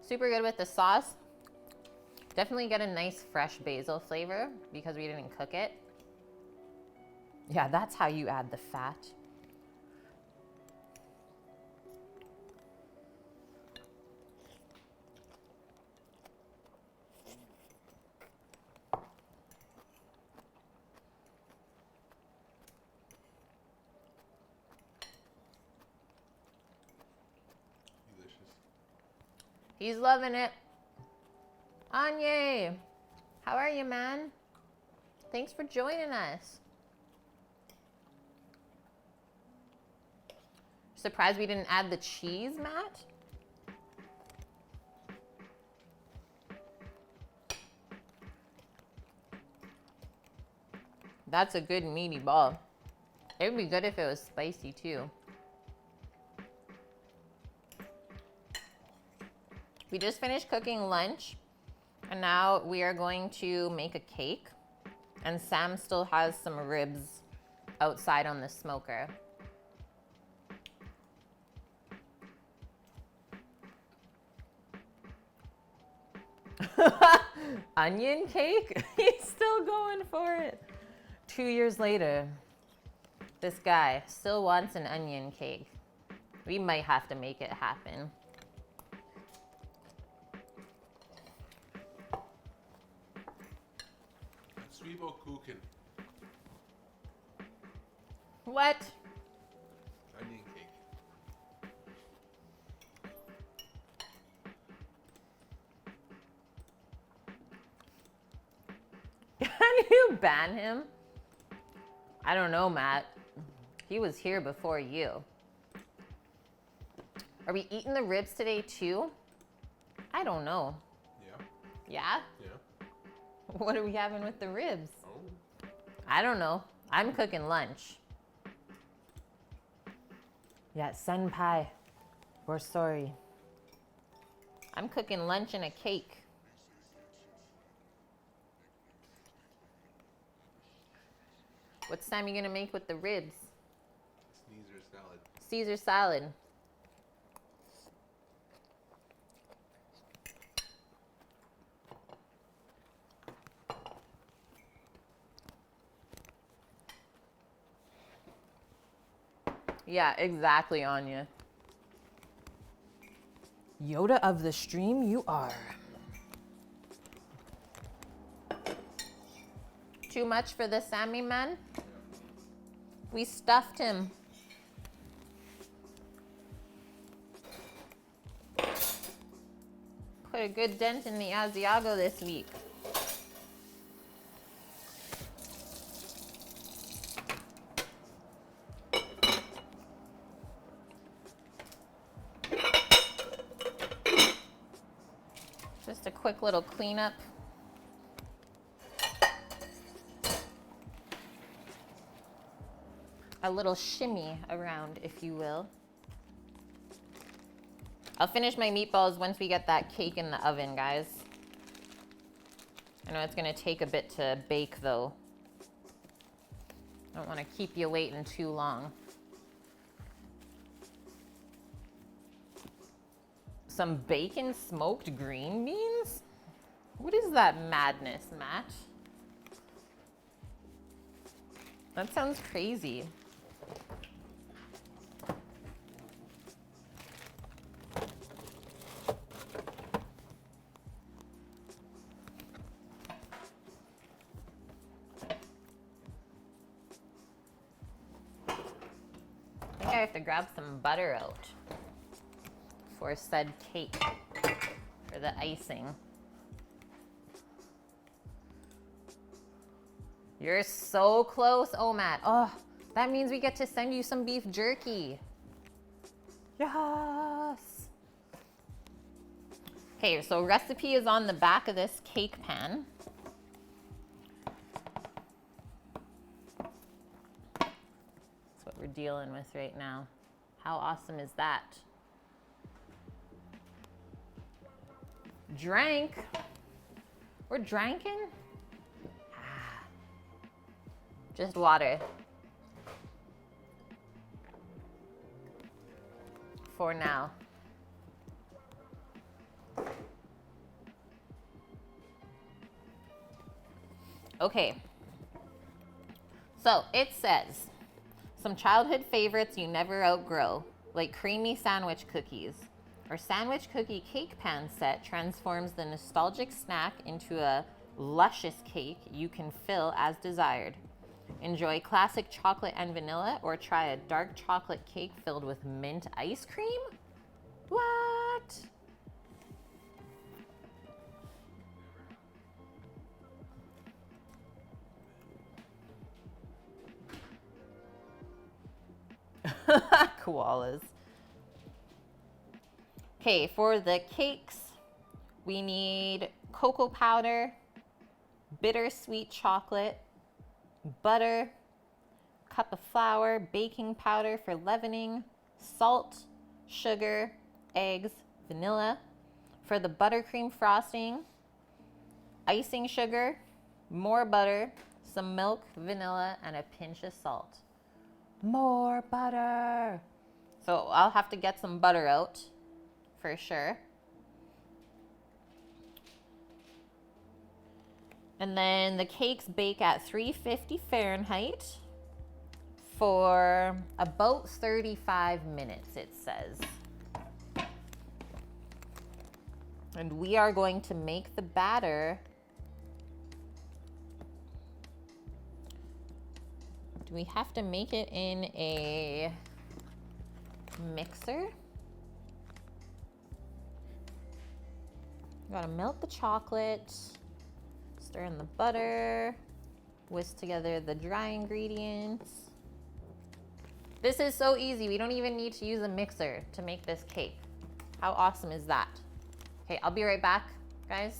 Super good with the sauce. Definitely get a nice fresh basil flavor because we didn't cook it. Yeah, that's how you add the fat. Delicious. He's loving it. Anye, how are you, man? Thanks for joining us. Surprised we didn't add the cheese, Matt? That's a good meaty ball. It would be good if it was spicy too. We just finished cooking lunch and now we are going to make a cake. And Sam still has some ribs outside on the smoker. Onion cake? He's still going for it. 2 years later, this guy still wants an onion cake. We might have to make it happen. Zwiebelkuchen. What? Onion cake. You ban him? I don't know, Matt. He was here before you. Are we eating the ribs today too? I don't know. Yeah. Yeah? Yeah. What are we having with the ribs? Oh. I don't know. I'm cooking lunch. Yeah, senpai. We're sorry. I'm cooking lunch and a cake. What's Sammy gonna make with the ribs? Caesar salad. Caesar salad. Yeah, exactly, Anya. Yoda of the stream, you are. Too much for the Sammy man? We stuffed him. Put a good dent in the Asiago this week. Just a quick little cleanup. A little shimmy around, if you will. I'll finish my meatballs once we get that cake in the oven, guys. I know it's gonna take a bit to bake though. I don't wanna keep you waiting too long. Some bacon smoked green beans? What is that madness, Matt? That sounds crazy. I think I have to grab some butter out for said cake for the icing. You're so close, oh Matt. Oh, that means we get to send you some beef jerky. Yes. Okay, so recipe is on the back of this cake pan. That's what we're dealing with right now. How awesome is that? Drank. We're drinking? Just water. For now. Okay. So it says, some childhood favorites you never outgrow, like creamy sandwich cookies. Our sandwich cookie cake pan set transforms the nostalgic snack into a luscious cake you can fill as desired. Enjoy classic chocolate and vanilla, or try a dark chocolate cake filled with mint ice cream? What? Koalas. Okay, for the cakes, we need cocoa powder, bittersweet chocolate, butter, cup of flour, baking powder for leavening, salt, sugar, eggs, vanilla. For the buttercream frosting, icing sugar, more butter, some milk, vanilla, and a pinch of salt. More butter. So I'll have to get some butter out for sure. And then the cakes bake at 350 Fahrenheit for about 35 minutes, it says. And we are going to make the batter. Do we have to make it in a mixer? Gotta melt the chocolate. Stir in the butter, Whisk together the dry ingredients. This is so easy. We don't even need to use a mixer to make this cake. How awesome is that? Okay, I'll be right back, guys.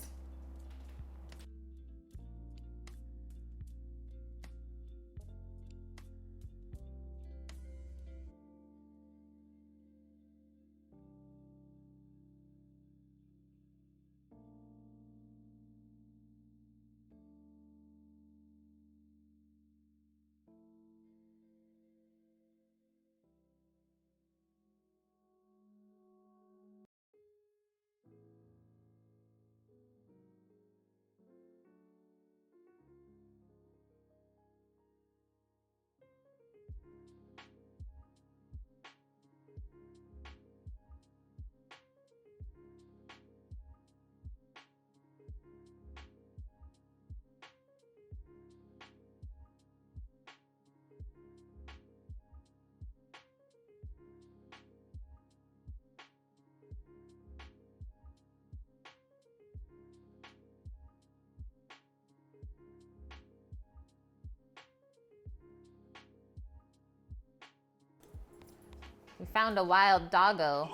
We found a wild doggo.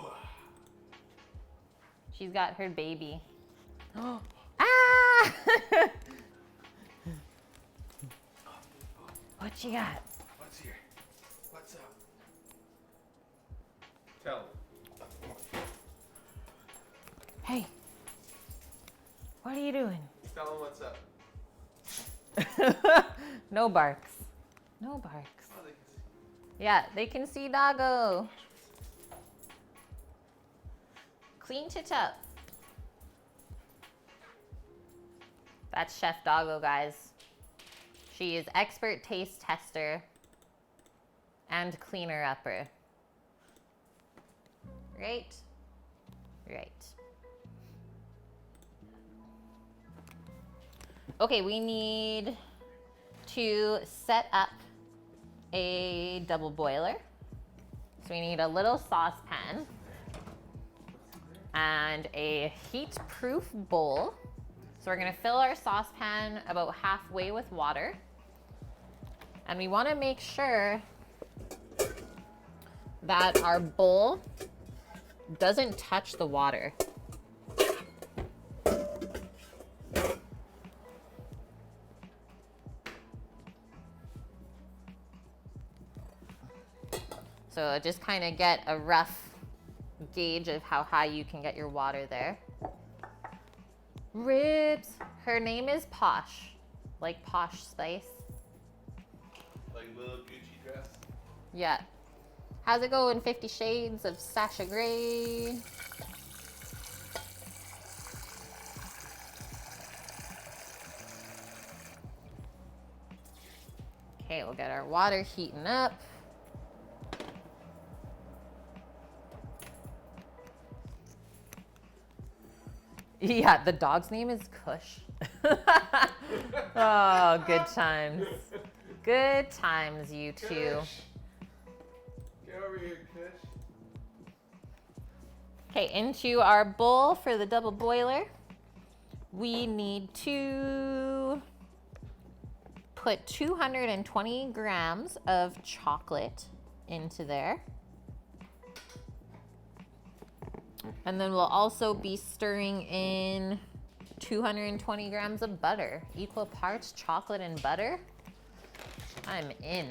She's got her baby. Ah! What you got? What's here? What's up? Tell him. Hey, what are you doing? Tell him what's up. No barks. No barks. Oh, they can see. Yeah, they can see doggo. Cleaned it up. That's Chef Doggo, guys. She is expert taste tester and cleaner upper. Right? Right. Okay, we need to set up a double boiler. So we need a little saucepan and a heat-proof bowl. So we're gonna fill our saucepan about halfway with water. And we wanna make sure that our bowl doesn't touch the water. So just kind of get a rough gauge of how high you can get your water there. Ribs. Her name is Posh, like Posh Spice. Like a little Gucci dress. Yeah. How's it going? 50 Shades of Sasha Grey. Okay, we'll get our water heating up. Yeah, the dog's name is Kush. Oh, good times. Good times, you two. Kush. Get over here, Kush. Okay, into our bowl for the double boiler, we need to put 220 grams of chocolate into there. And then we'll also be stirring in 220 grams of butter. Equal parts chocolate and butter. I'm in.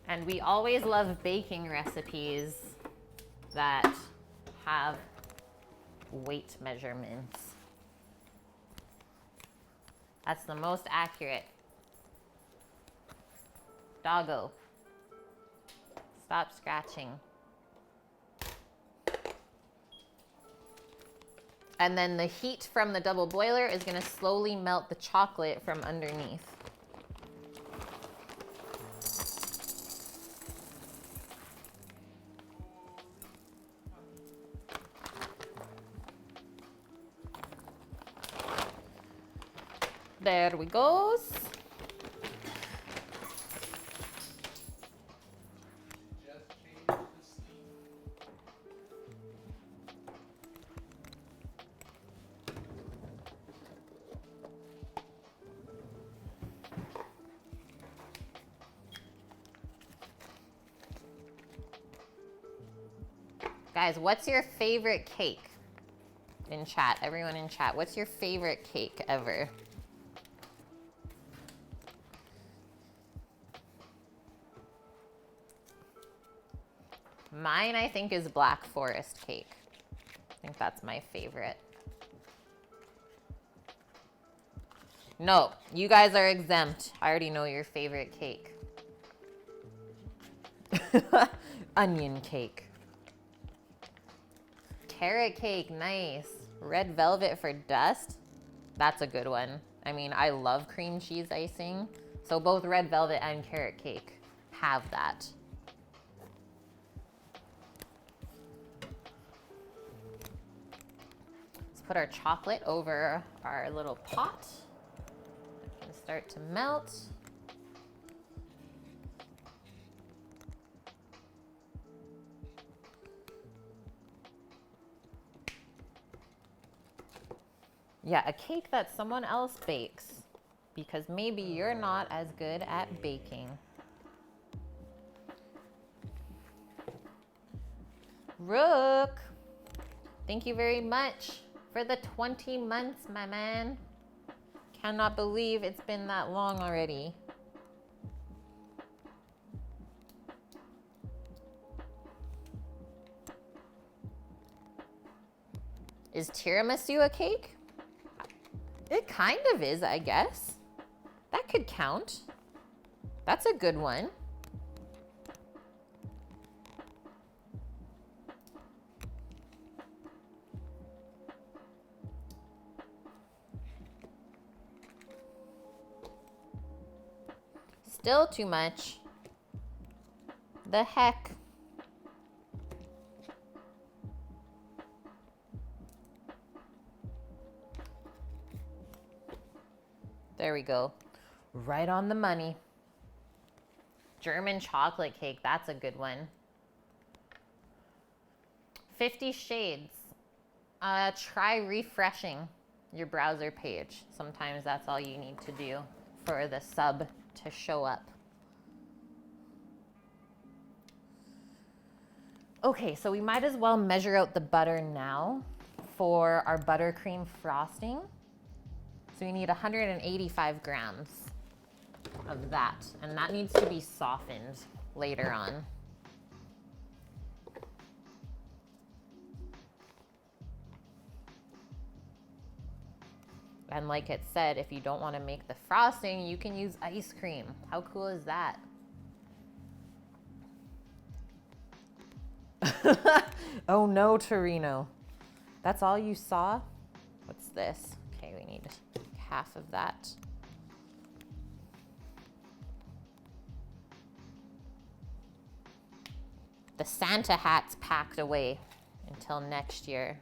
And we always love baking recipes that have weight measurements. That's the most accurate. Doggo. Stop scratching. And then the heat from the double boiler is going to slowly melt the chocolate from underneath. There we go. Just change the steam. Guys, what's your favorite cake? In chat, everyone in chat, what's your favorite cake ever? Mine, I think, is Black Forest cake. I think that's my favorite. No, you guys are exempt. I already know your favorite cake. Onion cake. Carrot cake, nice. Red velvet for dust. That's a good one. I mean, I love cream cheese icing. So both red velvet and carrot cake have that. Let's put our chocolate over our little pot. It can start to melt. Yeah, a cake that someone else bakes, because maybe you're not as good at baking. Rook, thank you very much for the 20 months, my man. Cannot believe it's been that long already. Is tiramisu a cake? It kind of is, I guess. That could count. That's a good one. Still too much. The heck? There we go. Right on the money. German chocolate cake, that's a good one. 50 Shades. Try refreshing your browser page. Sometimes that's all you need to do for the sub to show up. Okay, so we might as well measure out the butter now for our buttercream frosting. So we need 185 grams of that, and that needs to be softened later on. And like it said, if you don't want to make the frosting, you can use ice cream. How cool is that? Oh no, Torino. That's all you saw? What's this? Okay, we need half of that. The Santa hat's packed away until next year.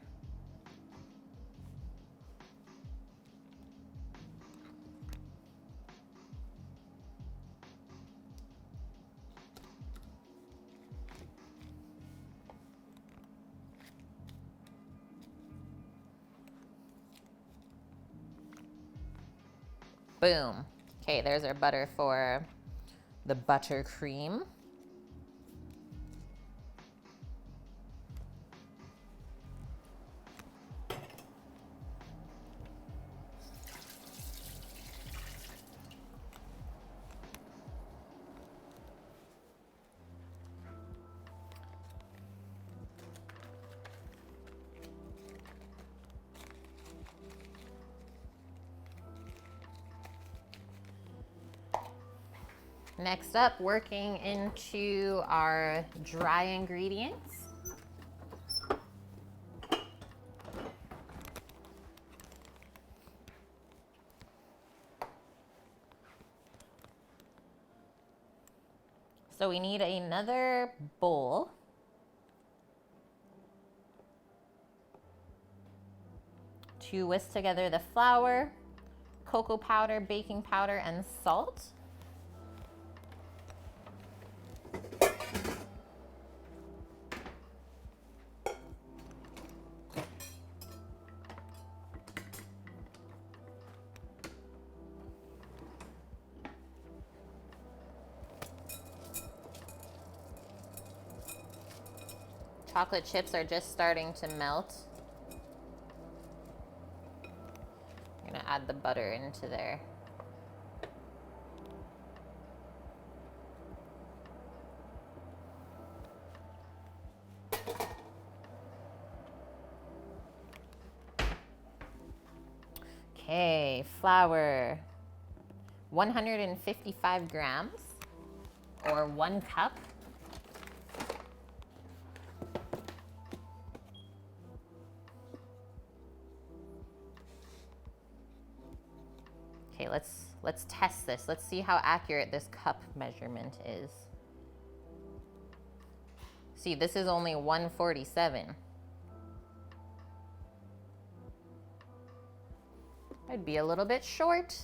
Boom. Okay, there's our butter for the buttercream. Next up, working into our dry ingredients. So we need another bowl. To whisk together the flour, cocoa powder, baking powder, and salt. chocolate chips are just starting to melt. I'm gonna add the butter into there. Okay, flour. 155 grams or 1 cup. Okay, let's test this. Let's see how accurate this cup measurement is. See, this is only 147. I'd be a little bit short.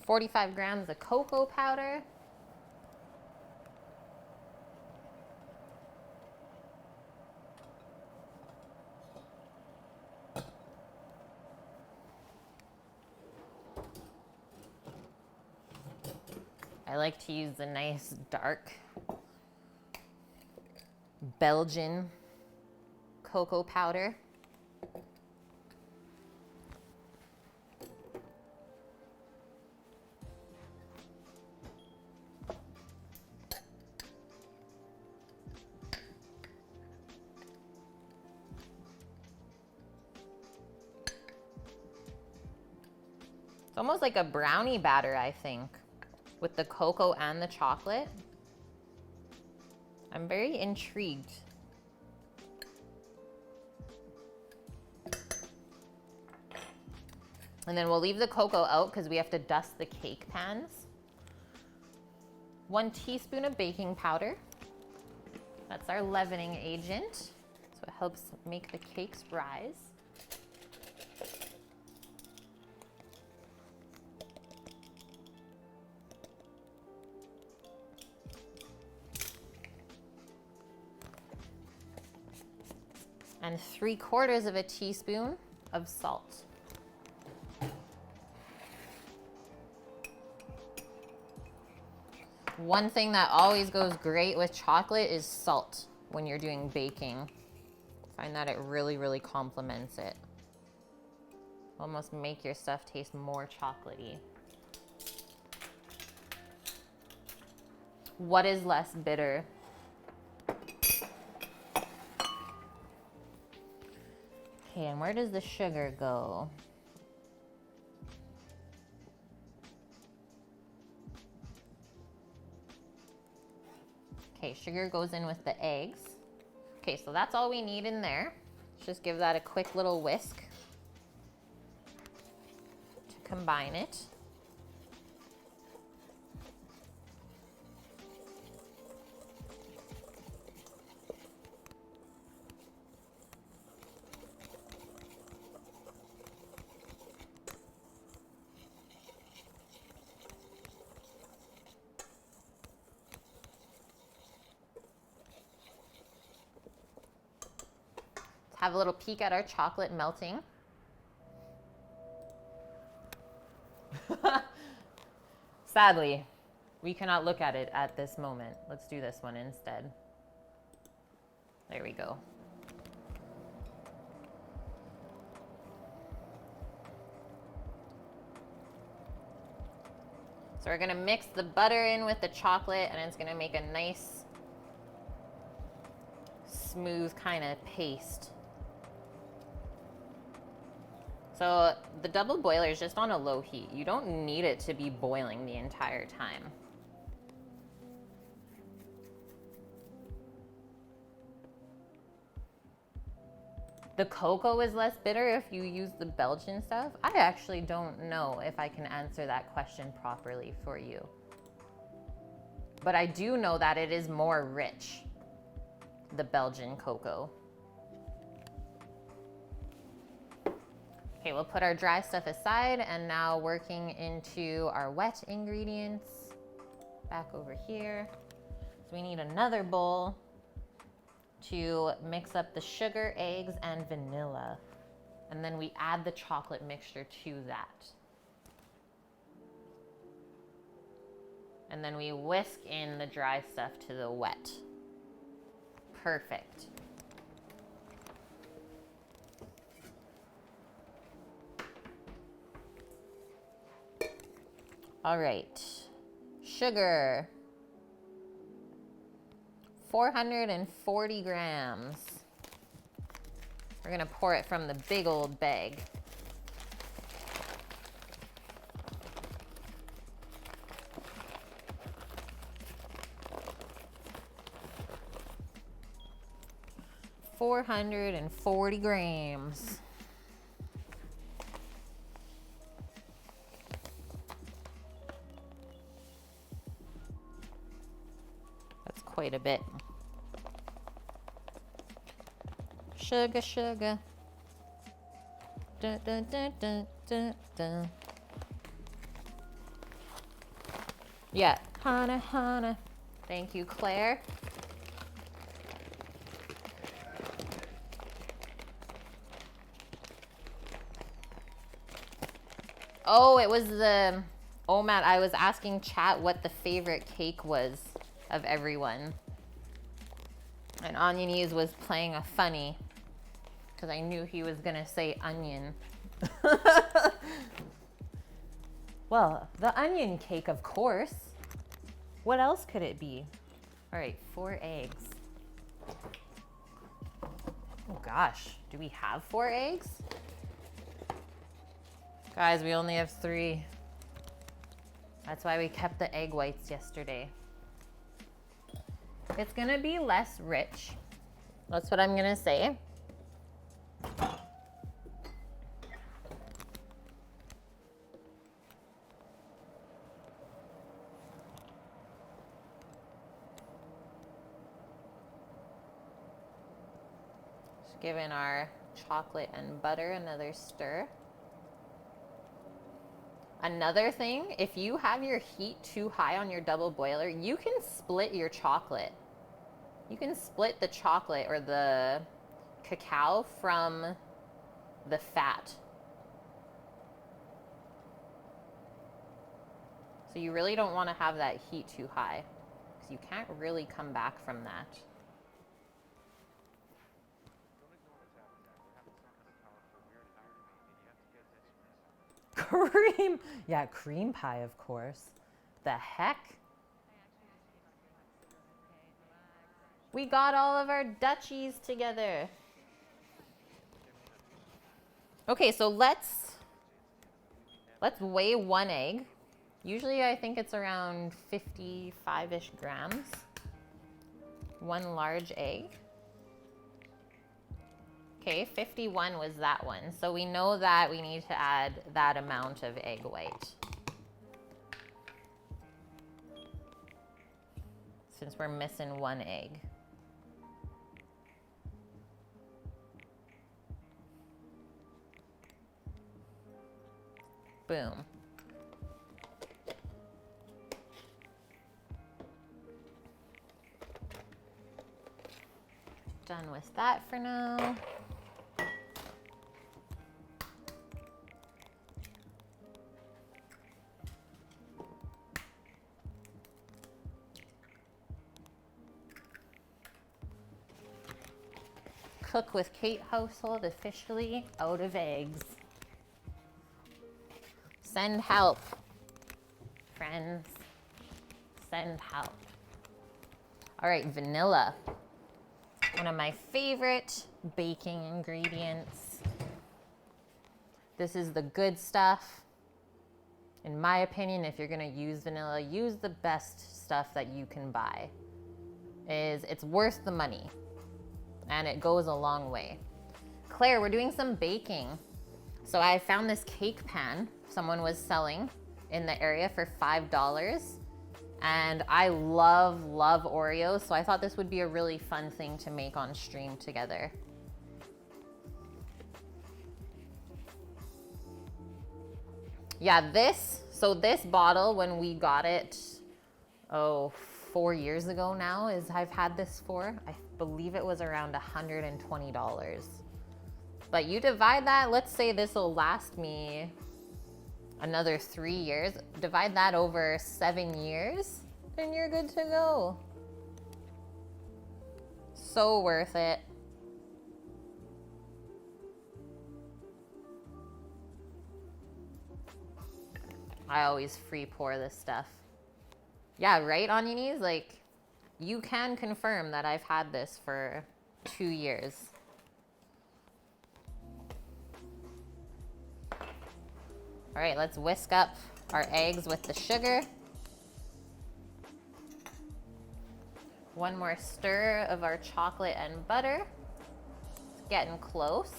$45 grams of cocoa powder. I like to use the nice dark Belgian cocoa powder. It's almost like a brownie batter, I think, with the cocoa and the chocolate. I'm very intrigued. And then we'll leave the cocoa out because we have to dust the cake pans. 1 teaspoon of baking powder. That's our leavening agent. So it helps make the cakes rise. And 3/4 teaspoon of salt. One thing that always goes great with chocolate is salt when you're doing baking. I find that it really, really complements it. Almost make your stuff taste more chocolatey. What is less bitter? Okay, and where does the sugar go? Okay, sugar goes in with the eggs. Okay, so that's all we need in there. Let's just give that a quick little whisk to combine it. Have a little peek at our chocolate melting. Sadly, we cannot look at it at this moment. Let's do this one instead. There we go. So we're gonna mix the butter in with the chocolate and it's gonna make a nice, smooth kind of paste. So the double boiler is just on a low heat. You don't need it to be boiling the entire time. The cocoa is less bitter if you use the Belgian stuff. I actually don't know if I can answer that question properly for you. But I do know that it is more rich, the Belgian cocoa. Okay, we'll put our dry stuff aside and now working into our wet ingredients. Back over here. So we need another bowl to mix up the sugar, eggs, and vanilla. And then we add the chocolate mixture to that. And then we whisk in the dry stuff to the wet. Perfect. All right. Sugar. 440 grams. We're gonna pour it from the big old bag. $440 grams. That's quite a bit. Sugar, sugar. Dun, dun, dun, dun, dun, dun. Yeah, Hana, Hana. Thank you, Claire. Oh, it was the, oh Matt, I was asking chat what the favorite cake was of everyone. And Onionies was playing a funny because I knew he was gonna say onion. Well, the onion cake, of course. What else could it be? All right, 4 eggs. Oh gosh, do we have 4 eggs? Guys, we only have 3. That's why we kept the egg whites yesterday. It's gonna be less rich. That's what I'm gonna say. Just giving our chocolate and butter another stir. Another thing, if you have your heat too high on your double boiler, you can split your chocolate. You can split the chocolate or the cacao from the fat. So you really don't want to have that heat too high because you can't really come back from that. Cream, yeah, cream pie, of course. The heck? We got all of our duchies together. Okay, so let's weigh 1 egg. Usually I think it's around 55-ish grams. 1 large egg. Okay, 51 was that one. So we know that we need to add that amount of egg white. Since we're missing 1 egg. Boom. Done with that for now. Cook with Kait household officially out of eggs. Send help, friends. Send help. All right, vanilla. One of my favorite baking ingredients. This is the good stuff. In my opinion, if you're gonna use vanilla, use the best stuff that you can buy. It's worth the money and it goes a long way. Claire, we're doing some baking. So I found this cake pan someone was selling in the area for $5. And I love Oreos, so I thought this would be a really fun thing to make on stream together. Yeah, this bottle, when we got it, 4 years ago now, I've had this for, I believe it was around $120. But you divide that, let's say this will last me Another 3 years. Divide that over 7 years and you're good to go. So worth it. I always free pour this stuff. Yeah, right, Onionies? Like, you can confirm that I've had this for 2 years. All right, let's whisk up our eggs with the sugar. One more stir of our chocolate and butter. It's getting close.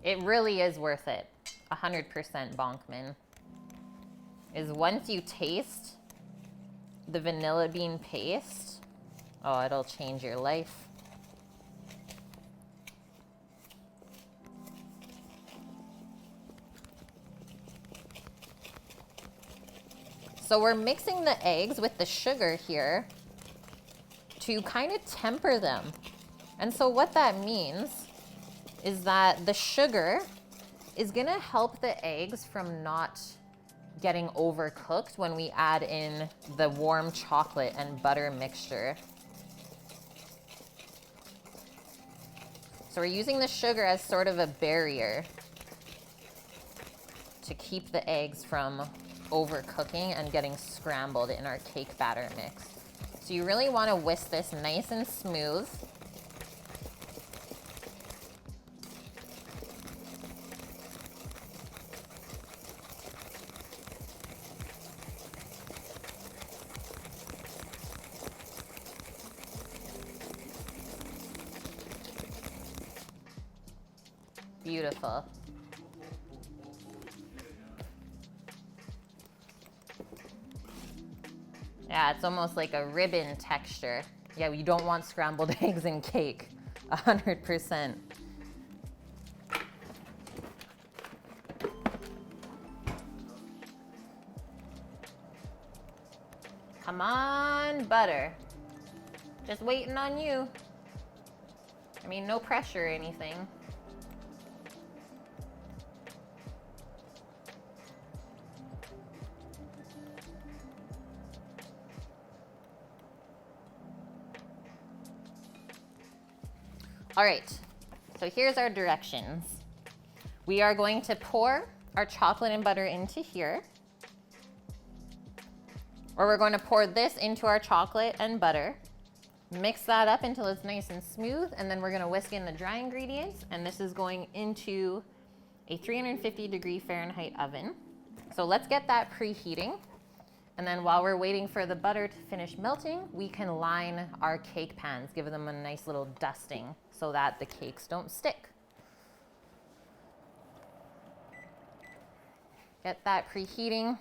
It really is worth it. 100% Bonkman. Is once you taste the vanilla bean paste, oh, it'll change your life. So we're mixing the eggs with the sugar here to kind of temper them. And so what that means is that the sugar is gonna help the eggs from not getting overcooked when we add in the warm chocolate and butter mixture. So we're using the sugar as sort of a barrier to keep the eggs from overcooking and getting scrambled in our cake batter mix. So you really wanna whisk this nice and smooth. Beautiful. Yeah, it's almost like a ribbon texture. Yeah, you don't want scrambled eggs in cake. 100%. Come on, butter. Just waiting on you. I mean, no pressure or anything. All right, so here's our directions. We are going to pour our chocolate and butter into here. Or we're going to pour this into our chocolate and butter. Mix that up until it's nice and smooth, and then we're gonna whisk in the dry ingredients, and this is going into a 350 Fahrenheit oven. So let's get that preheating. And then while we're waiting for the butter to finish melting, we can line our cake pans, give them a nice little dusting so that the cakes don't stick. Get that preheating.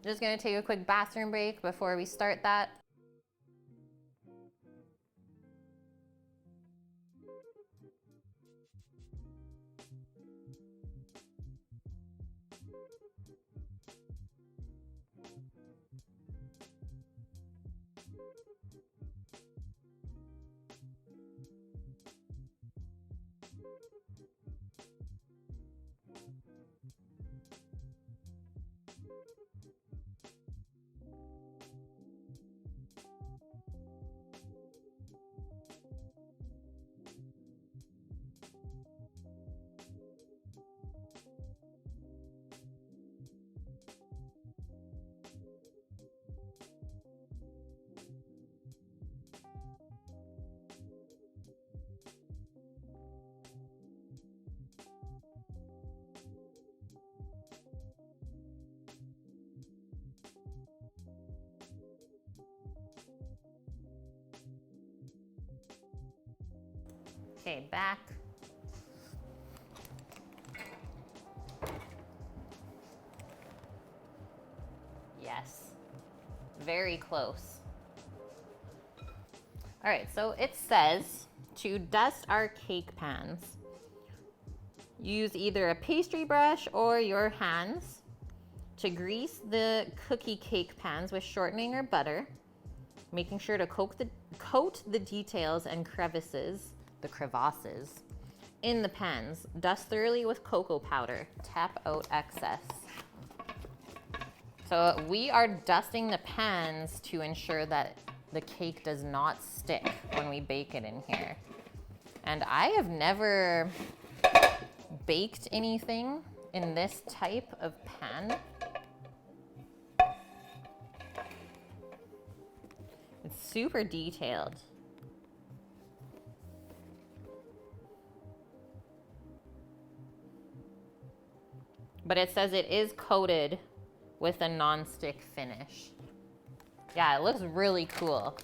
Just gonna take a quick bathroom break before we start that. Okay, back. Yes, very close. All right, so it says to dust our cake pans, use either a pastry brush or your hands to grease the cookie cake pans with shortening or butter. Making sure to coat the details and crevasses, the crevasses, in the pans. Dust thoroughly with cocoa powder. Tap out excess. So we are dusting the pans to ensure that the cake does not stick when we bake it in here. And I have never baked anything in this type of pan. It's super detailed. But it says it is coated with a non-stick finish. Yeah, it looks really cool.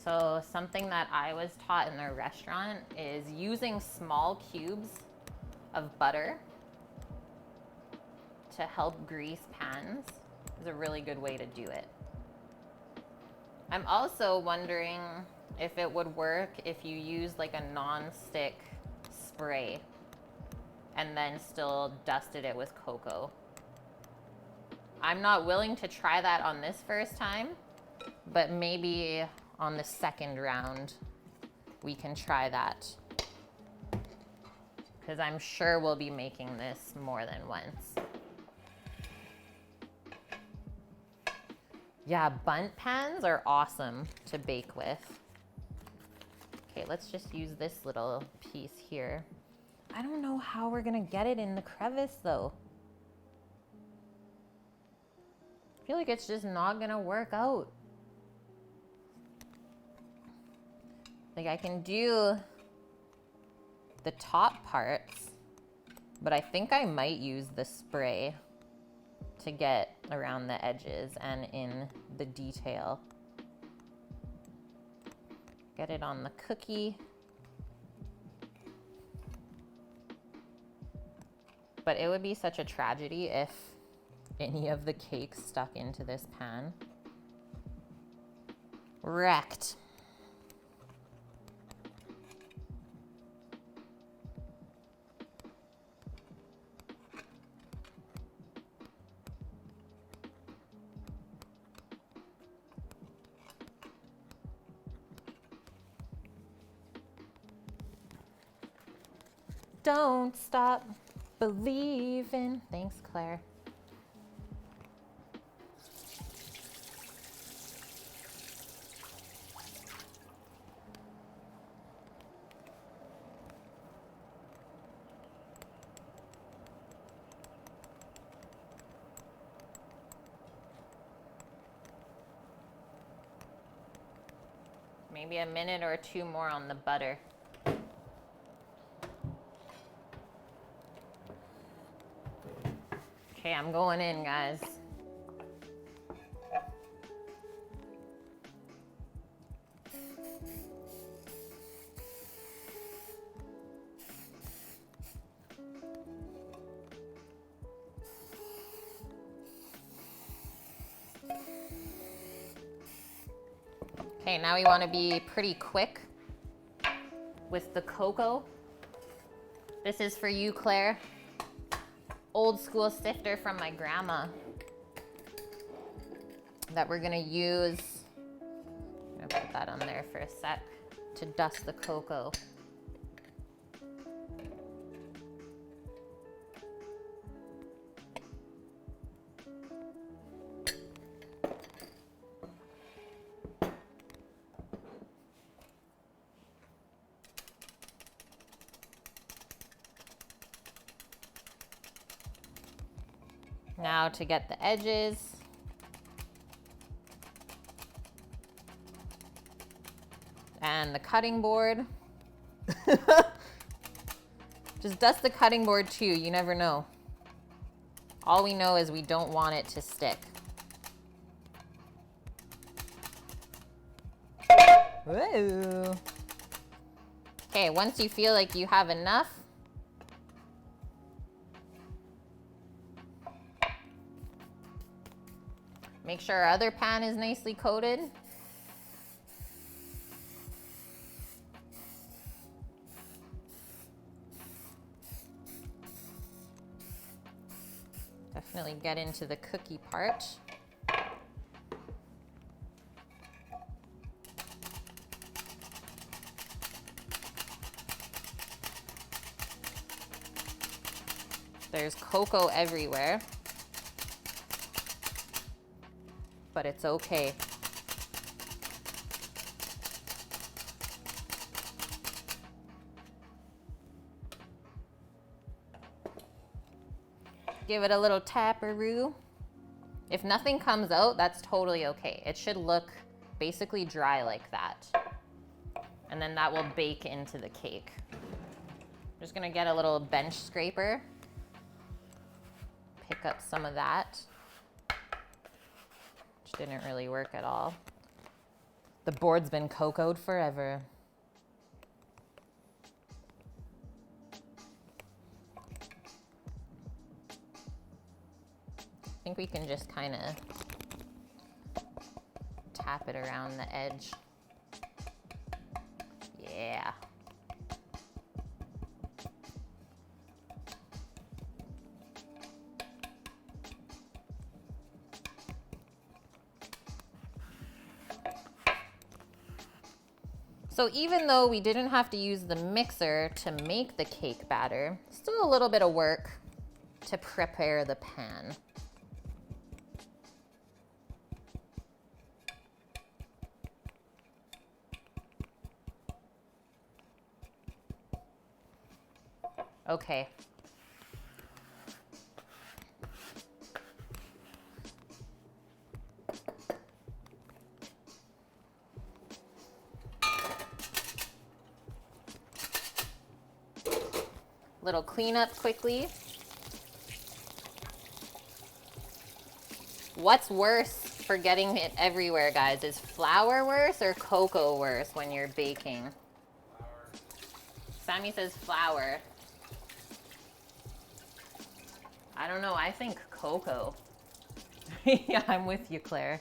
So something that I was taught in the restaurant is using small cubes of butter to help grease pans is a really good way to do it. I'm also wondering if it would work if you use like a non-stick spray and then still dusted it with cocoa. I'm not willing to try that on this first time, but maybe on the second round we can try that, because I'm sure we'll be making this more than once. Yeah, bundt pans are awesome to bake with. Okay, let's just use this little piece here. I don't know how we're gonna get it in the crevice though. I feel like it's just not gonna work out. Like I can do the top parts, but I think I might use the spray to get around the edges and in the detail. Get it on the cookie. But it would be such a tragedy if any of the cake stuck into this pan. Wrecked. Don't stop believing. Thanks, Claire. Maybe a minute or two more on the butter. Okay, I'm going in, guys. Okay, now we want to be pretty quick with the cocoa. This is for you, Claire. Old school sifter from my grandma that we're gonna use. I'm gonna put that on there for a sec to dust the cocoa. Now to get the edges. And the cutting board. Just dust the cutting board too, you never know. All we know is we don't want it to stick. Whoa. Okay, once you feel like you have enough, make sure our other pan is nicely coated. Definitely get into the cookie part. There's cocoa everywhere, but it's okay. Give it a little taparoo. If nothing comes out, that's totally okay. It should look basically dry like that. And then that will bake into the cake. Just gonna get a little bench scraper. Pick up some of that. Which didn't really work at all. The board's been cocoaed forever. I think we can just kind of tap it around the edge. Yeah. So even though we didn't have to use the mixer to make the cake batter, still a little bit of work to prepare the pan. Okay. Little cleanup quickly. What's worse for getting it everywhere, guys? Is flour worse or cocoa worse when you're baking? Flour. Sammy says flour. I don't know, I think cocoa. Yeah, I'm with you, Claire.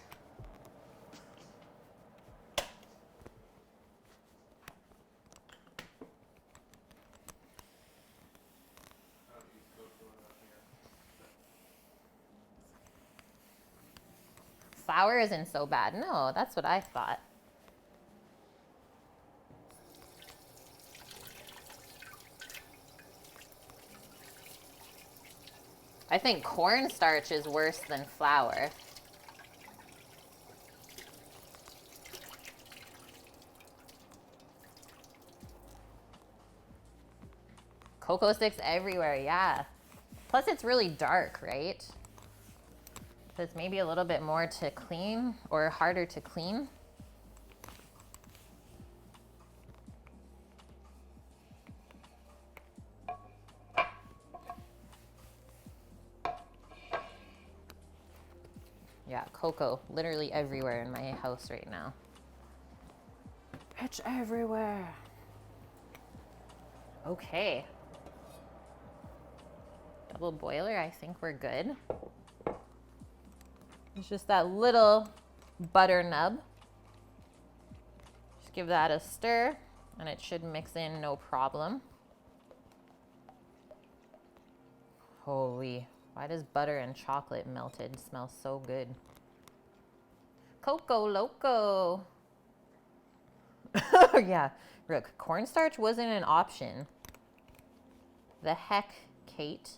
Flour isn't so bad. No, that's what I thought. I think cornstarch is worse than flour. Cocoa sticks everywhere, yeah. Plus it's really dark, right? So it's maybe a little bit more to clean or harder to clean. Yeah, cocoa literally everywhere in my house right now. It's everywhere. Okay. Double boiler, I think we're good. It's just that little butter nub. Just give that a stir and it should mix in no problem. Holy, why does butter and chocolate melted smell so good? Coco Loco. Yeah, look, cornstarch wasn't an option. The heck, Kate?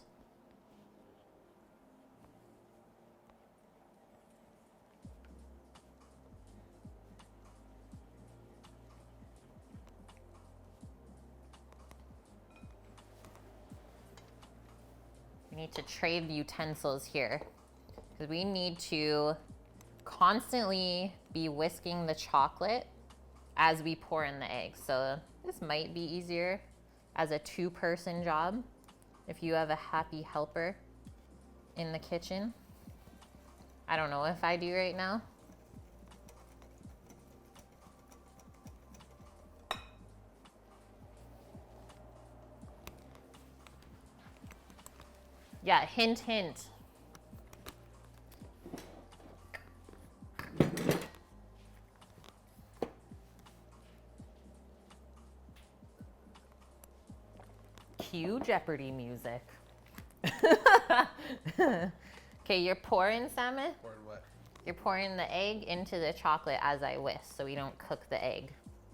We need to trade utensils here because we need to constantly be whisking the chocolate as we pour in the eggs. So this might be easier as a two-person job if you have a happy helper in the kitchen. I don't know if I do right now. Yeah, hint, hint. Cue Jeopardy music. Okay, you're pouring salmon. Or what? You're pouring the egg into the chocolate as I whisk, so we don't cook the egg.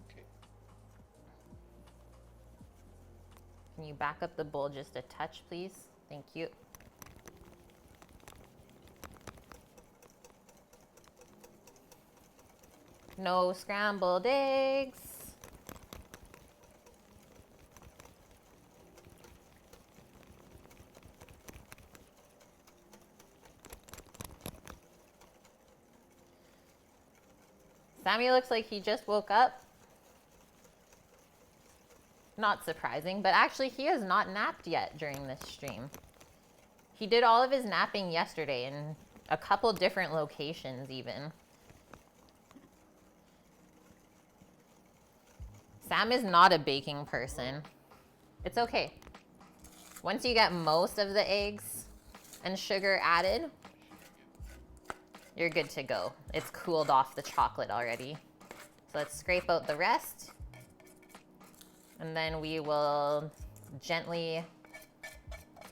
Okay. Can you back up the bowl just a touch, please? Thank you. No scrambled eggs. Sammy looks like he just woke up. Not surprising, but actually he has not napped yet during this stream. He did all of his napping yesterday in a couple different locations even. Sam is not a baking person. It's okay. Once you get most of the eggs and sugar added, you're good to go. It's cooled off the chocolate already. So let's scrape out the rest. And then we will gently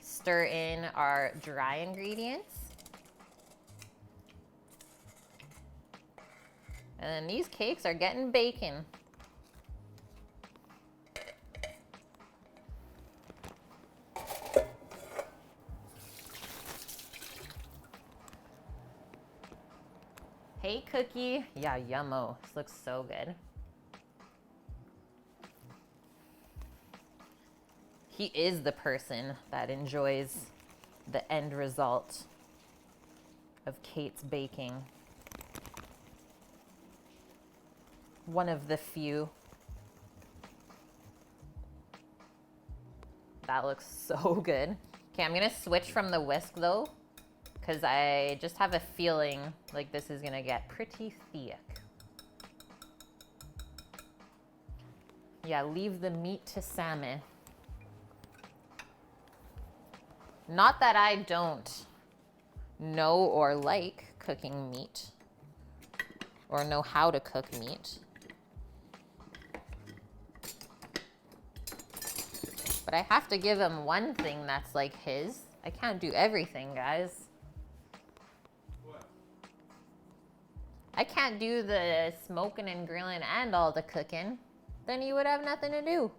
stir in our dry ingredients. And then these cakes are getting baking. Hey, Cookie. Yeah, yummo. This looks so good. He is the person that enjoys the end result of Kait's baking. One of the few. That looks so good. Okay, I'm gonna switch from the whisk though, because I just have a feeling like this is gonna get pretty thick. Yeah, leave the meat to Sammy. Not that I don't know or like cooking meat or know how to cook meat. But I have to give him one thing that's like his. I can't do everything, guys. What? I can't do the smoking and grilling and all the cooking. Then you would have nothing to do.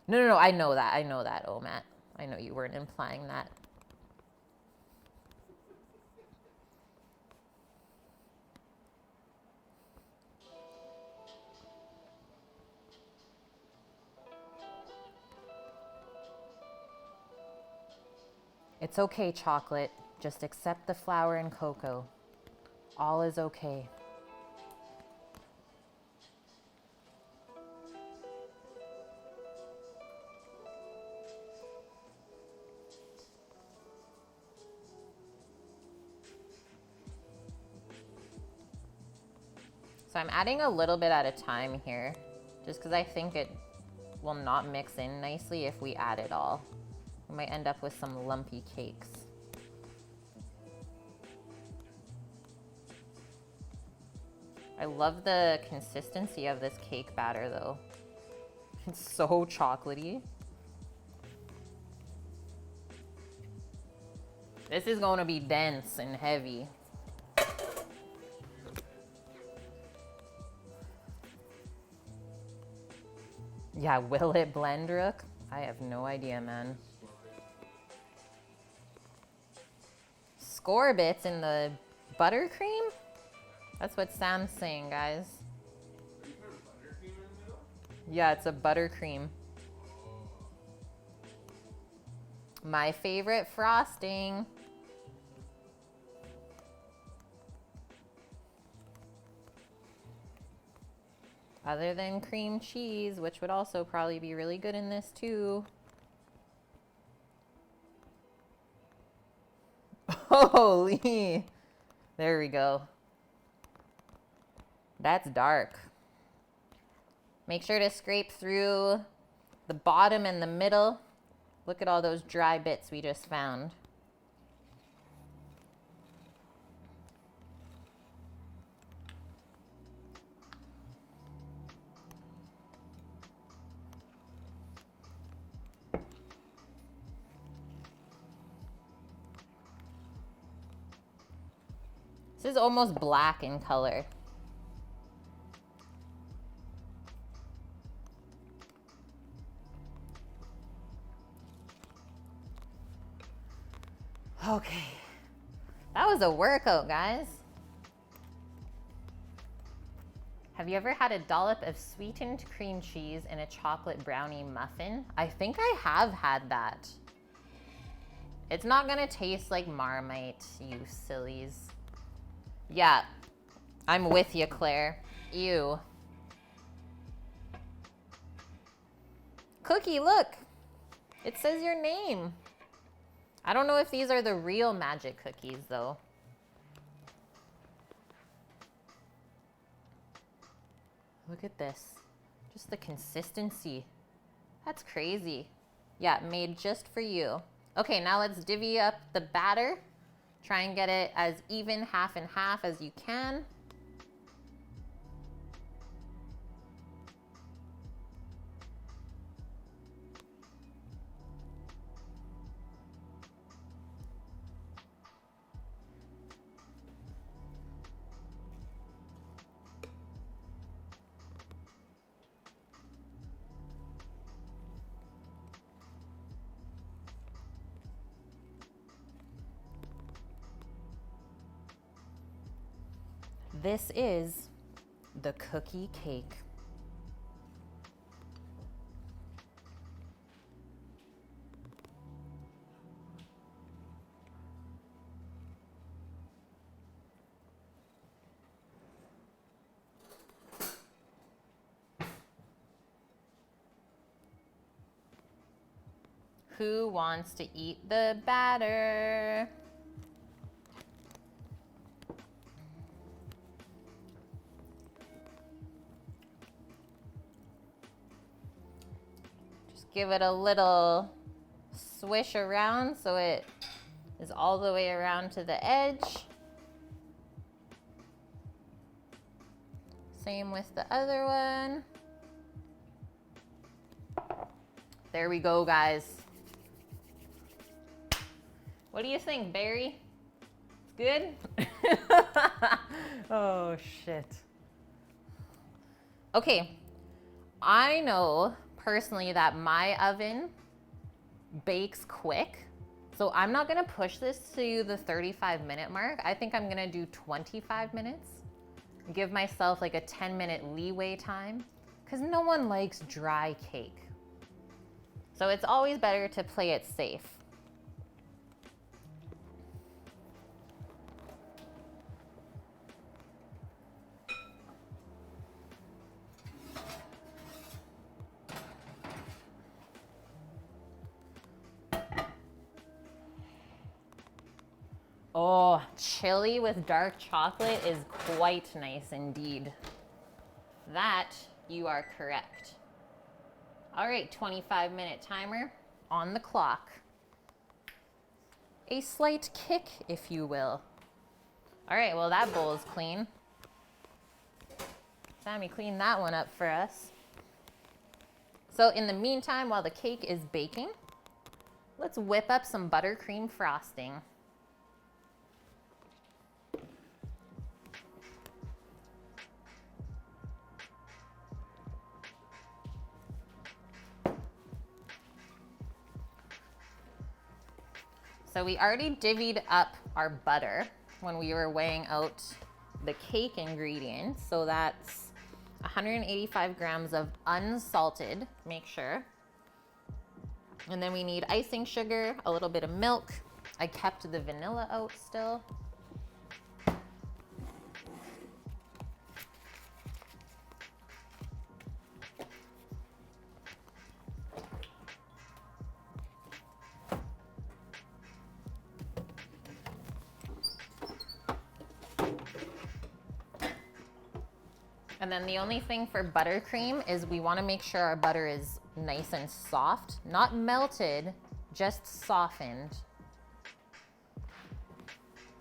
No, I know that, oh Matt. I know you weren't implying that. It's okay, chocolate. Just accept the flour and cocoa. All is okay. So I'm adding a little bit at a time here, just because I think it will not mix in nicely if we add it all. We might end up with some lumpy cakes. I love the consistency of this cake batter though. It's so chocolatey. This is going to be dense and heavy. Yeah, will it blend, Rook? I have no idea, man. Score bits in the buttercream? That's what Sam's saying, guys. Are you putting buttercream in the middle? Yeah, it's a buttercream. My favorite frosting. Other than cream cheese, which would also probably be really good in this too. Holy! There we go. That's dark. Make sure to scrape through the bottom and the middle. Look at all those dry bits we just found. This is almost black in color. Okay. That was a workout, guys. Have you ever had a dollop of sweetened cream cheese in a chocolate brownie muffin? I think I have had that. It's not gonna taste like Marmite, you sillies. Yeah, I'm with you, Claire. Ew. Cookie, look. It says your name. I don't know if these are the real magic cookies, though. Look at this. Just the consistency. That's crazy. Yeah, made just for you. Okay, now let's divvy up the batter. Try and get it as even half and half as you can. This is the cookie cake. Who wants to eat the batter? Give it a little swish around so it is all the way around to the edge. Same with the other one. There we go, guys. What do you think, Barry? It's good? Oh, shit. Okay, I know personally that my oven bakes quick. So I'm not gonna push this to the 35-minute mark. I think I'm gonna do 25 minutes. Give myself like a 10-minute leeway time because no one likes dry cake. So it's always better to play it safe. Oh, chili with dark chocolate is quite nice indeed. That, you are correct. All right, 25-minute timer on the clock. A slight kick, if you will. All right, well, that bowl is clean. Sammy cleaned that one up for us. So in the meantime, while the cake is baking, let's whip up some buttercream frosting. So we already divvied up our butter when we were weighing out the cake ingredients. So that's 185 grams of unsalted, make sure. And then we need icing sugar, a little bit of milk. I kept the vanilla out still. And then the only thing for buttercream is we want to make sure our butter is nice and soft, not melted, just softened.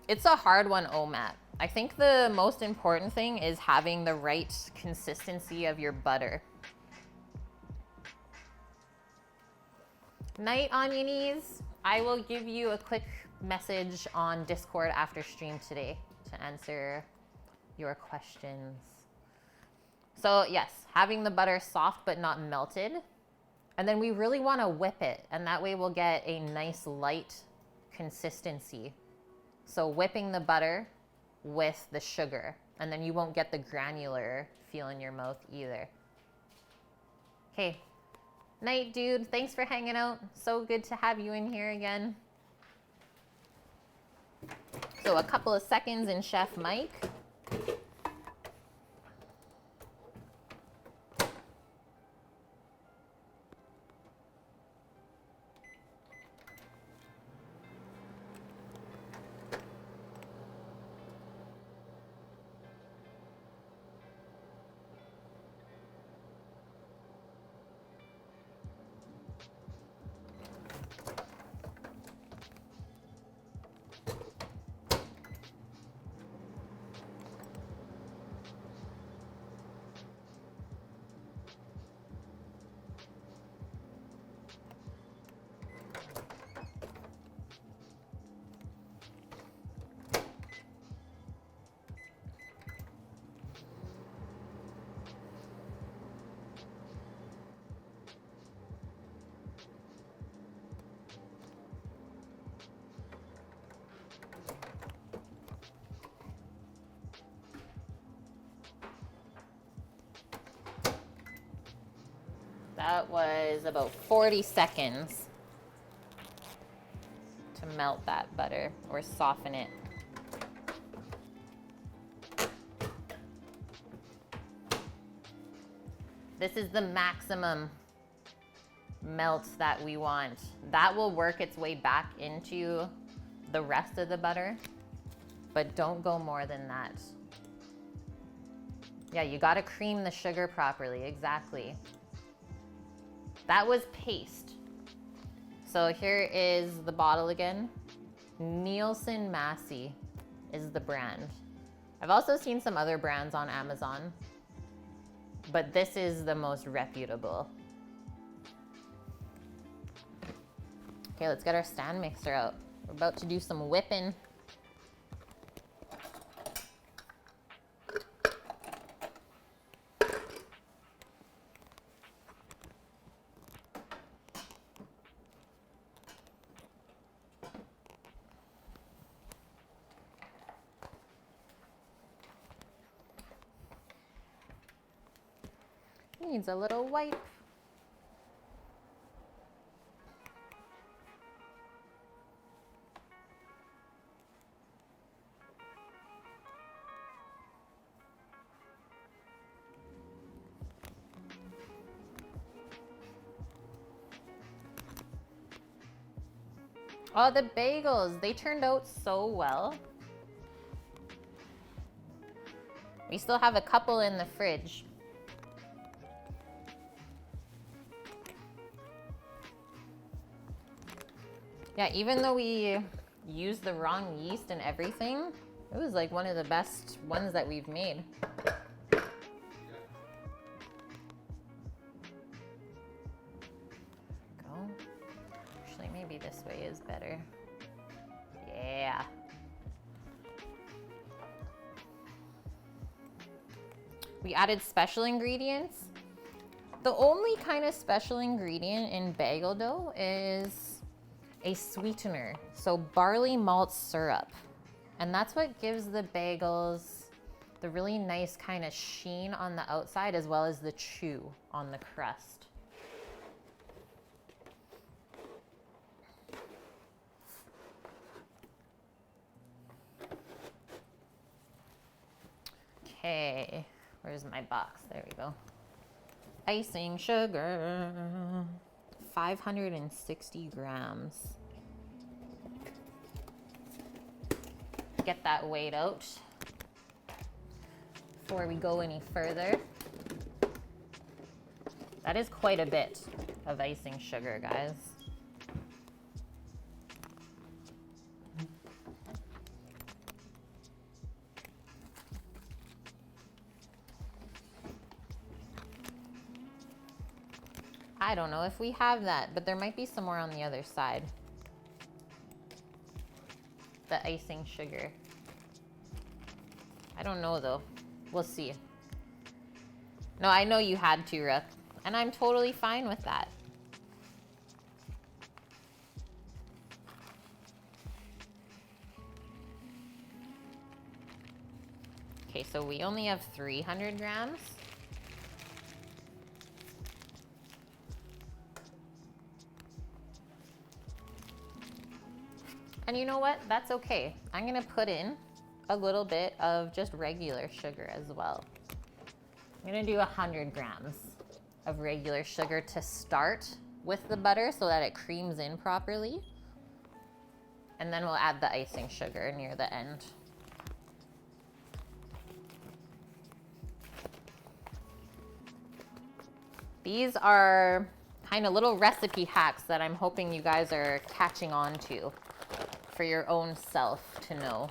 It's a hard one, OMAT. I think the most important thing is having the right consistency of your butter. Night, Onionies. I will give you a quick message on Discord after stream today to answer your questions. So yes, having the butter soft but not melted. And then we really want to whip it, and that way we'll get a nice light consistency. So whipping the butter with the sugar, and then you won't get the granular feel in your mouth either. Okay, night dude, thanks for hanging out. So good to have you in here again. So a couple of seconds in Chef Mike. That was about 40 seconds to melt that butter or soften it. This is the maximum melt that we want. That will work its way back into the rest of the butter, but don't go more than that. Yeah, you gotta cream the sugar properly, exactly. That was paste. So here is the bottle again. Nielsen Massey is the brand. I've also seen some other brands on Amazon, but this is the most reputable. Okay, let's get our stand mixer out. We're about to do some whipping. Needs a little wipe. Oh, the bagels, they turned out so well. We still have a couple in the fridge. Yeah, even though we used the wrong yeast and everything, it was like one of the best ones that we've made. Go. Actually, maybe this way is better. Yeah. We added special ingredients. The only kind of special ingredient in bagel dough is a sweetener, so barley malt syrup. And that's what gives the bagels the really nice kind of sheen on the outside as well as the chew on the crust. Okay, where's my box? There we go. Icing sugar. 560 grams. Get that weighed out before we go any further. That is quite a bit of icing sugar, guys. I don't know if we have that, but there might be some more on the other side. The icing sugar. I don't know though. We'll see. No, I know you had to, Rook. And I'm totally fine with that. Okay, so we only have 300 grams. And you know what? That's okay. I'm gonna put in a little bit of just regular sugar as well. I'm gonna do 100 grams of regular sugar to start with the butter so that it creams in properly. And then we'll add the icing sugar near the end. These are kind of little recipe hacks that I'm hoping you guys are catching on to for your own self to know.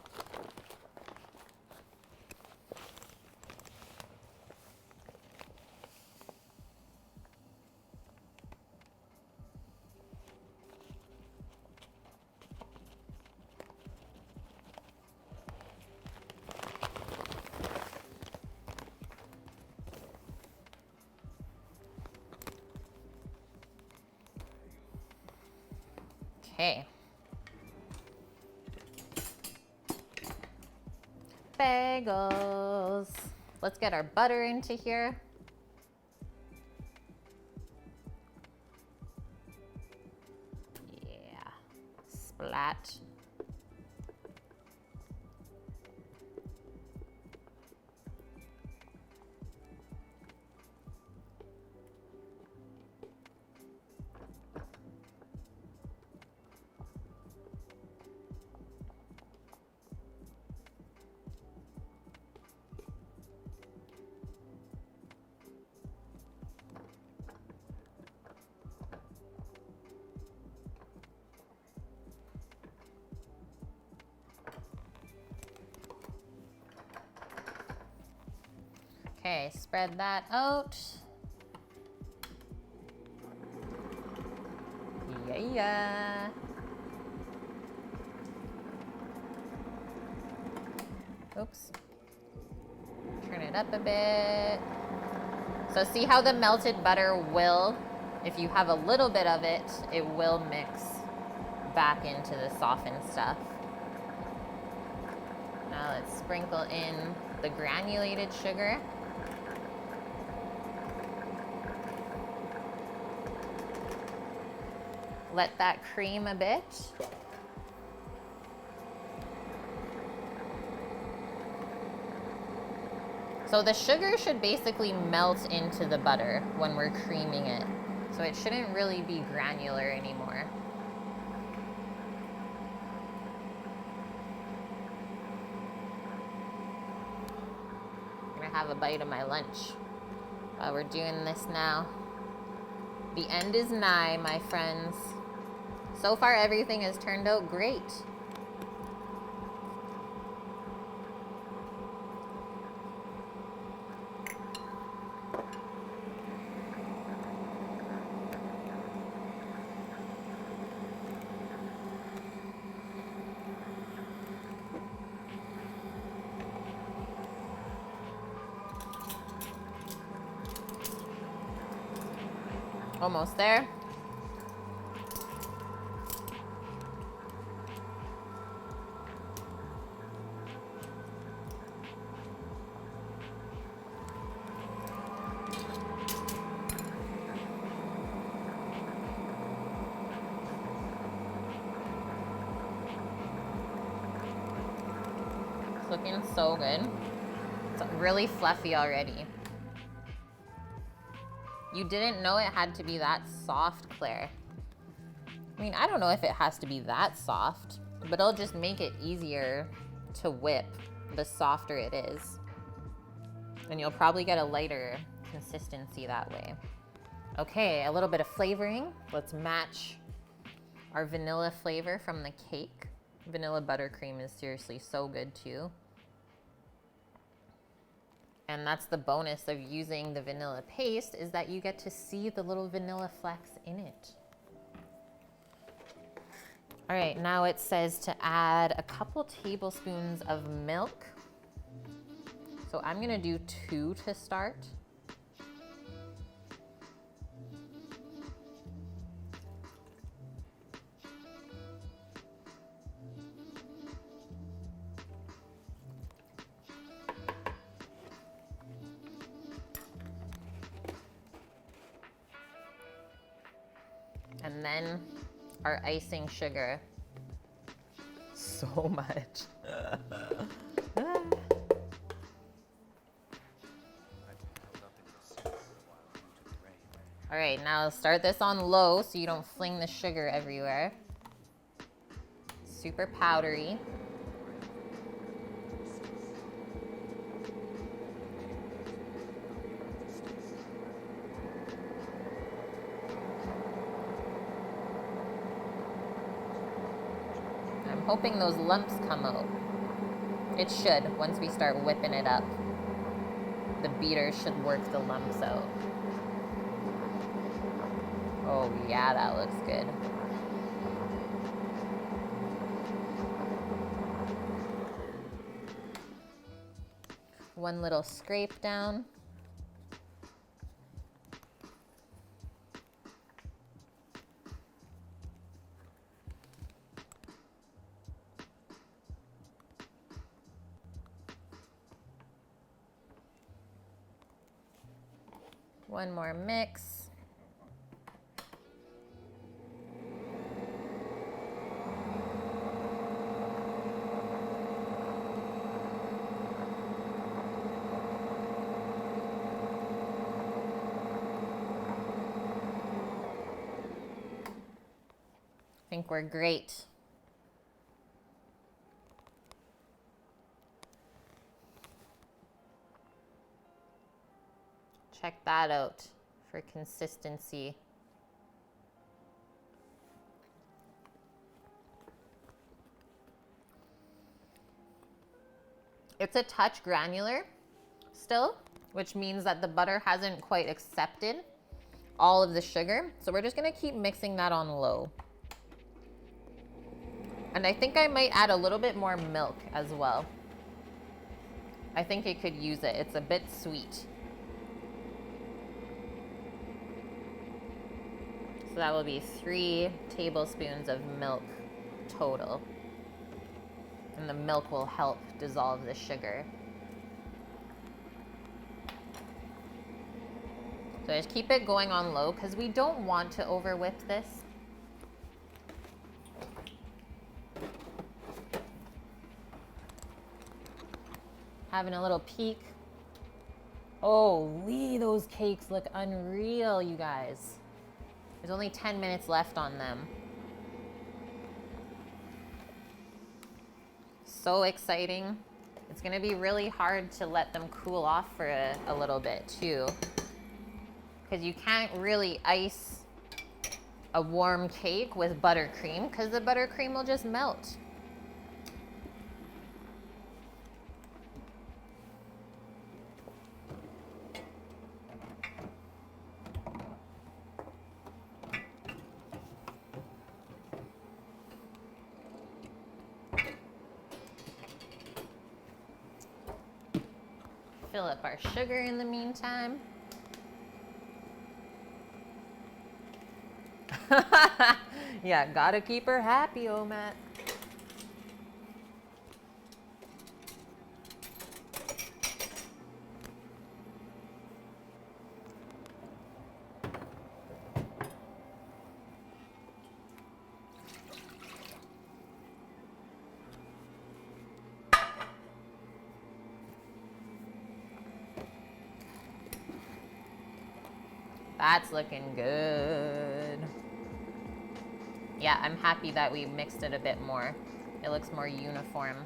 Okay. Bagels. Let's get our butter into here. Yeah. Splat. Okay, spread that out. Yeah. Oops. Turn it up a bit. So see how the melted butter will, if you have a little bit of it, it will mix back into the softened stuff. Now let's sprinkle in the granulated sugar. Let that cream a bit. So the sugar should basically melt into the butter when we're creaming it. So it shouldn't really be granular anymore. I'm gonna have a bite of my lunch while we're doing this now. The end is nigh, my friends. So far, everything has turned out great. Almost there. It's looking so good. It's really fluffy already. You didn't know it had to be that soft, Claire. I mean, I don't know if it has to be that soft, but it'll just make it easier to whip the softer it is. And you'll probably get a lighter consistency that way. Okay, a little bit of flavoring. Let's match our vanilla flavor from the cake. Vanilla buttercream is seriously so good too. And that's the bonus of using the vanilla paste, is that you get to see the little vanilla flecks in it. All right, now it says to add a couple tablespoons of milk. So I'm gonna do 2 to start. And then our icing sugar. So much. All right, now start this on low so you don't fling the sugar everywhere. Super powdery. I'm hoping those lumps come out. It should once we start whipping it up. The beater should work the lumps out. Oh yeah, that looks good. One little scrape down. One more mix. I think we're great. Check that out for consistency. It's a touch granular still, which means that the butter hasn't quite accepted all of the sugar. So we're just gonna keep mixing that on low. And I think I might add a little bit more milk as well. I think it could use it. It's a bit sweet. So that will be 3 tablespoons of milk total. And the milk will help dissolve the sugar. So just keep it going on low because we don't want to over whip this. Having a little peek. Holy, those cakes look unreal, you guys. There's only 10 minutes left on them. So exciting. It's gonna be really hard to let them cool off for a little bit too. Because you can't really ice a warm cake with buttercream because the buttercream will just melt. Fill up our sugar in the meantime. Yeah, gotta keep her happy, oh Matt. That's looking good. Yeah, I'm happy that we mixed it a bit more. It looks more uniform.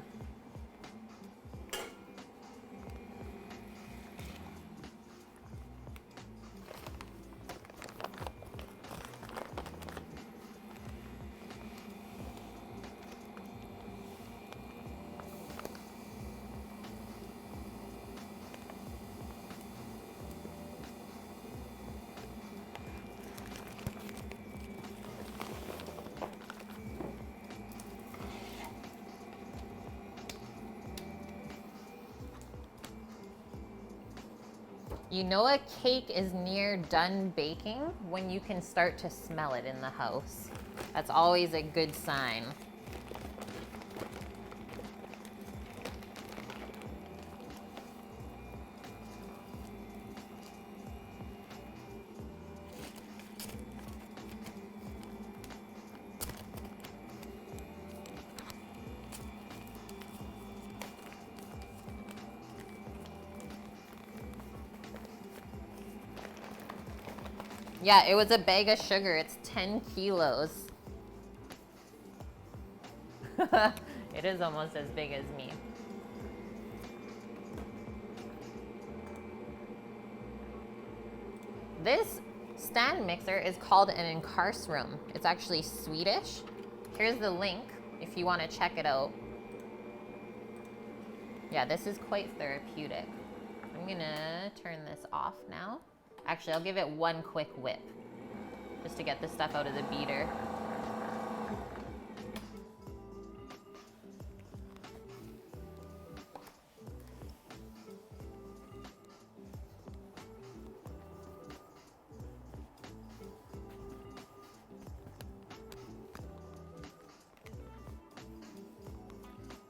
You know a cake is near done baking when you can start to smell it in the house. That's always a good sign. Yeah, it was a bag of sugar. It's 10 kilos. It is almost as big as me. This stand mixer is called an Inkarsrum. It's actually Swedish. Here's the link if you want to check it out. Yeah, this is quite therapeutic. I'm gonna turn this off now. Actually, I'll give it one quick whip just to get the stuff out of the beater.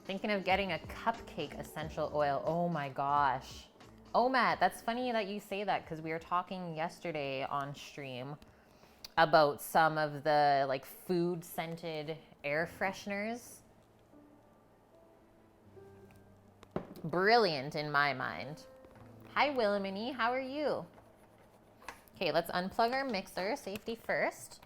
Thinking of getting a cupcake essential oil. Oh my gosh. Oh, Matt, that's funny that you say that because we were talking yesterday on stream about some of the like food scented air fresheners. Brilliant in my mind. Hi, Willamini, how are you? Okay, let's unplug our mixer, safety first.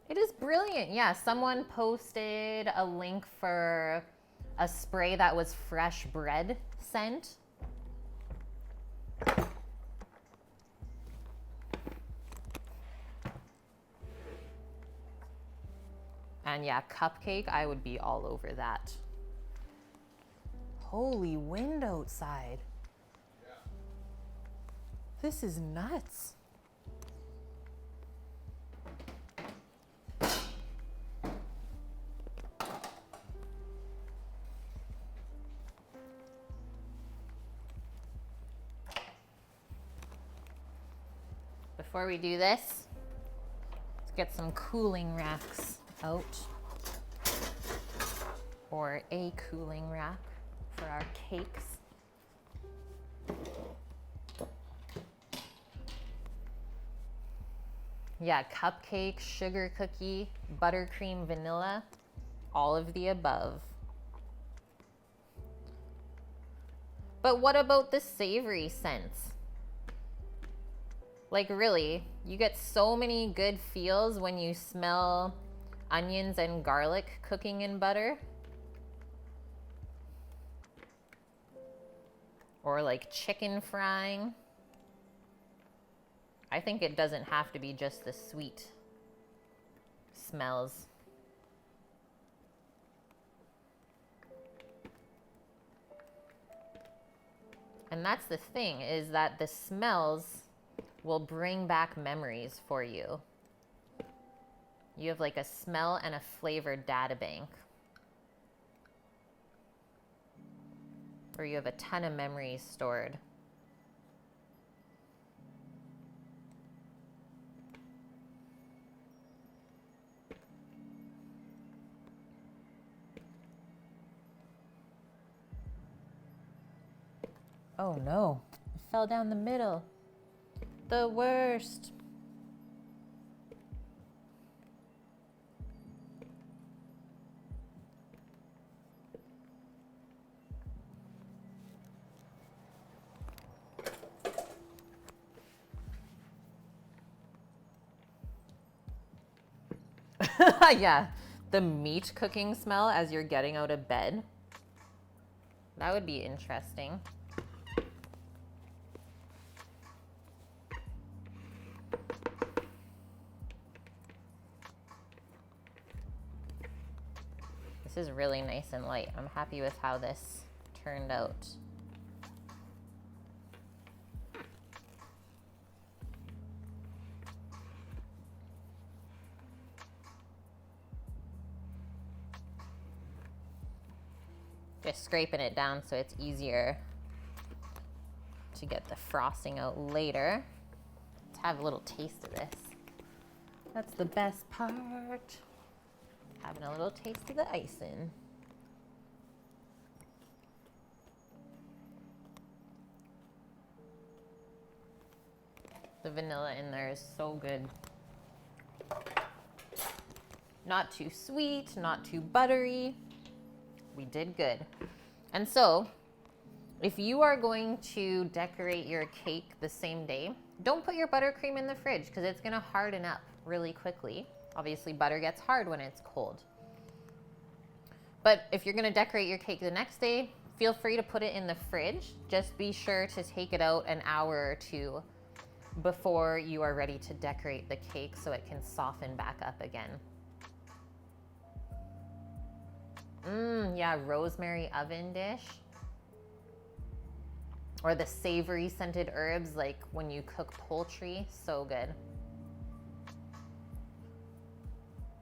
It is brilliant. Yeah, someone posted a link for a spray that was fresh bread scent. And yeah, cupcake, I would be all over that. Holy wind outside. Yeah. This is nuts. Before we do this, let's get some cooling racks out. Or a cooling rack for our cakes. Yeah, cupcake, sugar cookie, buttercream, vanilla, all of the above. But what about the savory scents? Like really, you get so many good feels when you smell onions and garlic cooking in butter. Or like chicken frying. I think it doesn't have to be just the sweet smells. And that's the thing, is that the smells will bring back memories for you. You have like a smell and a flavor data bank. Where you have a ton of memories stored. Oh no, it fell down the middle. The worst. Yeah, the meat cooking smell as you're getting out of bed. That would be interesting. This is really nice and light. I'm happy with how this turned out. just scraping it down so it's easier to get the frosting out later. Let's have a little taste of this. That's the best part. Having a little taste of the icing. The vanilla in there is so good. Not too sweet, not too buttery. We did good. And so, if you are going to decorate your cake the same day, don't put your buttercream in the fridge because it's gonna harden up really quickly. Obviously, butter gets hard when it's cold. But if you're gonna decorate your cake the next day, feel free to put it in the fridge. Just be sure to take it out an hour or two before you are ready to decorate the cake so it can soften back up again. Yeah, rosemary oven dish. Or the savory scented herbs, like when you cook poultry, so good.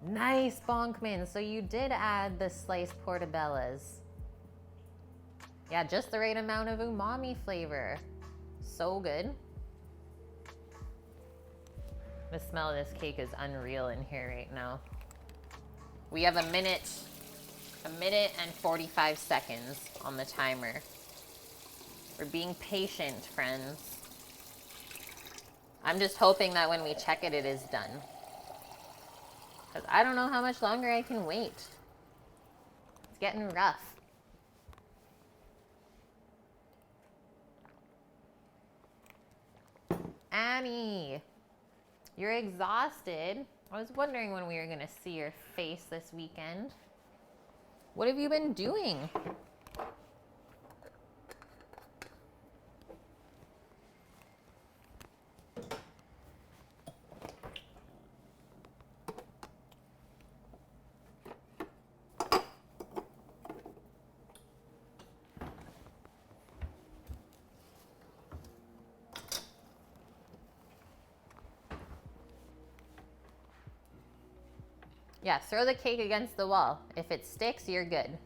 Nice, Bonkman. So you did add the sliced portobellas. Yeah, just the right amount of umami flavor. So good. The smell of this cake is unreal in here right now. We have a minute and 45 seconds on the timer. We're being patient, friends. I'm just hoping that when we check it, it is done. Because I don't know how much longer I can wait. It's getting rough. Annie, you're exhausted. I was wondering when we were going to see your face this weekend. What have you been doing? Yeah, throw the cake against the wall. If it sticks, you're good.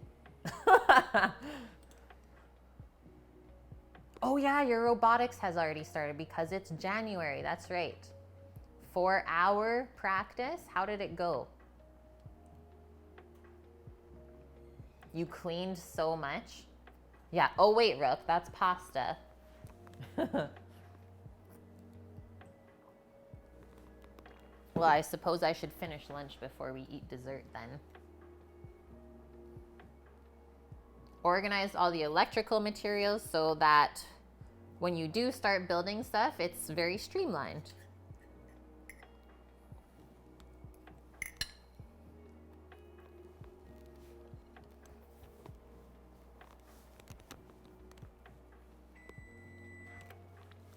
Oh yeah, your robotics has already started because it's January. That's right. 4-hour practice. How did it go? You cleaned so much? Yeah. Oh wait, Rook, that's pasta. Well, I suppose I should finish lunch before we eat dessert then. Organized all the electrical materials so that when you do start building stuff, it's very streamlined.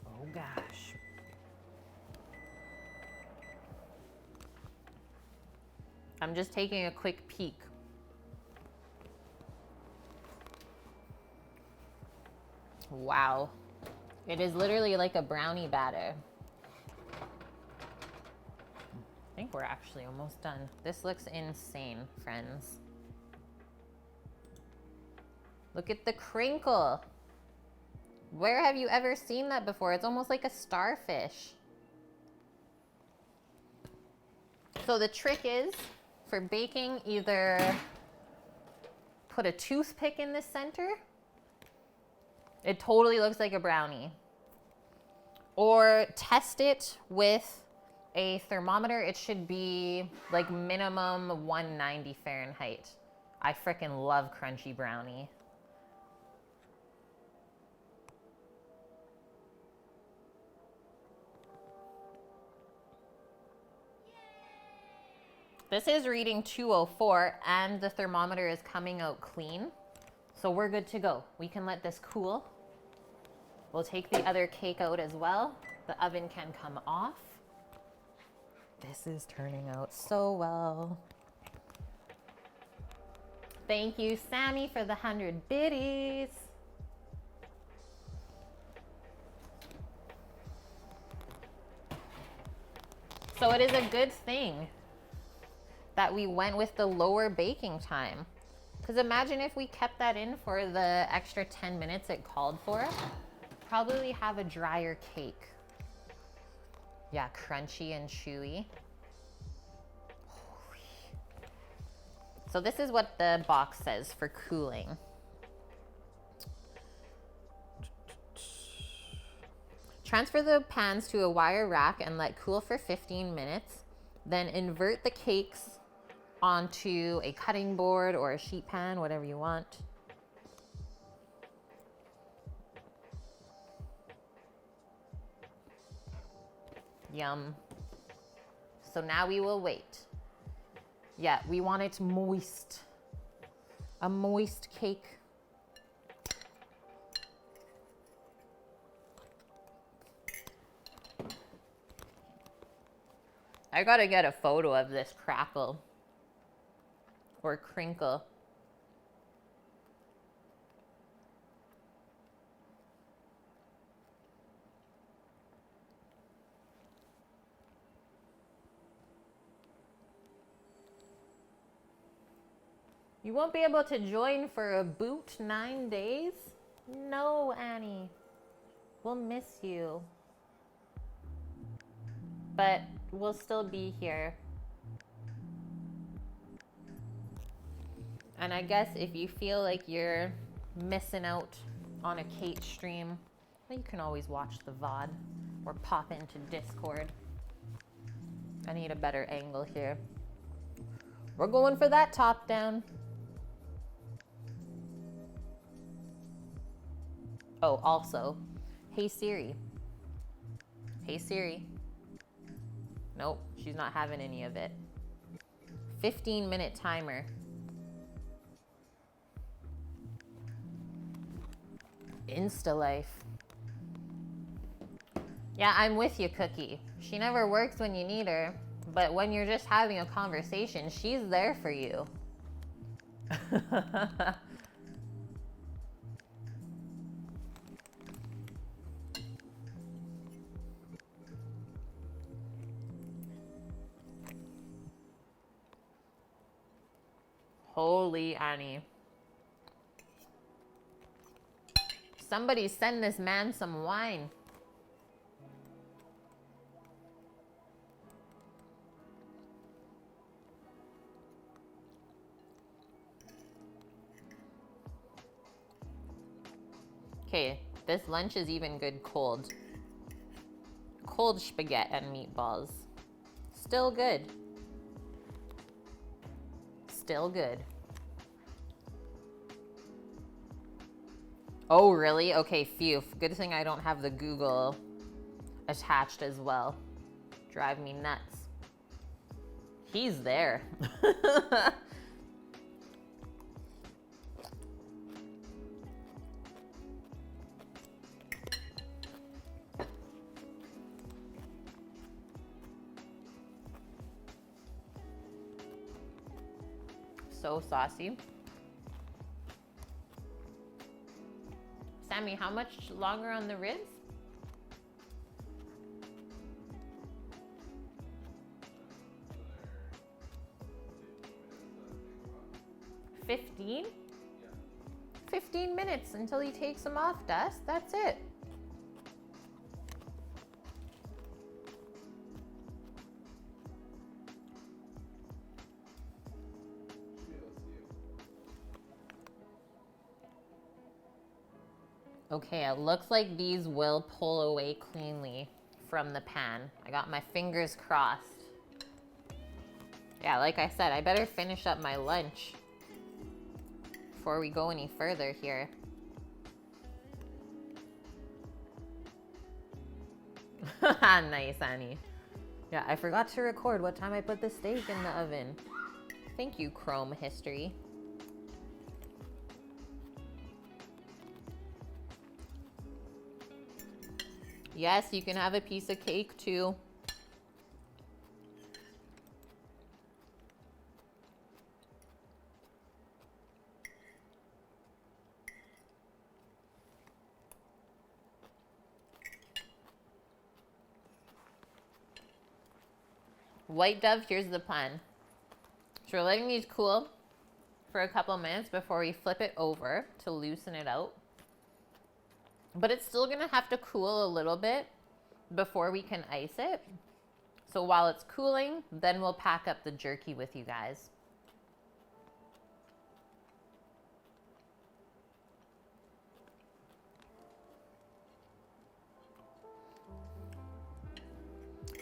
Oh gosh. I'm just taking a quick peek. Wow. It is literally like a brownie batter. I think we're actually almost done. This looks insane, friends. Look at the crinkle. Where have you ever seen that before? It's almost like a starfish. So the trick is, for baking, either put a toothpick in the center. It totally looks like a brownie. Or test it with a thermometer. It should be like minimum 190 Fahrenheit. I frickin' love crunchy brownie. This is reading 204 and the thermometer is coming out clean. So we're good to go. We can let this cool. We'll take the other cake out as well. The oven can come off. This is turning out so well. Thank you, Sammy, for the 100 biddies. So it is a good thing that we went with the lower baking time. Because imagine if we kept that in for the extra 10 minutes it called for. Probably have a drier cake. Yeah, crunchy and chewy. Holy. So this is what the box says for cooling. Transfer the pans to a wire rack and let cool for 15 minutes. Then invert the cakes onto a cutting board or a sheet pan, whatever you want. Yum. So now we will wait. Yeah, we want it moist. A moist cake. I gotta get a photo of this crackle or crinkle. You won't be able to join for a boot 9 days? No, Annie. We'll miss you. But we'll still be here. And I guess if you feel like you're missing out on a Kait stream, well, you can always watch the VOD or pop into Discord. I need a better angle here. We're going for that top down. Oh, also, hey Siri. Hey Siri. Nope, she's not having any of it. 15-minute timer. Insta life. Yeah, I'm with you, Cookie. She never works when you need her, but when you're just having a conversation, she's there for you. Holy Annie. Somebody send this man some wine. Okay, this lunch is even good cold. Cold spaghetti and meatballs. Still good. Still good. Oh, really? Okay, phew. Good thing I don't have the Google attached as well. Drive me nuts. He's there. So saucy. Sammy, how much longer on the ribs? 15? 15 minutes until he takes them off, Dust. That's it. Okay, it looks like these will pull away cleanly from the pan. I got my fingers crossed. Yeah, like I said, I better finish up my lunch before we go any further here. Nice, Annie. Yeah, I forgot to record what time I put the steak in the oven. Thank you, Chrome History. Yes, you can have a piece of cake too. White Dove, here's the plan. So we're letting these cool for a couple minutes before we flip it over to loosen it out. But it's still gonna have to cool a little bit before we can ice it. So while it's cooling, then we'll pack up the jerky with you guys.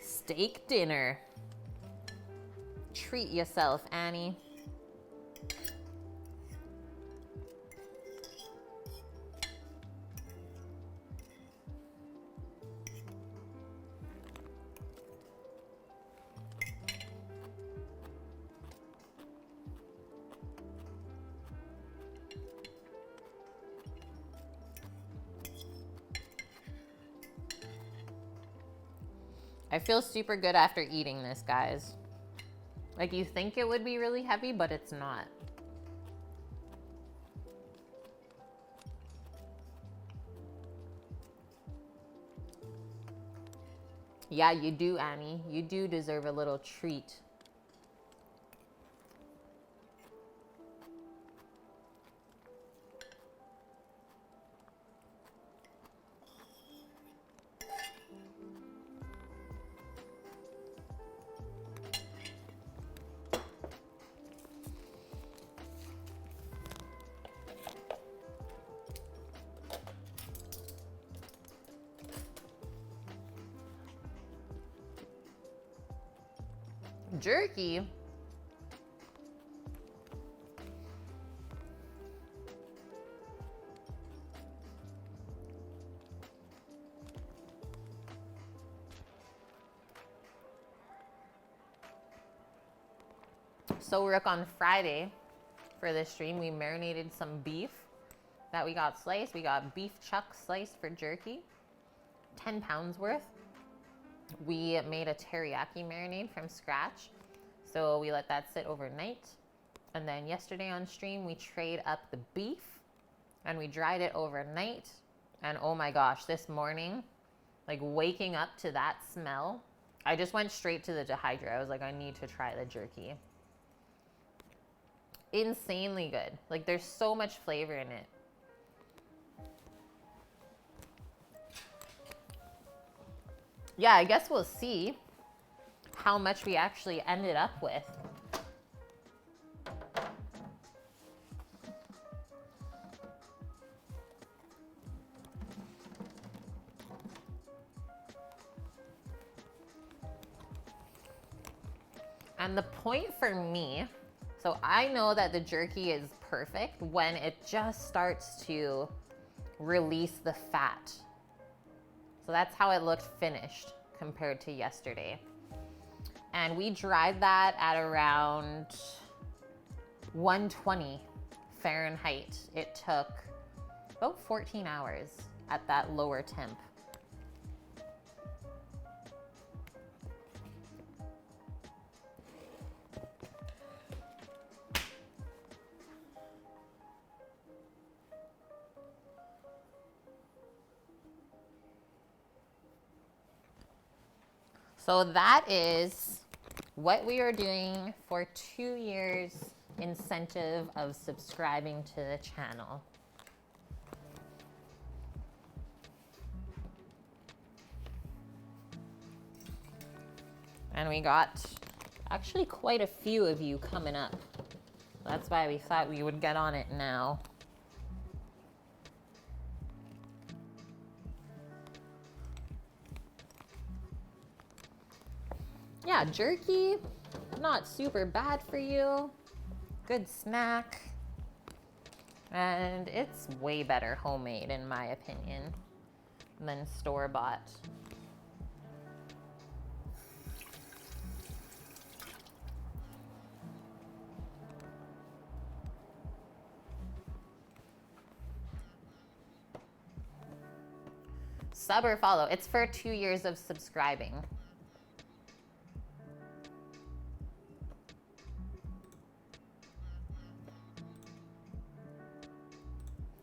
Steak dinner. Treat yourself, Annie. I feel super good after eating this, guys. Like, you think it would be really heavy, but it's not. Yeah, you do, Annie. You do deserve a little treat. Jerky. So Rook, on Friday for this stream, we marinated some beef that we got sliced. We got beef chuck sliced for jerky, 10 pounds worth. We made a teriyaki marinade from scratch. So we let that sit overnight. And then yesterday on stream, we trade up the beef and we dried it overnight. And oh my gosh, this morning, like waking up to that smell, I just went straight to the dehydrator. I was like, I need to try the jerky. Insanely good. Like, there's so much flavor in it. Yeah, I guess we'll see how much we actually ended up with. And the point for me, so I know that the jerky is perfect when it just starts to release the fat. So that's how it looked finished compared to yesterday. And we dried that at around 120 Fahrenheit. It took about 14 hours at that lower temp. So that is what we are doing for 2 years incentive of subscribing to the channel. And we got actually quite a few of you coming up. That's why we thought we would get on it now. Yeah, jerky, not super bad for you. Good snack. And it's way better homemade, in my opinion, than store-bought. Sub or follow. It's for 2 years of subscribing.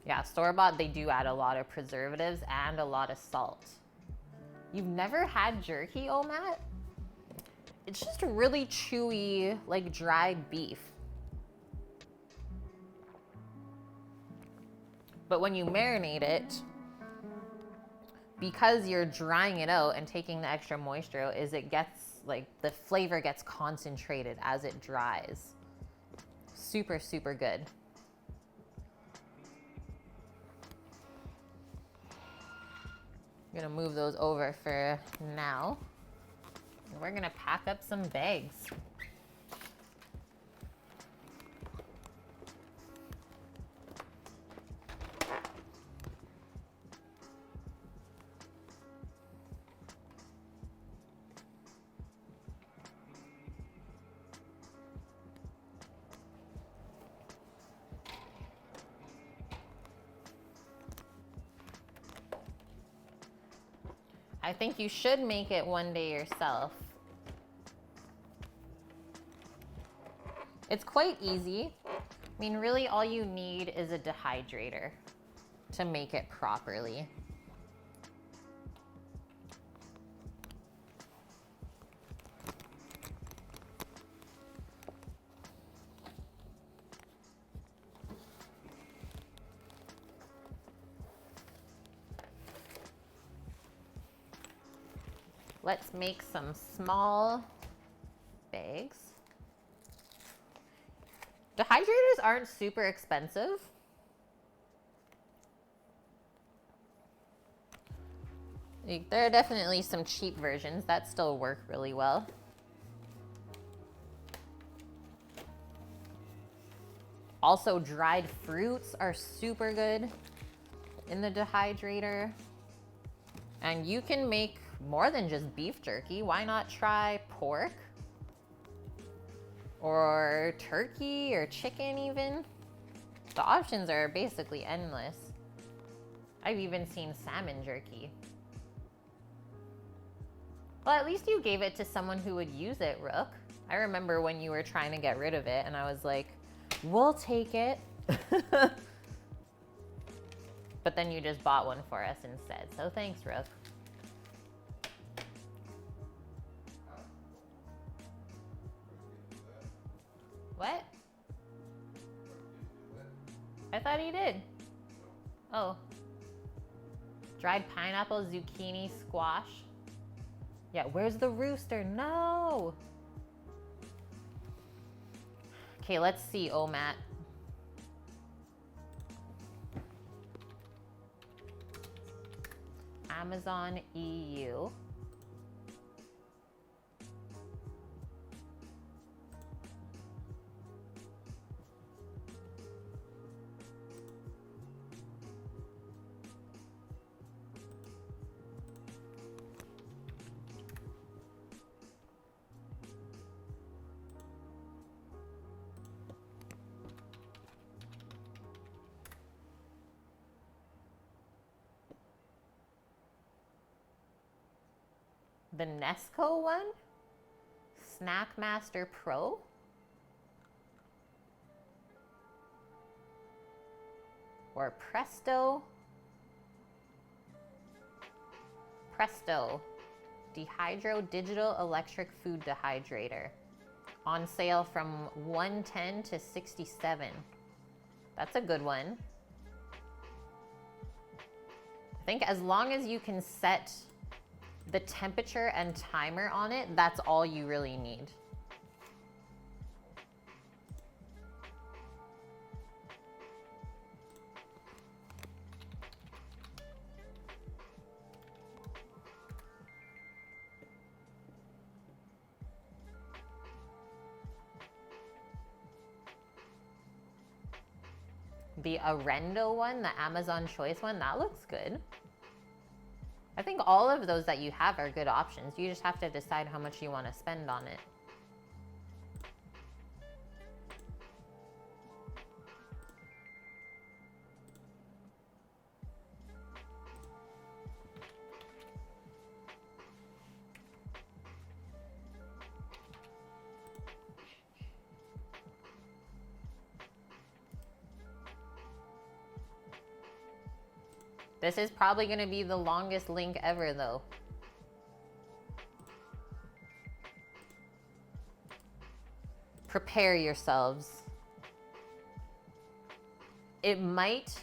Yeah, store-bought, they do add a lot of preservatives and a lot of salt. You've never had jerky, oh Matt? It's just really chewy, like dried beef. But when you marinate it, because you're drying it out and taking the extra moisture out, is it gets, like, the flavor gets concentrated as it dries. Super, super good. I'm gonna move those over for now. And we're gonna pack up some bags. I think you should make it one day yourself. It's quite easy. I mean, really all you need is a dehydrator to make it properly. Let's make some small bags. Dehydrators aren't super expensive. There are definitely some cheap versions that still work really well. Also, dried fruits are super good in the dehydrator. And you can make more than just beef jerky. Why not try pork? Or turkey or chicken even? The options are basically endless. I've even seen salmon jerky. Well, at least you gave it to someone who would use it, Rook. I remember when you were trying to get rid of it and I was like, we'll take it. But then you just bought one for us instead. So thanks, Rook. What? I thought he did. Oh. Dried pineapple, zucchini, squash. Yeah, where's the rooster? No! Okay, let's see, Matt. Amazon EU. The Nesco one? Snackmaster Pro? Or Presto? Presto. Dehydro Digital Electric Food Dehydrator. On sale from $110 to $67. That's a good one. I think as long as you can set the temperature and timer on it, that's all you really need. The Arendo one, the Amazon Choice one, that looks good. I think all of those that you have are good options. You just have to decide how much you want to spend on it. This is probably going to be the longest link ever, though. Prepare yourselves. It might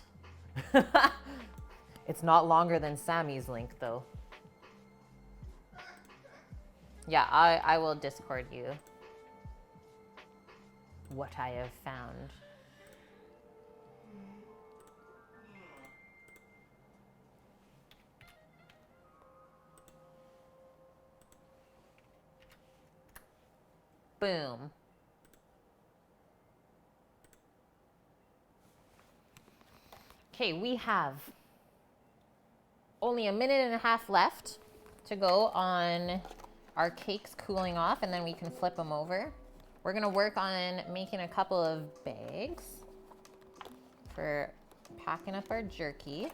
It's not longer than Sammy's link, though. Yeah, I will Discord you what I have found. Boom. Okay, we have only a minute and a half left to go on our cakes cooling off, and then we can flip them over. We're gonna work on making a couple of bags for packing up our jerky.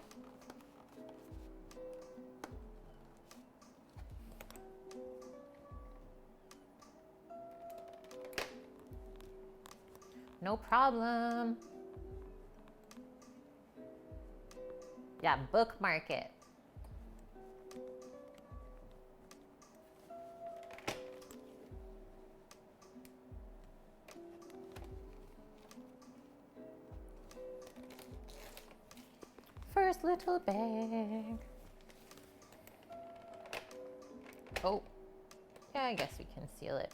No problem. Yeah, bookmark it. First little bag. Oh, yeah, I guess we can seal it.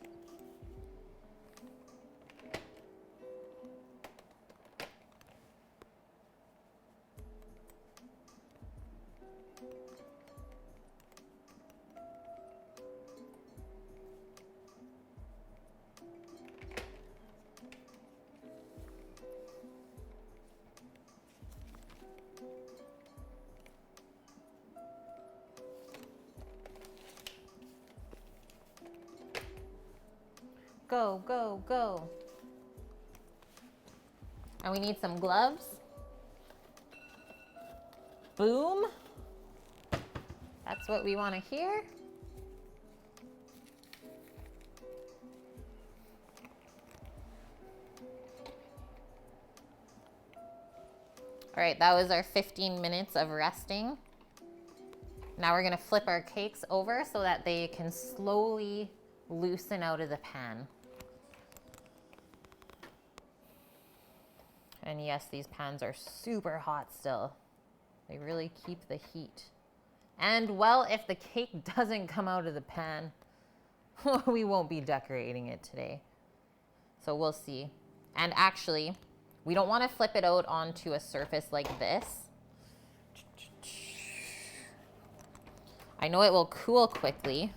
Go, go, go. And we need some gloves. Boom. That's what we want to hear. All right, that was our 15 minutes of resting. Now we're gonna flip our cakes over so that they can slowly loosen out of the pan. And yes, these pans are super hot still. They really keep the heat. And well, if the cake doesn't come out of the pan, we won't be decorating it today. So we'll see. And actually, we don't want to flip it out onto a surface like this. I know it will cool quickly,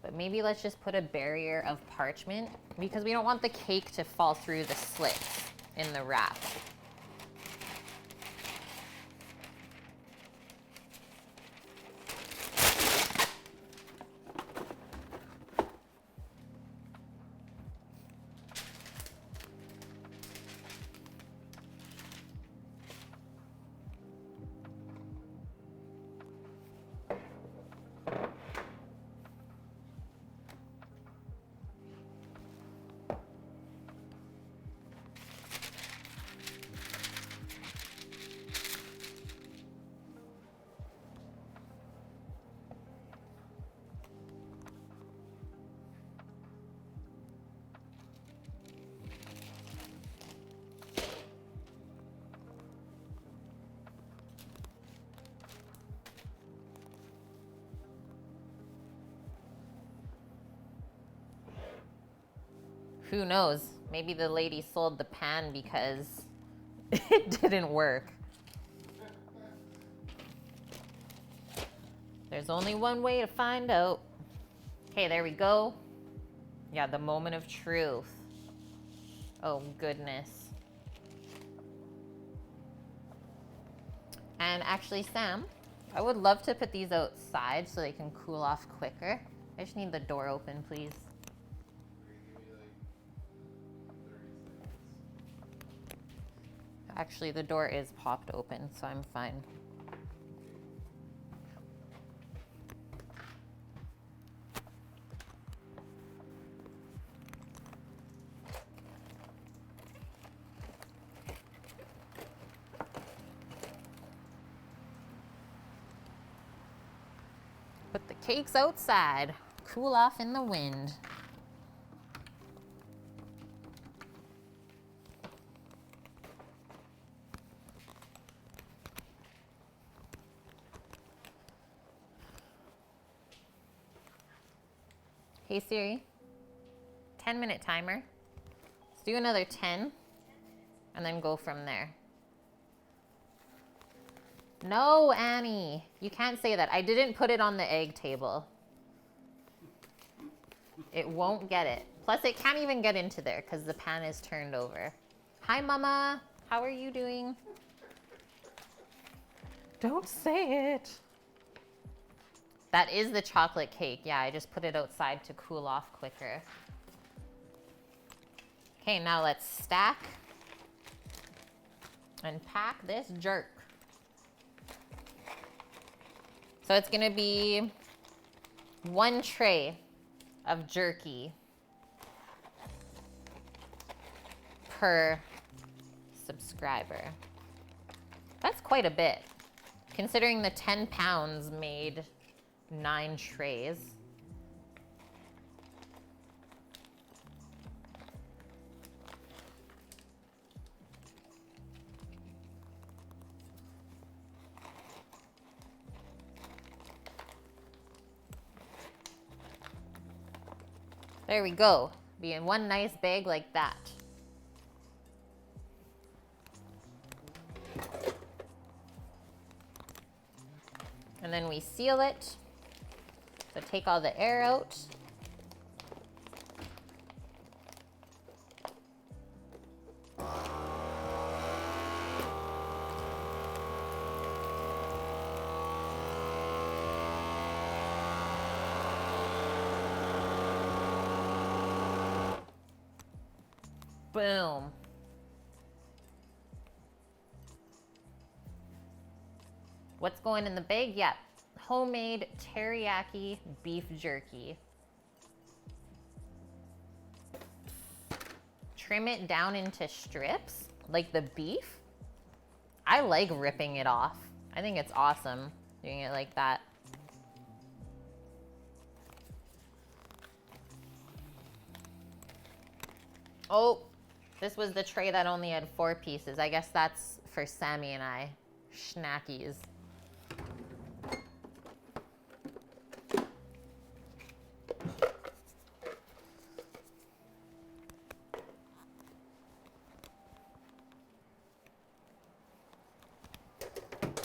but maybe let's just put a barrier of parchment because we don't want the cake to fall through the slits in the wrap. Who knows? Maybe the lady sold the pan because it didn't work. There's only one way to find out. Okay, there we go. Yeah, the moment of truth. Oh, goodness. And actually, Sam, I would love to put these outside so they can cool off quicker. I just need the door open, please. Actually, the door is popped open, so I'm fine. Put the cakes outside, cool off in the wind. Hey Siri, 10-minute timer. Let's do another 10 and then go from there. No, Annie, you can't say that. I didn't put it on the egg table. It won't get it. Plus, it can't even get into there because the pan is turned over. Hi, Mama. How are you doing? Don't say it. That is the chocolate cake. Yeah, I just put it outside to cool off quicker. Okay, now let's stack and pack this jerk. So it's gonna be 1 tray of jerky per subscriber. That's quite a bit. Considering the 10 pounds made 9 trays. There we go. Be in one nice bag like that. And then we seal it. So take all the air out. Boom. What's going in the bag? Yeah, homemade teriyaki beef jerky. Trim it down into strips, like the beef. I like ripping it off. I think it's awesome doing it like that. Oh, this was the tray that only had 4 pieces. I guess that's for Sammy and I. Schnackies.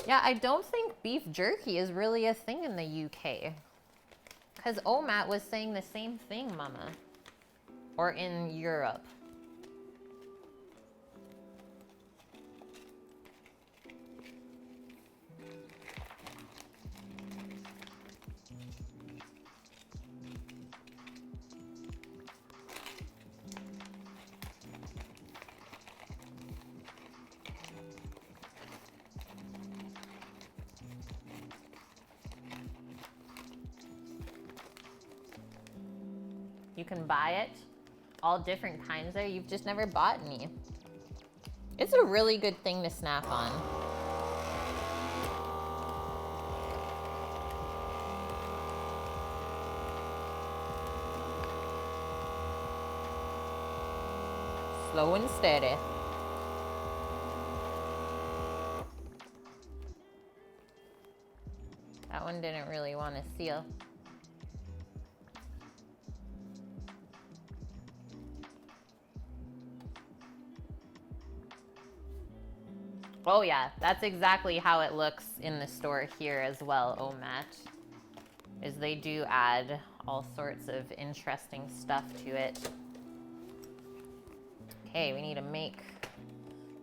Yeah, I don't think beef jerky is really a thing in the UK. Because Omat was saying the same thing, Mama. Or in Europe. You can buy it, all different kinds there. You've just never bought any. It's a really good thing to snack on. Slow and steady. That one didn't really want to seal. Oh yeah, that's exactly how it looks in the store here as well, Omat. Is they do add all sorts of interesting stuff to it. Okay, we need to make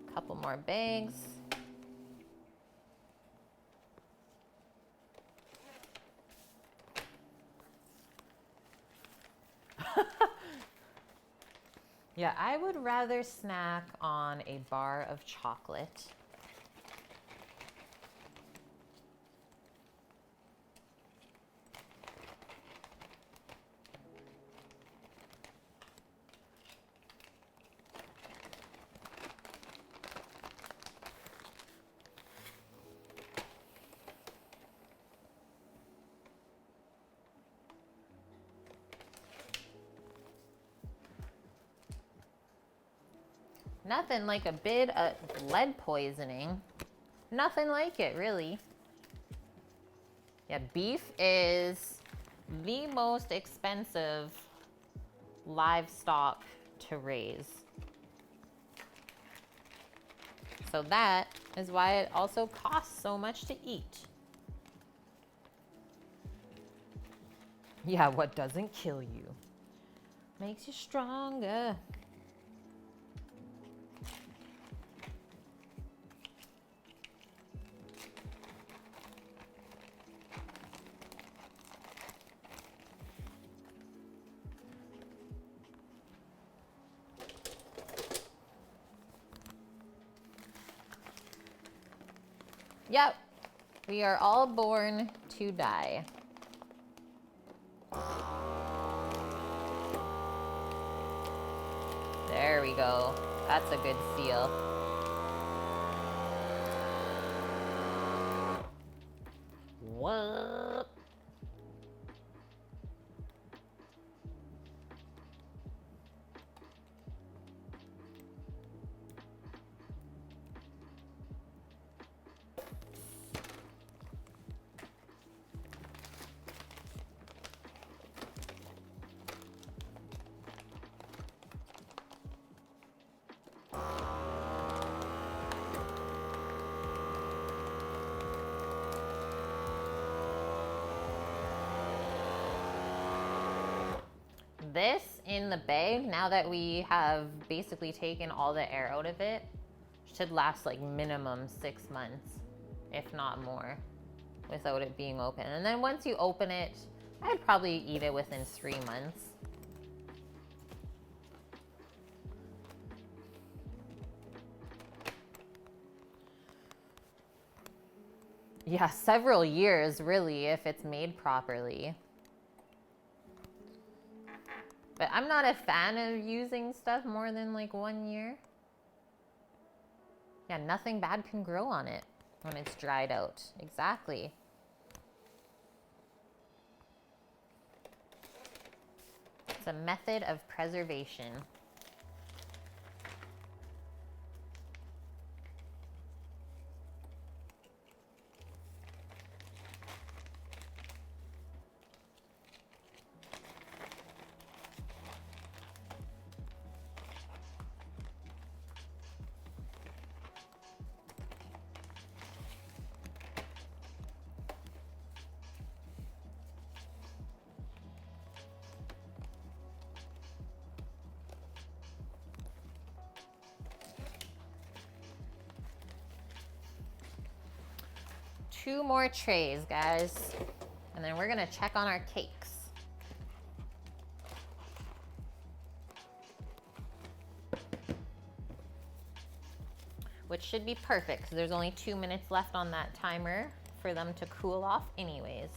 a couple more bags. Yeah, I would rather snack on a bar of chocolate. Nothing like a bit of lead poisoning. Nothing like it, really. Yeah, beef is the most expensive livestock to raise. So that is why it also costs so much to eat. Yeah, what doesn't kill you makes you stronger. Yep, we are all born to die. There we go. That's a good seal. What? This in the bag, now that we have basically taken all the air out of it, should last like minimum 6 months, if not more, without it being open. And then once you open it, I'd probably eat it within 3 months. Yeah, several years really, if it's made properly. But I'm not a fan of using stuff more than like 1 year. Yeah, nothing bad can grow on it when it's dried out. Exactly. It's a method of preservation. Two more trays, guys. And then we're gonna check on our cakes. Which should be perfect, because there's only 2 minutes left on that timer for them to cool off anyways.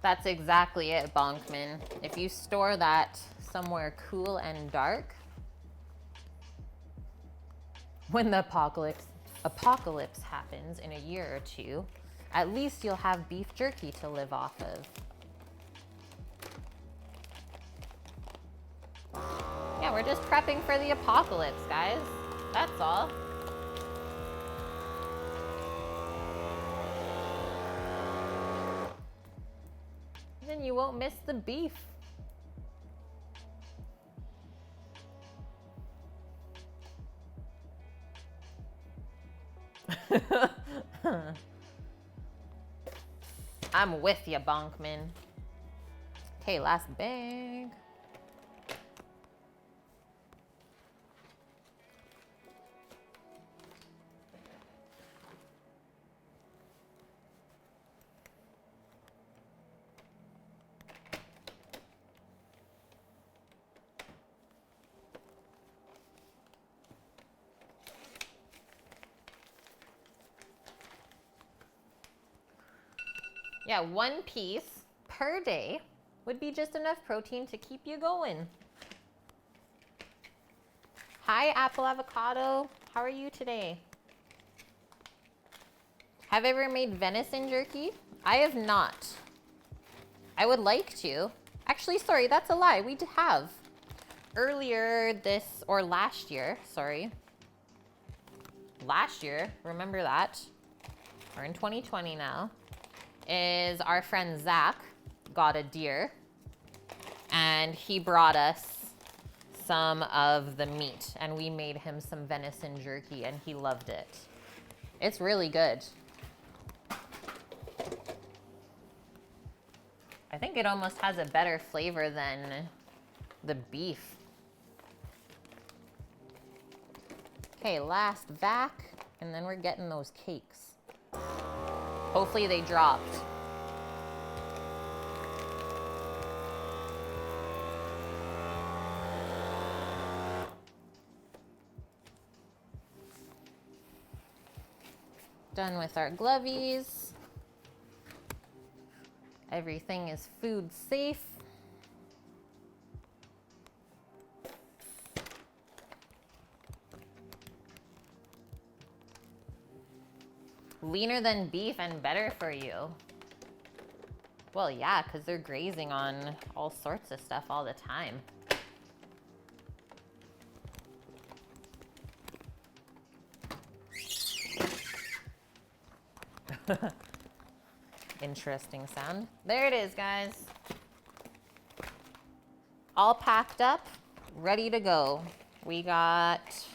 That's exactly it, Bonkman. If you store that somewhere cool and dark, when the apocalypse happens in a year or two, at least you'll have beef jerky to live off of. Yeah, we're just prepping for the apocalypse, guys. That's all. Then you won't miss the beef. I'm with you, Bonkman. Okay, last bag. Yeah, 1 piece per day would be just enough protein to keep you going. Hi, Apple Avocado. How are you today? Have I ever made venison jerky? I have not. I would like to. Actually, sorry, that's a lie. We have. Earlier this, or last year, sorry. Last year, remember that. We're in 2020 now. Is our friend Zach got a deer and he brought us some of the meat and we made him some venison jerky and he loved it. It's really good. I think it almost has a better flavor than the beef. Okay, last vac, and then we're getting those cakes. Hopefully they dropped. Done with our glovies. Everything is food safe. Leaner than beef and better for you. Well, yeah, because they're grazing on all sorts of stuff all the time. Interesting sound. There it is, guys. All packed up, ready to go. We got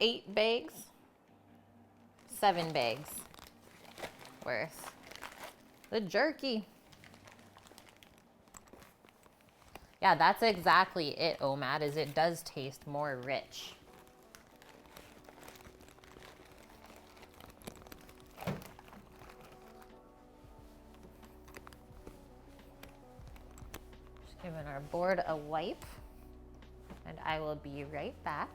8 bags, 7 bags worth the jerky. Yeah, that's exactly it, OMAD, is it does taste more rich. Just giving our board a wipe, and I will be right back.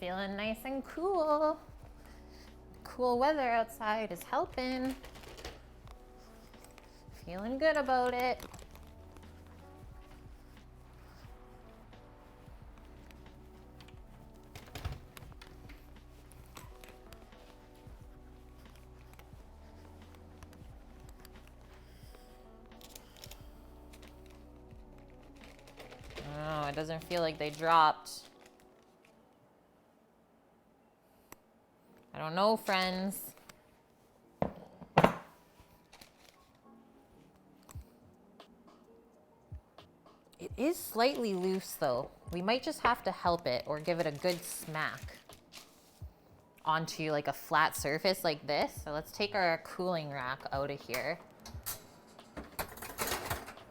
Feeling nice and cool. Cool weather outside is helping. Feeling good about it. Oh, it doesn't feel like they dropped. I don't know, friends. It is slightly loose though. We might just have to help it or give it a good smack onto like a flat surface like this. So let's take our cooling rack out of here.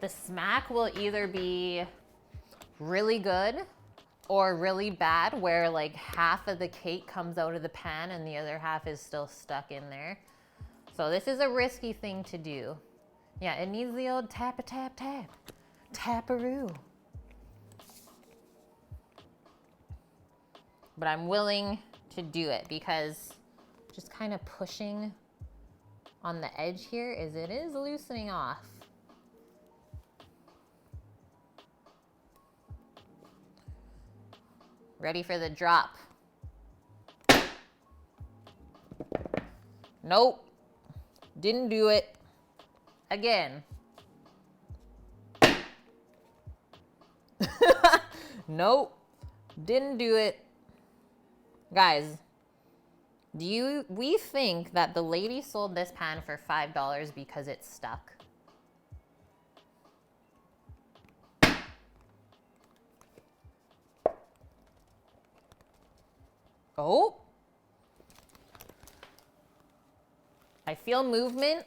The smack will either be really good or really bad, where like half of the cake comes out of the pan and the other half is still stuck in there. So this is a risky thing to do. Yeah, it needs the old tap-a-tap-tap. Taparoo. But I'm willing to do it because just kind of pushing on the edge here is it is loosening off. Ready for the drop. Nope. Didn't do it. Again. Nope. Didn't do it. Guys, we think that the lady sold this pan for $5 because it's stuck? Oh. I feel movement,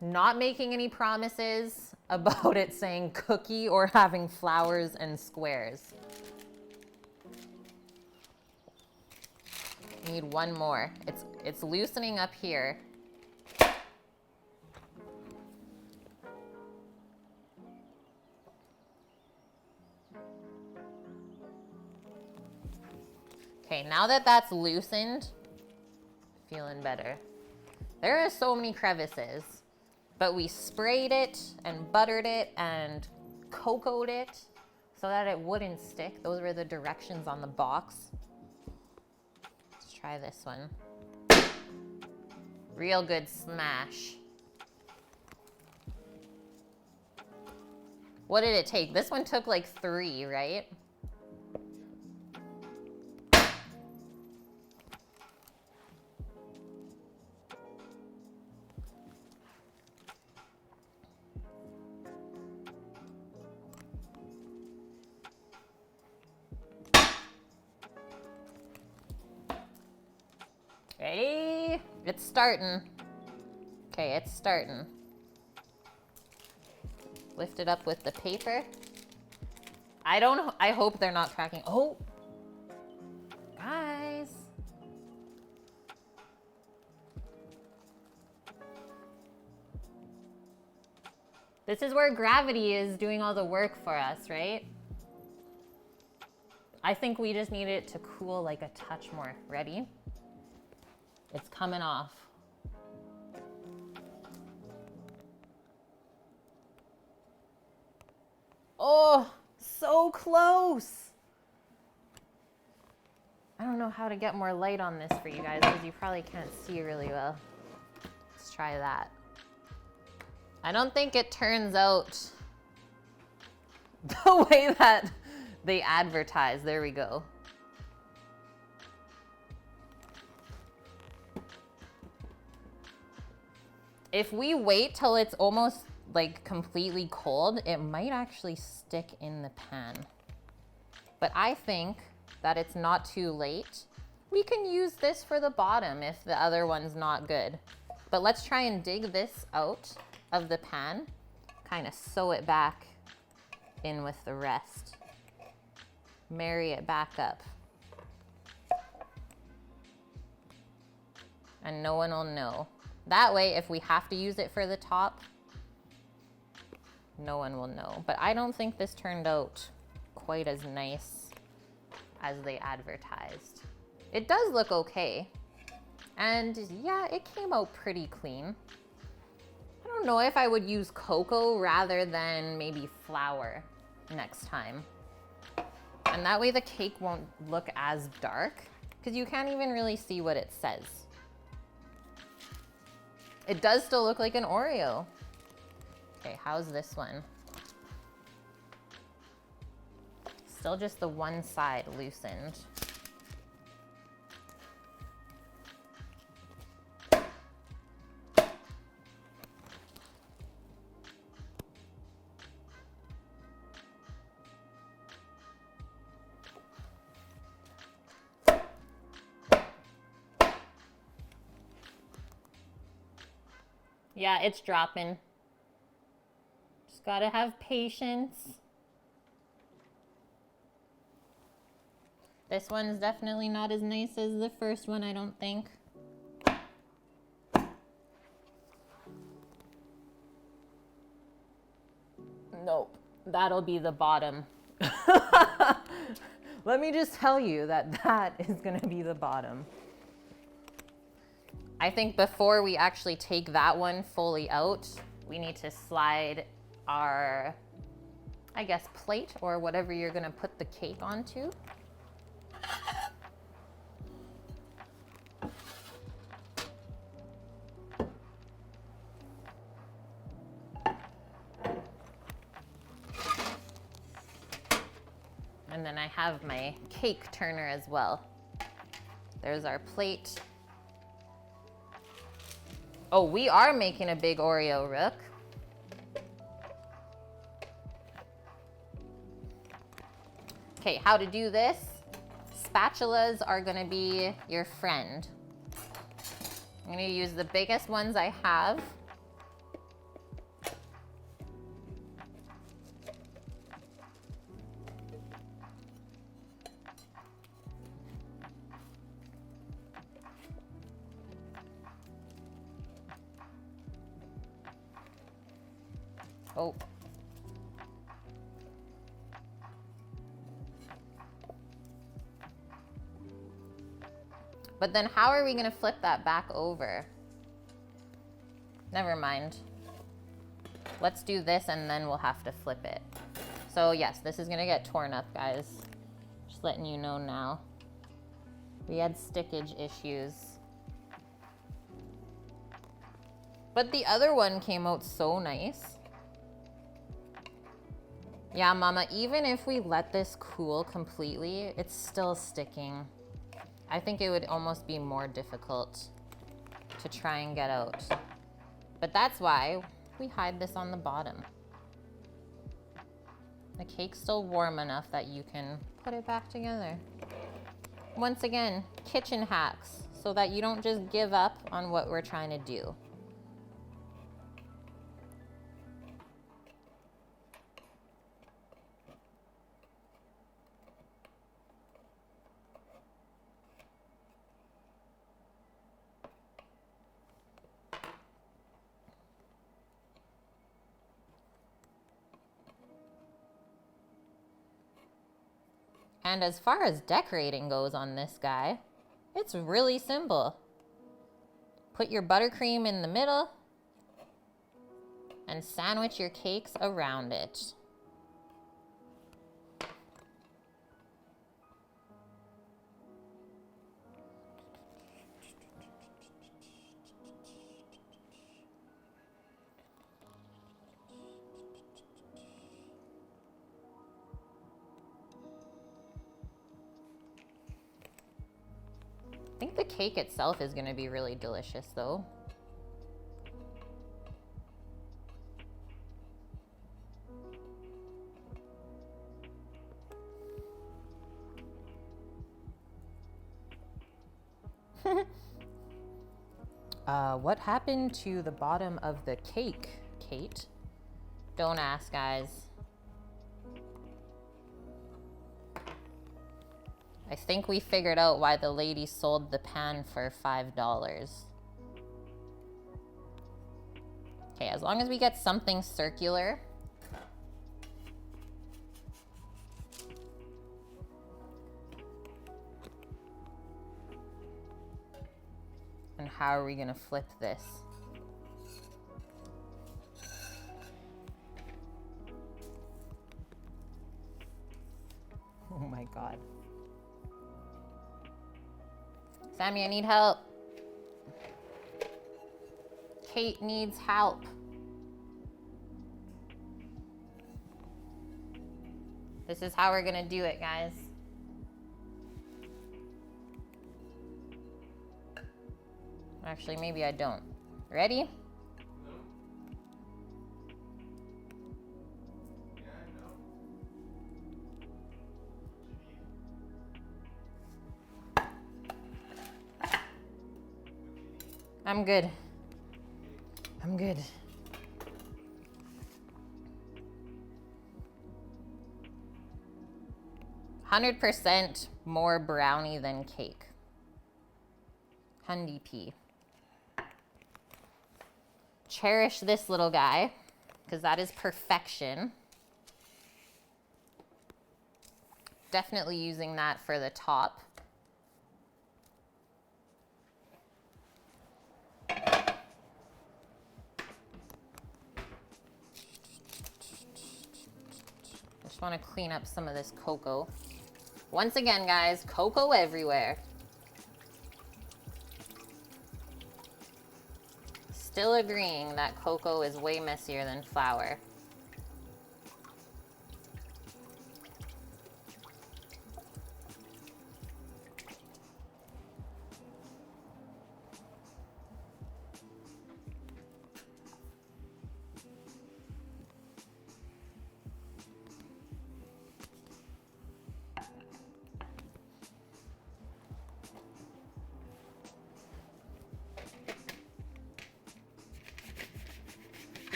not making any promises about it saying cookie or having flowers and squares. Need one more. It's loosening up here. Okay, now that that's loosened, feeling better. There are so many crevices, but we sprayed it and buttered it and cocoaed it so that it wouldn't stick. Those were the directions on the box. Let's try this one. Real good smash. What did it take? This one took like 3, right? Ready? It's starting. Okay, it's starting. Lift it up with the paper. I hope they're not cracking. Oh, guys. This is where gravity is doing all the work for us, right? I think we just need it to cool like a touch more. Ready? It's coming off. Oh, so close. I don't know how to get more light on this for you guys because you probably can't see really well. Let's try that. I don't think it turns out the way that they advertise. There we go. If we wait till it's almost like completely cold, it might actually stick in the pan. But I think that it's not too late. We can use this for the bottom if the other one's not good. But let's try and dig this out of the pan, kind of sew it back in with the rest. Marry it back up. And no one will know. That way, if we have to use it for the top, no one will know. But I don't think this turned out quite as nice as they advertised. It does look okay. And yeah, it came out pretty clean. I don't know if I would use cocoa rather than maybe flour next time. And that way the cake won't look as dark because you can't even really see what it says. It does still look like an Oreo. Okay, how's this one? Still just the one side loosened. Yeah, it's dropping. Just gotta have patience. This one's definitely not as nice as the first one, I don't think. Nope, that'll be the bottom. Let me just tell you that that is gonna be the bottom. I think before we actually take that one fully out, we need to slide our, I guess, plate or whatever you're gonna put the cake onto. And then I have my cake turner as well. There's our plate. Oh, we are making a big Oreo, Rook. Okay, how to do this? Spatulas are gonna be your friend. I'm gonna use the biggest ones I have. Oh. But then how are we gonna flip that back over? Never mind. Let's do this and then we'll have to flip it. So yes, this is gonna get torn up, guys. Just letting you know now. We had stickage issues. But the other one came out so nice. Yeah, Mama, even if we let this cool completely, it's still sticking. I think it would almost be more difficult to try and get out. But that's why we hide this on the bottom. The cake's still warm enough that you can put it back together. Once again, kitchen hacks, so that you don't just give up on what we're trying to do. And as far as decorating goes on this guy, it's really simple. Put your buttercream in the middle and sandwich your cakes around it. I think the cake itself is going to be really delicious, though. What happened to the bottom of the cake, Kate? Don't ask, guys. I think we figured out why the lady sold the pan for $5. Okay, as long as we get something circular. And how are we gonna flip this? Oh my God. Sammy, I need help. Kate needs help. This is how we're gonna do it, guys. Actually, maybe I don't. Ready? I'm good. I'm good. %100% more brownie than cake. 100p. Cherish this little guy, because that is perfection. Definitely using that for the top. Just want to clean up some of this cocoa. Once again, guys, cocoa everywhere. Still agreeing that cocoa is way messier than flour.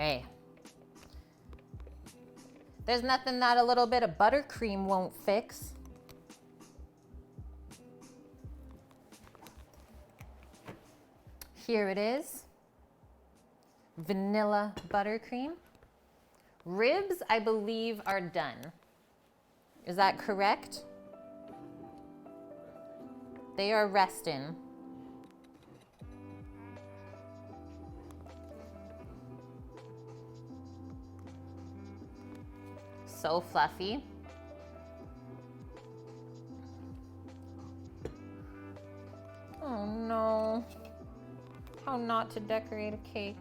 Hey. There's nothing that a little bit of buttercream won't fix. Here it is. Vanilla buttercream. Ribs, I believe, are done. Is that correct? They are resting. So fluffy. Oh no. How not to decorate a cake.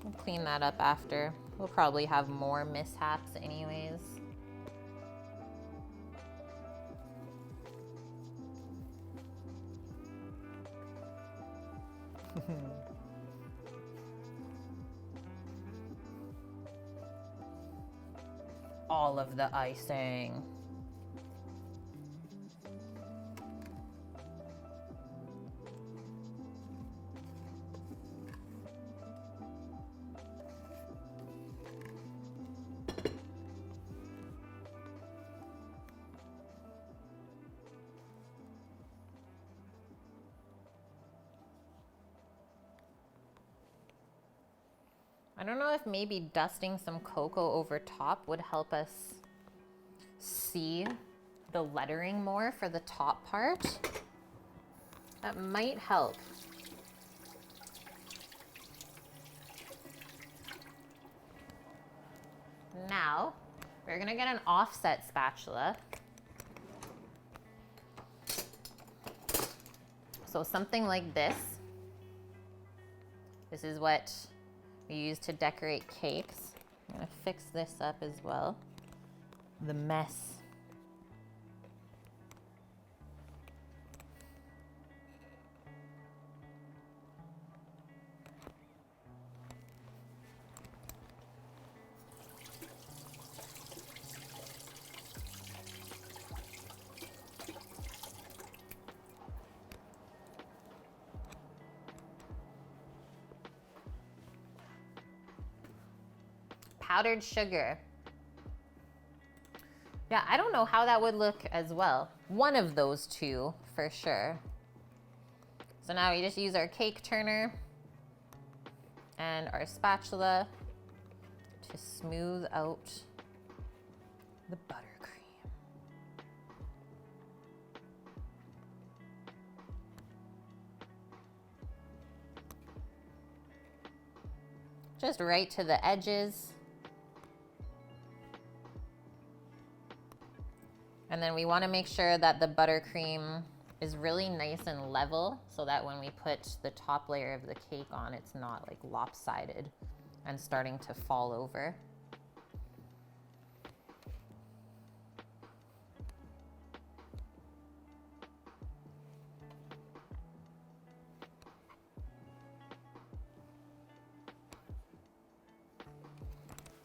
We'll clean that up after. We'll probably have more mishaps anyways. All of the icing. I don't know if maybe dusting some cocoa over top would help us see the lettering more for the top part. That might help. Now, we're gonna get an offset spatula. So something like this. This is what we use to decorate cakes. I'm gonna fix this up as well. The mess. Powdered sugar. Yeah, I don't know how that would look as well. One of those two for sure. So now we just use our cake turner and our spatula to smooth out the buttercream. Just right to the edges. And then we want to make sure that the buttercream is really nice and level so that when we put the top layer of the cake on, it's not like lopsided and starting to fall over.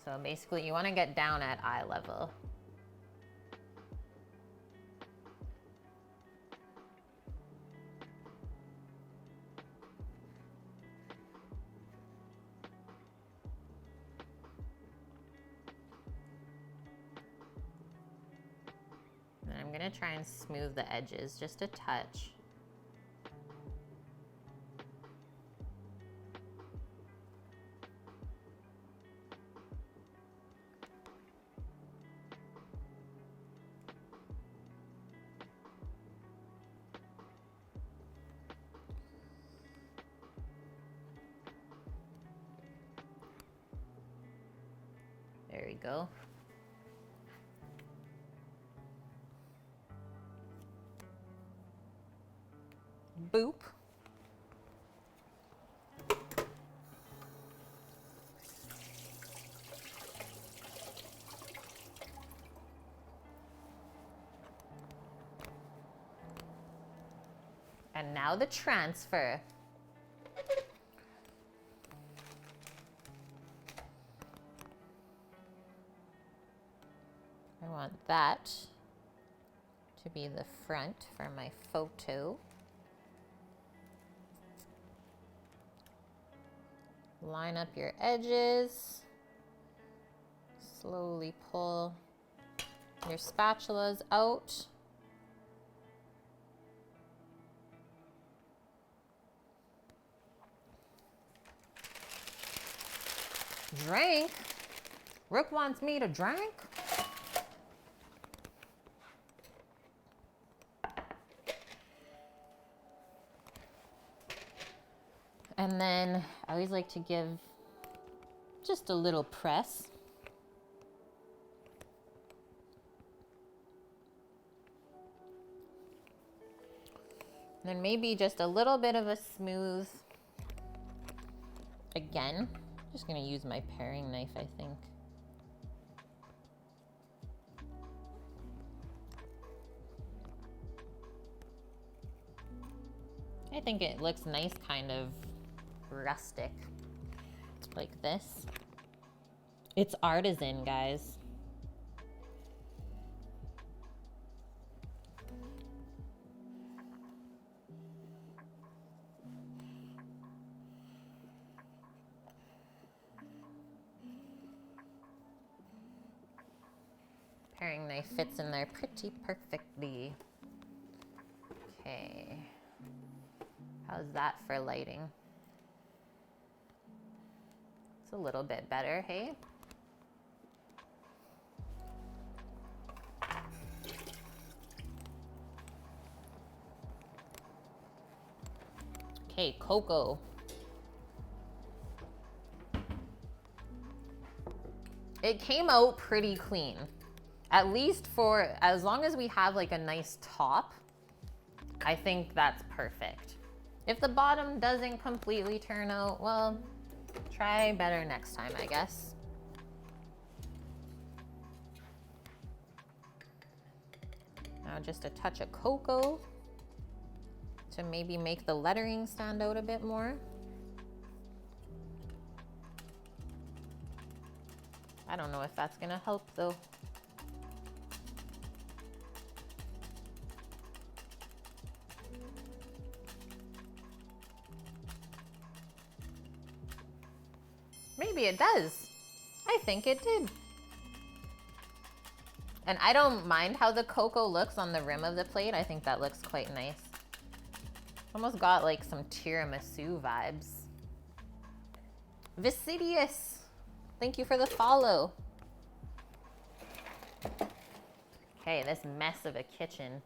So basically you want to get down at eye level. I'm gonna try and smooth the edges just a touch. There we go. Boop. And now the transfer. I want that to to be the front for my photo. Line up your edges. Slowly pull your spatulas out. Drink? Rook wants me to drink? And then I always like to give just a little press. And then maybe just a little bit of a smooth. Again, just gonna use my paring knife, I think. I think it looks nice, kind of rustic, like this. It's artisan, guys. Paring knife fits in there pretty perfectly. Okay. How's that for lighting? It's a little bit better, hey? Okay, cocoa. It came out pretty clean. At least for as long as we have like a nice top, I think that's perfect. If the bottom doesn't completely turn out, well, try better next time, I guess. Now just a touch of cocoa to maybe make the lettering stand out a bit more. I don't know if that's gonna help though. Maybe it does. I think it did. And I don't mind how the cocoa looks on the rim of the plate. I think that looks quite nice. Almost got like some tiramisu vibes. Visidius, thank you for the follow. Okay, this mess of a kitchen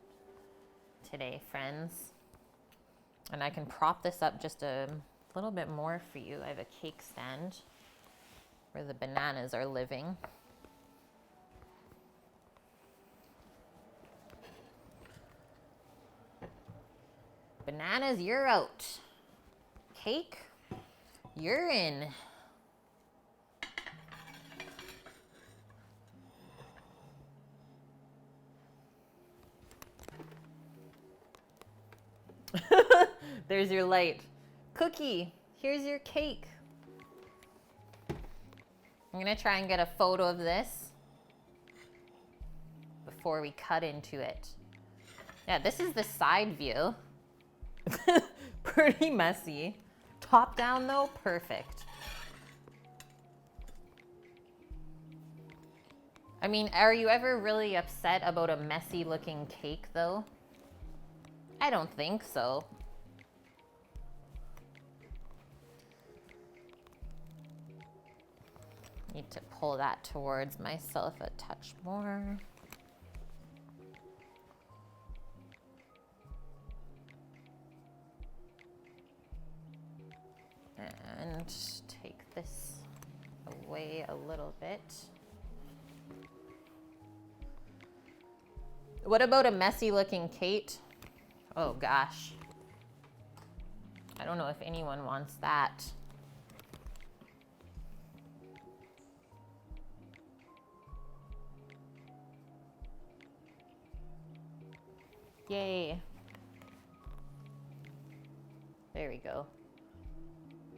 today, friends. And I can prop this up just a little bit more for you. I have a cake stand where the bananas are living. Bananas, you're out. Cake, you're in. There's your light. Cookie, here's your cake. I'm gonna try and get a photo of this before we cut into it. Yeah, this is the side view. Pretty messy. Top down though, perfect. I mean, are you ever really upset about a messy looking cake though? I don't think so. Need to pull that towards myself a touch more. And take this away a little bit. What about a messy looking Kait? Oh gosh. I don't know if anyone wants that. Yay. There we go.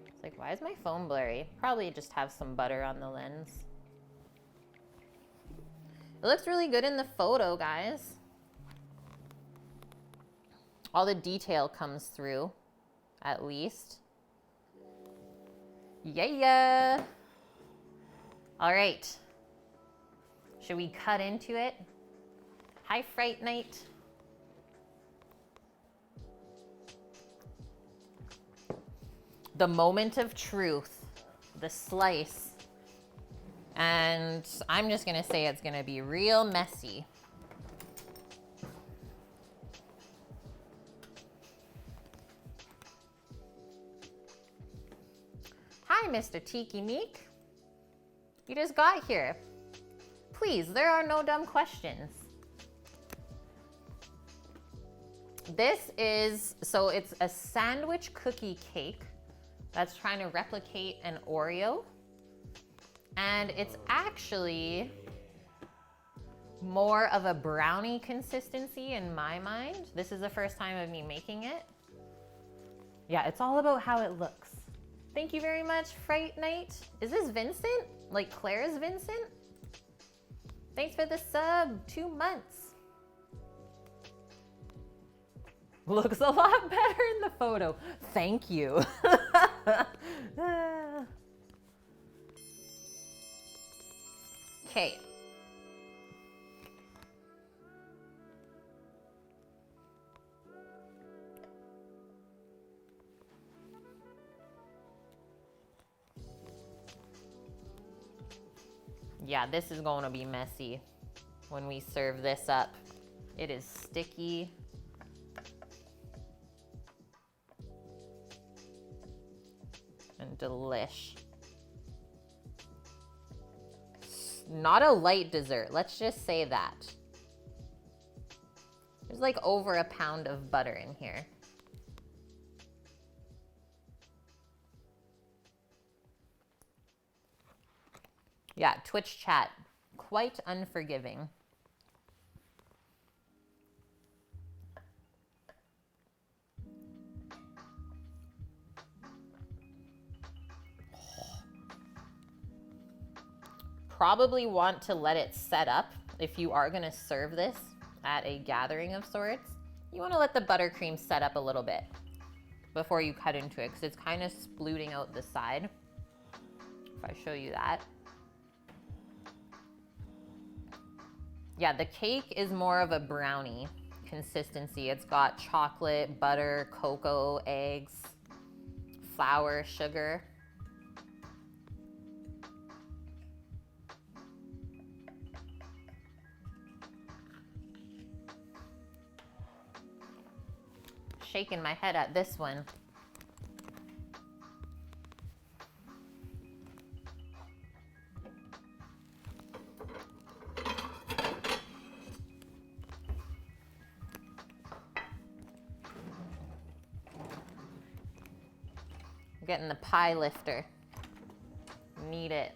It's like, why is my phone blurry? Probably just have some butter on the lens. It looks really good in the photo, guys. All the detail comes through, at least. Yeah. All right. Should we cut into it? Hi, Fright Night. The moment of truth, the slice. And I'm just gonna say it's gonna be real messy. Hi, Mr. Tiki Meek. You just got here. Please, there are no dumb questions. This is, so it's a sandwich cookie cake that's trying to replicate an Oreo. And it's actually more of a brownie consistency in my mind. This is the first time of me making it. Yeah, it's all about how it looks. Thank you very much, Fright Night. Is this Vincent? Like Claire's Vincent? Thanks for the sub, 2 months. Looks a lot better in the photo. Thank you. Okay. Yeah, this is going to be messy when we serve this up. It is sticky. And delish. Not a light dessert, let's just say that. There's like over a pound of butter in here. Yeah, Twitch chat, quite unforgiving. Probably want to let it set up if you are going to serve this at a gathering of sorts. You want to let the buttercream set up a little bit before you cut into it, because it's kind of splooting out the side. If I show you that. Yeah, the cake is more of a brownie consistency. It's got chocolate, butter, cocoa, eggs, flour, sugar. Shaking my head at this one. Getting the pie lifter. Need it.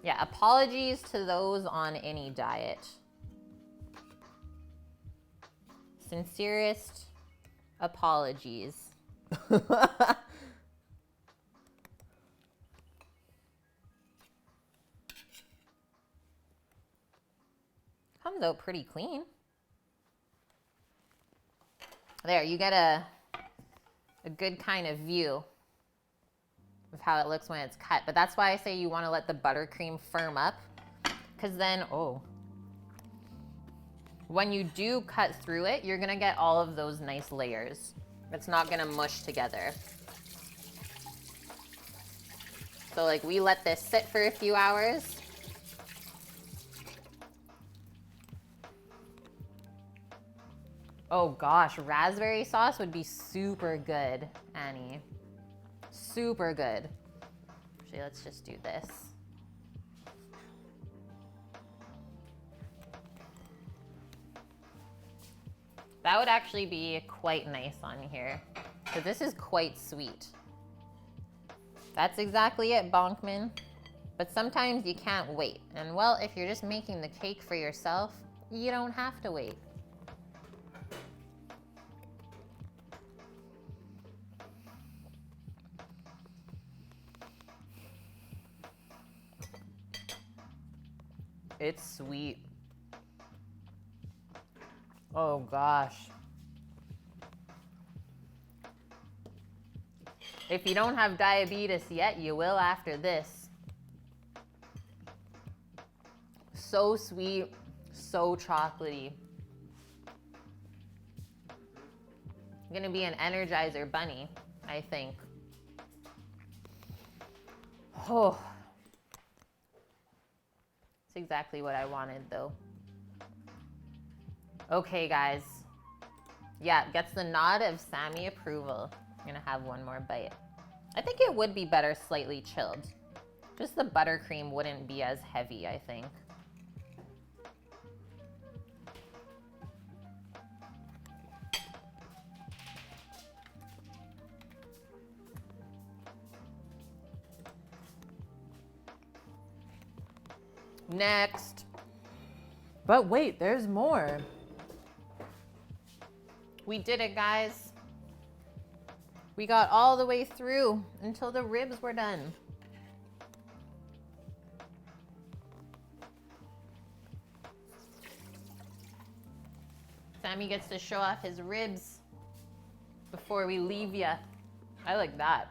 Yeah, apologies to those on any diet. Sincerest apologies. Comes out pretty clean. There, you get a good kind of view of how it looks when it's cut. But that's why I say you want to let the buttercream firm up, because then, when you do cut through it, you're gonna get all of those nice layers. It's not gonna mush together. So like, we let this sit for a few hours. Oh gosh, raspberry sauce would be super good, Annie. Super good. Actually, let's just do this. That would actually be quite nice on here, because this is quite sweet. That's exactly it, Bonkman. But sometimes you can't wait. And well, if you're just making the cake for yourself, you don't have to wait. It's sweet. Oh gosh. If you don't have diabetes yet, you will after this. So sweet, so chocolatey. Gonna be an Energizer bunny, I think. Oh. It's exactly what I wanted though. Okay, guys. Yeah, gets the nod of Sammy approval. I'm gonna have one more bite. I think it would be better slightly chilled. Just the buttercream wouldn't be as heavy, I think. Next. But wait, there's more. We did it, guys. We got all the way through until the ribs were done. Sammy gets to show off his ribs before we leave ya. I like that.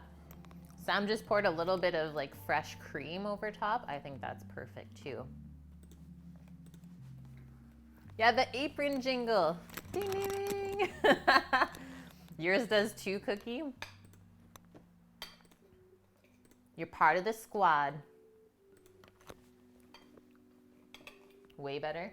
Sam just poured a little bit of like fresh cream over top. I think that's perfect too. Yeah, the apron jingle. Ding, ding, ding. Yours does too, Cookie. You're part of the squad. Way better.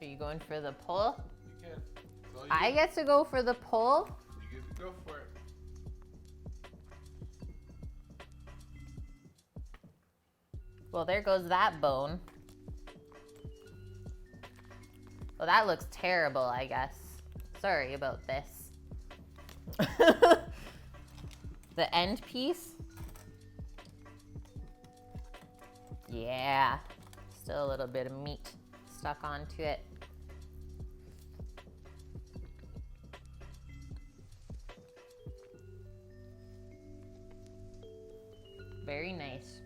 Are you going for the pull? You can. It's all you I do. get to go for the pull? You get to go for it. Well, there goes that bone. Well, that looks terrible, I guess. Sorry about this. The end piece? Yeah. Still a little bit of meat stuck onto it. Very nice.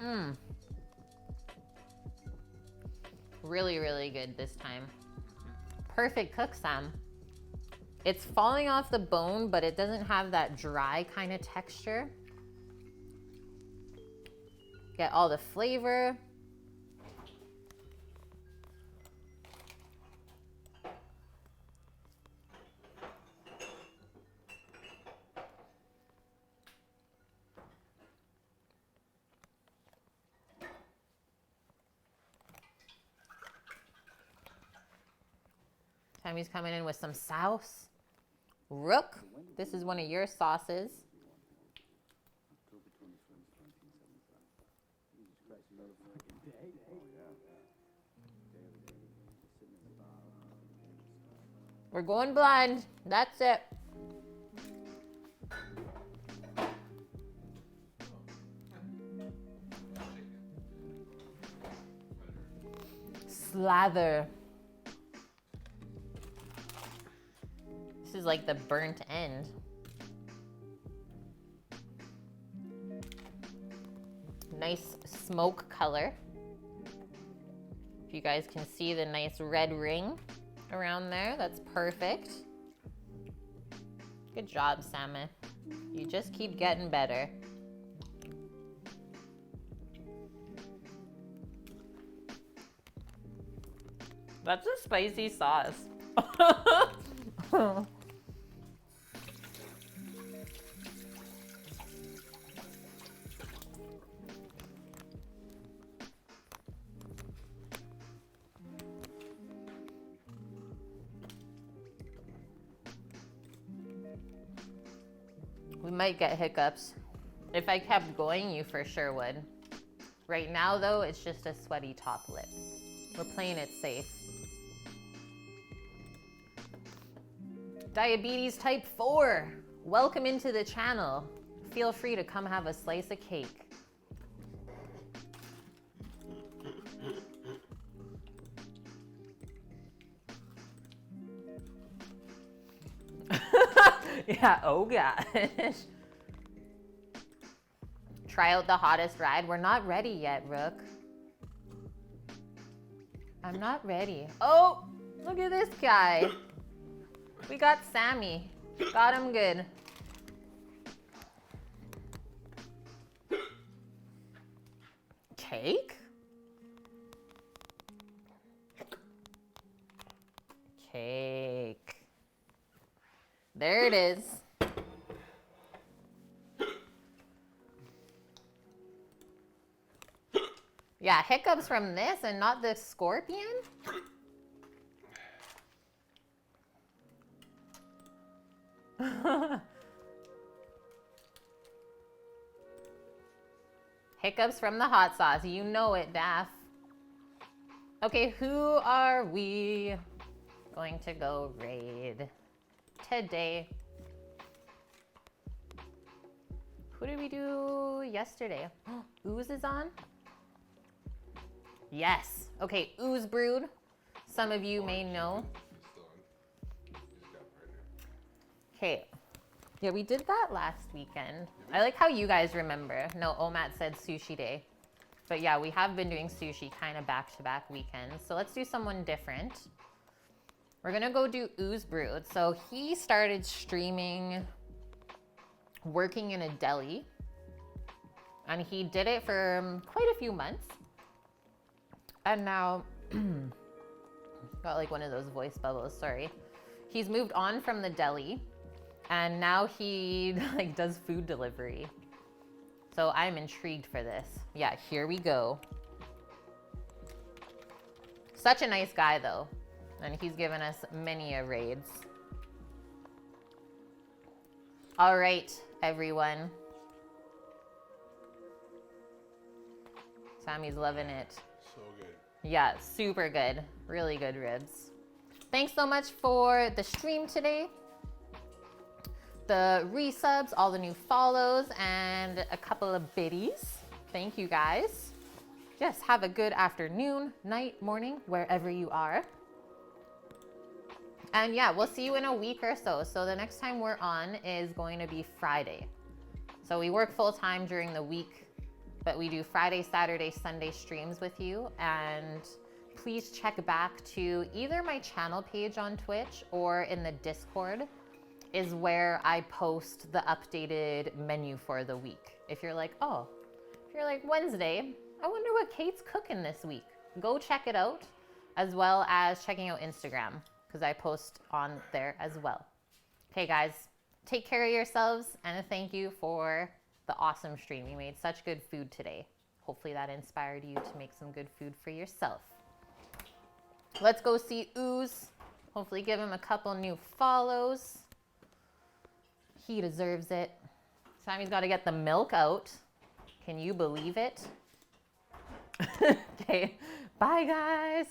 Mmm. Really, really good this time. Perfect cook, Sam. It's falling off the bone, but it doesn't have that dry kind of texture. Get all the flavor. Tammy's coming in with some sauce. Rook, this is one of your sauces. We're going blind. That's it. Slather. This is like the burnt end. Nice smoke color. If you guys can see the nice red ring around there, that's perfect. Good job, Sammy. You just keep getting better. That's a spicy sauce. We might get hiccups. If I kept going, you for sure would. Right now, though, it's just a sweaty top lip. We're playing it safe. Diabetes type 4. Welcome into the channel. Feel free to come have a slice of cake. Yeah, oh gosh. Try out the hottest ride. We're not ready yet, Rook. I'm not ready. Oh, look at this guy. We got Sammy. Got him good. Cake? Cake. There it is. Yeah, hiccups from this and not the scorpion? Hiccups from the hot sauce. You know it, Daff. Okay, who are we going to go raid today? Who did we do yesterday? Ooze is on? Yes. Okay, Ooze Brood. Some of you may know. Okay. Yeah, we did that last weekend. I like how you guys remember. No, Omat said sushi day. But yeah, we have been doing sushi kind of back-to-back weekends. So let's do someone different. We're gonna go do Ooze Brood. So he started streaming working in a deli. And he did it for quite a few months. And now, got like one of those voice bubbles, sorry. He's moved on from the deli and now he like does food delivery. So I'm intrigued for this. Yeah, here we go. Such a nice guy though. And he's given us many raids. All right, everyone. Sammy's loving it. So good. Yeah, super good. Really good ribs. Thanks so much for the stream today. The resubs, all the new follows, and a couple of biddies. Thank you guys. Yes, have a good afternoon, night, morning, wherever you are. And yeah, we'll see you in a week or so. So the next time we're on is going to be Friday. So we work full time during the week, but we do Friday, Saturday, Sunday streams with you. And please check back to either my channel page on Twitch or in the Discord is where I post the updated menu for the week. If you're like, oh, if you're like Wednesday, I wonder what Kate's cooking this week. Go check it out, as well as checking out Instagram, because I post on there as well. Okay guys, take care of yourselves, and a thank you for the awesome stream. You made such good food today. Hopefully that inspired you to make some good food for yourself. Let's go see Ooze. Hopefully give him a couple new follows. He deserves it. Sammy's got to get the milk out. Can you believe it? Okay, bye guys.